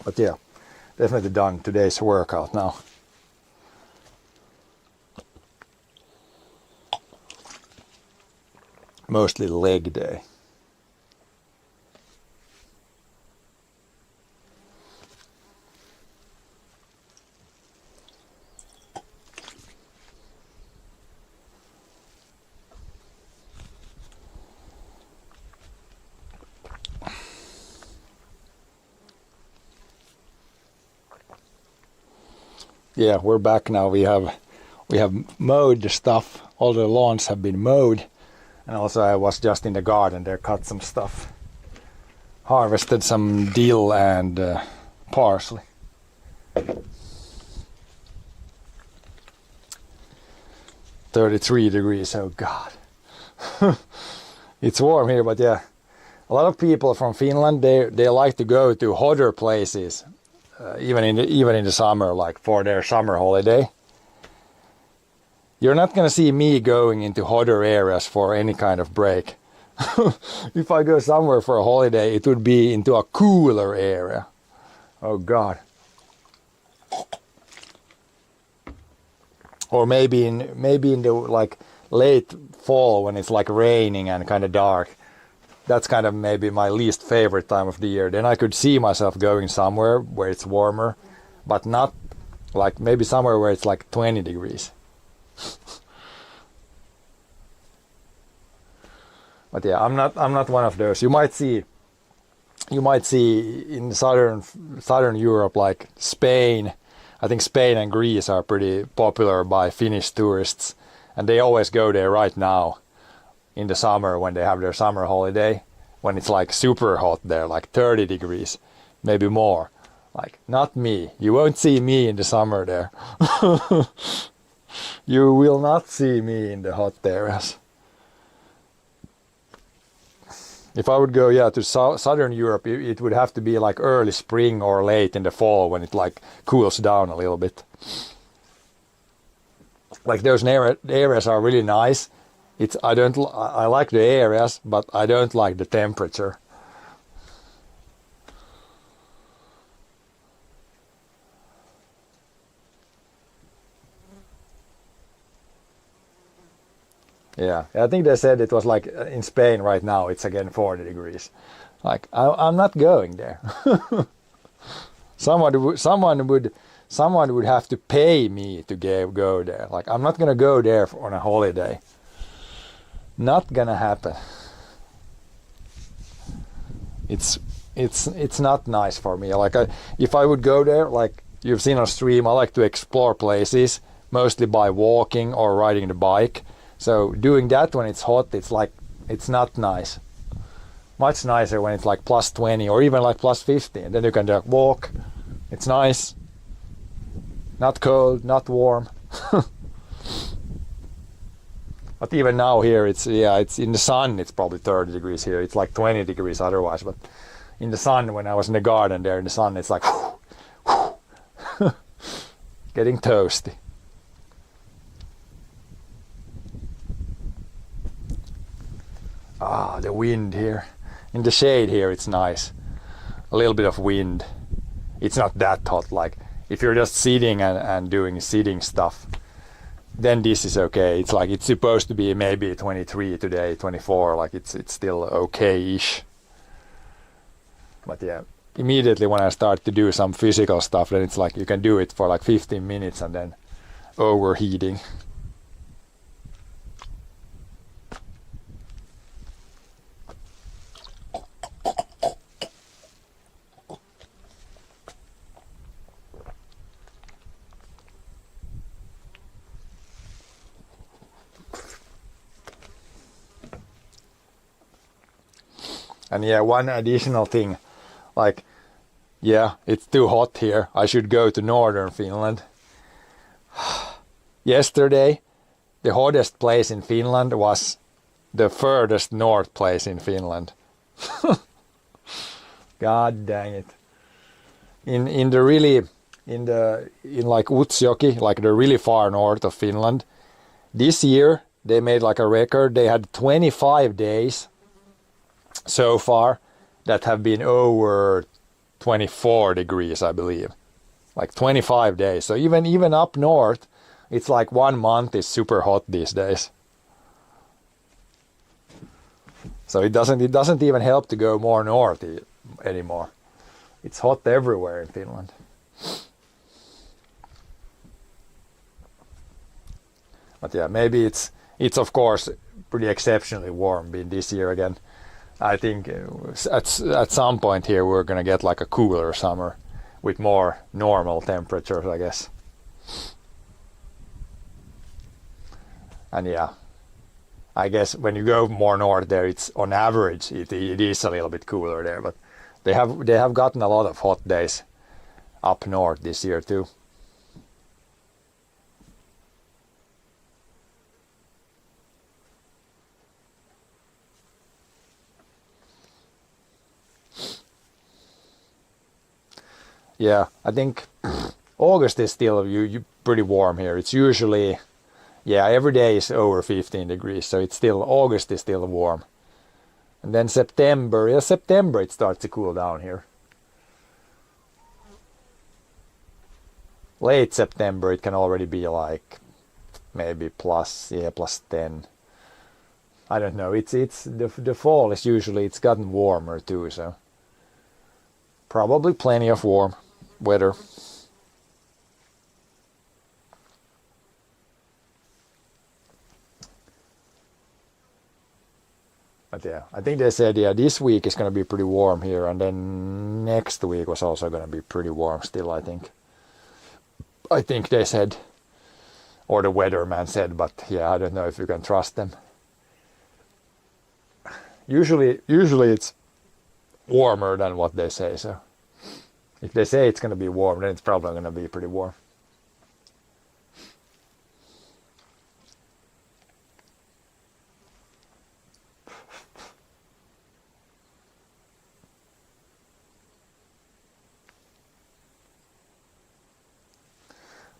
But yeah, definitely done today's workout now. Mostly leg day. yeah, we're back now. We have mowed the stuff. All the lawns have been mowed, and also I was just in the garden there, cut some stuff, harvested some dill and parsley. $33, oh God. It's warm here, but yeah. A lot of people from Finland, they like to go to hotter places, even in the summer, like for their summer holiday. You're not going to see me going into hotter areas for any kind of break. If I go somewhere for a holiday, it would be into a cooler area. Oh God. Or maybe in the like late fall when it's like raining and kind of dark. That's kind of maybe my least favorite time of the year. Then I could see myself going somewhere where it's warmer, but not like maybe somewhere where it's like 20 degrees. But yeah, I'm not one of those. You might see in southern Europe, like Spain. I think Spain and Greece are pretty popular by Finnish tourists, and they always go there right now in the summer when they have their summer holiday, when it's like super hot there, like 30 degrees, maybe more. Like, not me. You won't see me in the summer there. You will not see me in the hot areas. If I would go, to southern Europe, it would have to be like early spring or late in the fall when it like cools down a little bit. Like those areas are really nice. I like the areas, but I don't like the temperature. Yeah, I think they said it was like in Spain right now, it's again 40 degrees. Like, I'm not going there. Someone would have to pay me to go there. Like, I'm not gonna go there on a holiday. Not gonna happen. It's not nice for me. Like, if I would go there, like you've seen on stream, I like to explore places, mostly by walking or riding the bike. So doing that when it's hot, it's not nice. Much nicer when it's like plus 20 or even like plus 50. And then you can just walk. It's nice. Not cold, not warm. But even now here, it's in the sun, it's probably 30 degrees here. It's like 20 degrees otherwise. But in the sun, when I was in the garden there in the sun, it's like getting toasty. Ah, the wind here. In the shade here, it's nice. A little bit of wind. It's not that hot. Like, if you're just sitting and doing sitting stuff, then this is okay. It's like, it's supposed to be maybe 23 today, 24. Like, it's still okay-ish. But yeah, immediately when I start to do some physical stuff, then it's like you can do it for like 15 minutes and then overheating. And yeah, one additional thing, like, yeah, it's too hot here. I should go to northern Finland. Yesterday, the hottest place in Finland was the furthest north place in Finland. God dang it. In like Utsjoki, like the really far north of Finland, this year they made like a record. They had 25 days so far that have been over 24 degrees, I believe. Like 25 days. So even up north, it's like 1 month is super hot these days. So it doesn't even help to go more north anymore. It's hot everywhere in Finland. But yeah, maybe it's of course pretty exceptionally warm being this year again. I think at some point here we're gonna get like a cooler summer with more normal temperatures, I guess. And yeah, I guess when you go more north there, it's on average it is a little bit cooler there, but they have gotten a lot of hot days up north this year too. Yeah, I think August is still you pretty warm here. It's usually, yeah, every day is over 15 degrees, so it's still, August is still warm. And then September it starts to cool down here. Late September it can already be like maybe plus 10. I don't know. It's the fall is usually, it's gotten warmer too, so probably plenty of warm weather. But yeah, I think they said, yeah, this week is going to be pretty warm here, and then next week was also going to be pretty warm still, I think. I think they said, or the weatherman said, but yeah, I don't know if you can trust them. Usually it's warmer than what they say, so if they say it's going to be warm, then it's probably going to be pretty warm.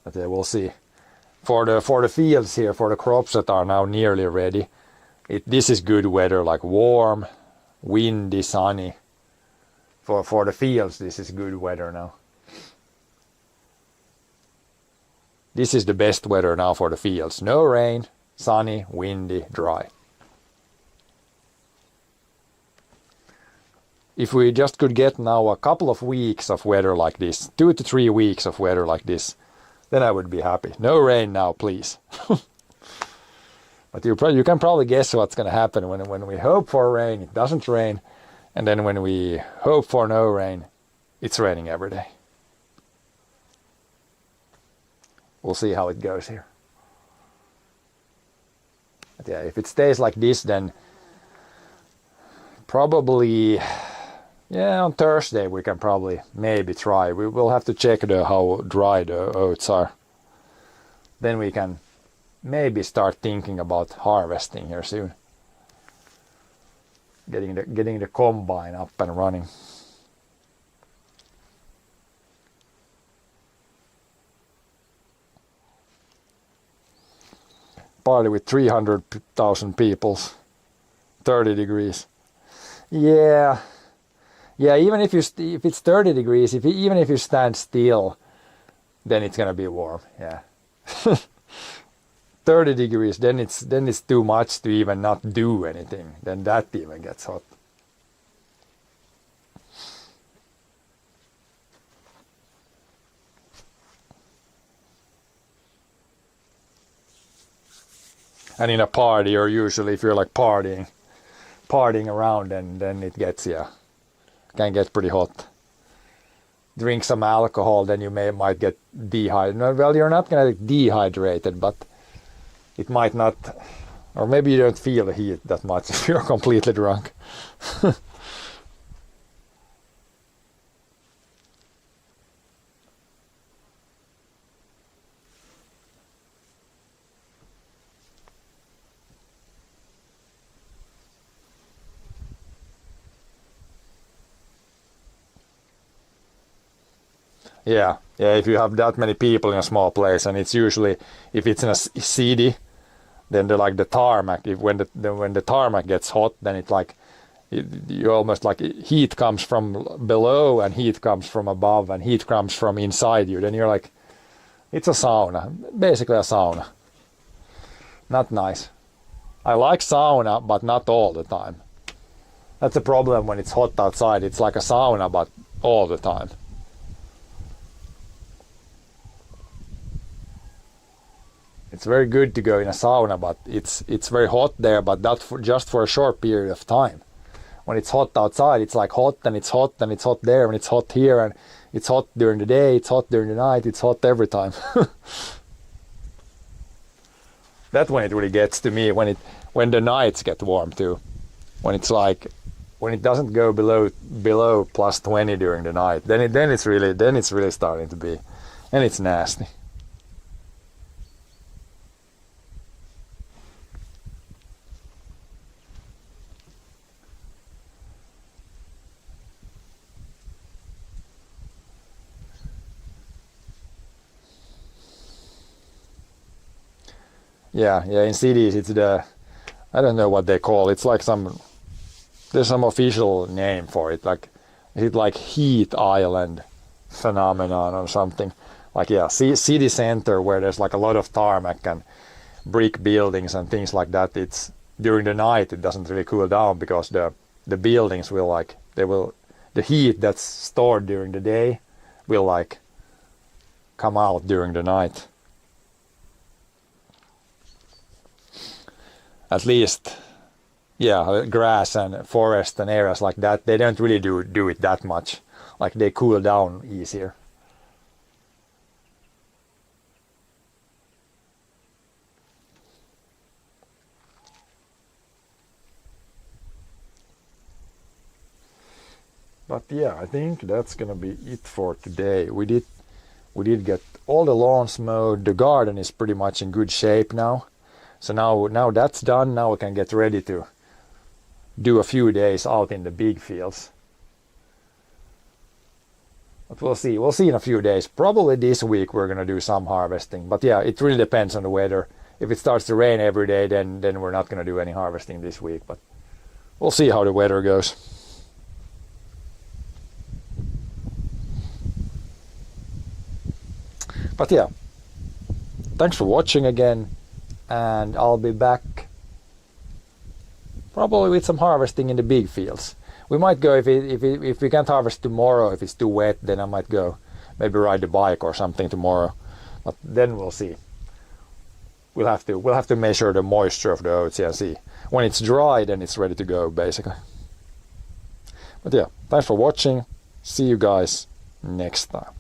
But yeah, we'll see. For the fields here, for the crops that are now nearly ready, this is good weather, like warm, windy, sunny. For the fields, this is good weather now. This is the best weather now for the fields. No rain, sunny, windy, dry. If we just could get now a couple of weeks of weather like this, 2 to 3 weeks of weather like this, then I would be happy. No rain now, please. But you can probably guess what's going to happen when we hope for rain, it doesn't rain. And then when we hope for no rain, it's raining every day. We'll see how it goes here. But yeah, if it stays like this, then probably, yeah, on Thursday we can probably maybe try. We will have to check how dry the oats are. Then we can maybe start thinking about harvesting here soon. Getting the combine up and running. Party with 300,000 people, 30 degrees. Yeah, even if it's 30 degrees, even if you stand still, then it's gonna be warm. Yeah. 30 degrees, then it's too much to even not do anything. Then that even gets hot. And in a party, or usually if you're like partying around, then it gets, can get pretty hot. Drink some alcohol, then you might get dehydrated. Well, you're not gonna get dehydrated, but it might not, or maybe you don't feel the heat that much if you're completely drunk. Yeah, if you have that many people in a small place, and it's usually, if it's in a city, then the tarmac, when the tarmac gets hot, then it's like, you almost like heat comes from below and heat comes from above and heat comes from inside you. Then you're like, it's a sauna, basically a sauna. Not nice. I like sauna, but not all the time. That's the problem when it's hot outside. It's like a sauna, but all the time. It's very good to go in a sauna, but it's very hot there, but just for a short period of time. When it's hot outside, it's like hot and it's hot and it's hot there and it's hot here, and It's hot during the day, it's hot during the night, it's hot every time. That's when it really gets to me, when the nights get warm too. When it's like, when it doesn't go below plus 20 during the night, then it's really starting to be, and it's nasty. Yeah, in cities it's I don't know what they call it. It's like there's some official name for it. Like, is it like heat island phenomenon or something? Like, yeah, city center where there's like a lot of tarmac and brick buildings and things like that. It's during the night it doesn't really cool down because the buildings will the heat that's stored during the day will like come out during the night. At least, yeah, grass and forest and areas like that, they don't really do it that much. Like, they cool down easier. But yeah, I think that's gonna be it for today. We did get all the lawns mowed. The garden is pretty much in good shape now. So now that's done. Now we can get ready to do a few days out in the big fields. But we'll see. We'll see in a few days. Probably this week we're gonna do some harvesting. But yeah, it really depends on the weather. If it starts to rain every day, then we're not gonna do any harvesting this week. But we'll see how the weather goes. But yeah, thanks for watching again. And I'll be back probably with some harvesting in the big fields. We might go if we can't harvest tomorrow, if it's too wet, then I might go maybe ride the bike or something tomorrow. But then we'll see. We'll have to measure the moisture of the oats and see. When it's dry, then it's ready to go basically. But yeah, thanks for watching. See you guys next time.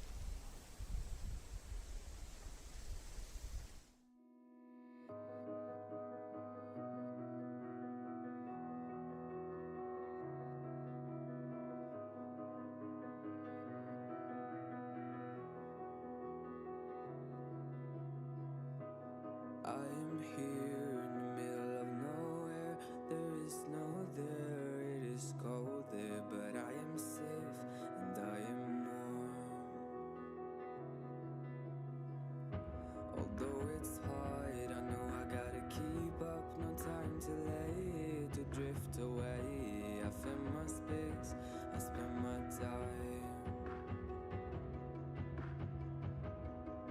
I am here in the middle of nowhere. There is no there, it is cold there, but I am safe and I am warm. Although it's hard, I know I gotta keep up. No time to lay, to drift away. I fill my space, I spend my time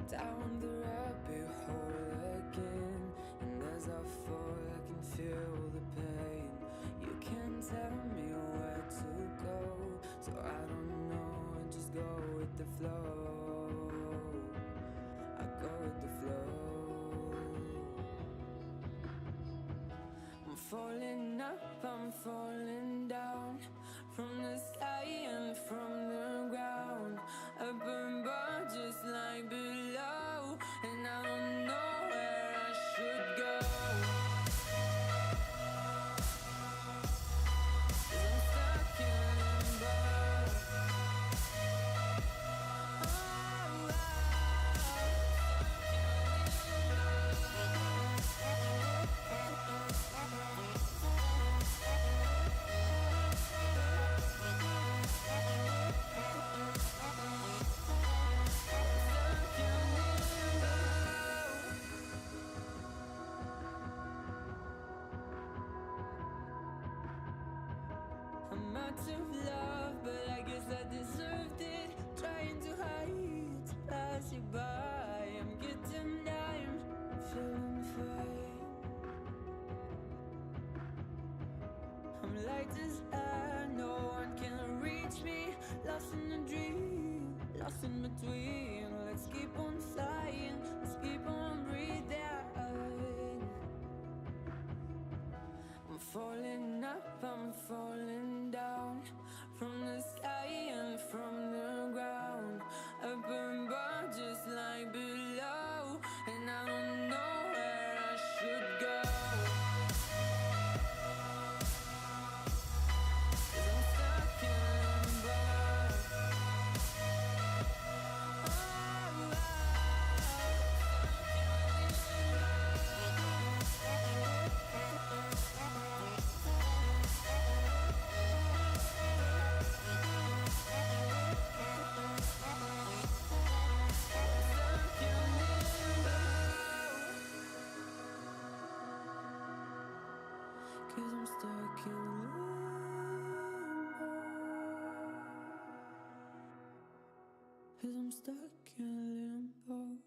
down the rabbit hole again. And as I fall, I can feel the pain. You can't tell me where to go, so I don't know, I just go with the flow. I go with the flow. I'm falling up, I'm falling down, from the sky and from the ground. Up above just like below, and I don't know where I should go. 'Cause I'm stuck in limbo. I'm out of love, but I guess I deserved it. Trying to hide, to pass you by. I'm getting down, feeling fine. I'm light as air, no one can reach me. Lost in a dream, lost in between. Let's keep on flying, let's keep on breathing. I'm falling up, I'm falling down, 'cause I'm stuck in limbo.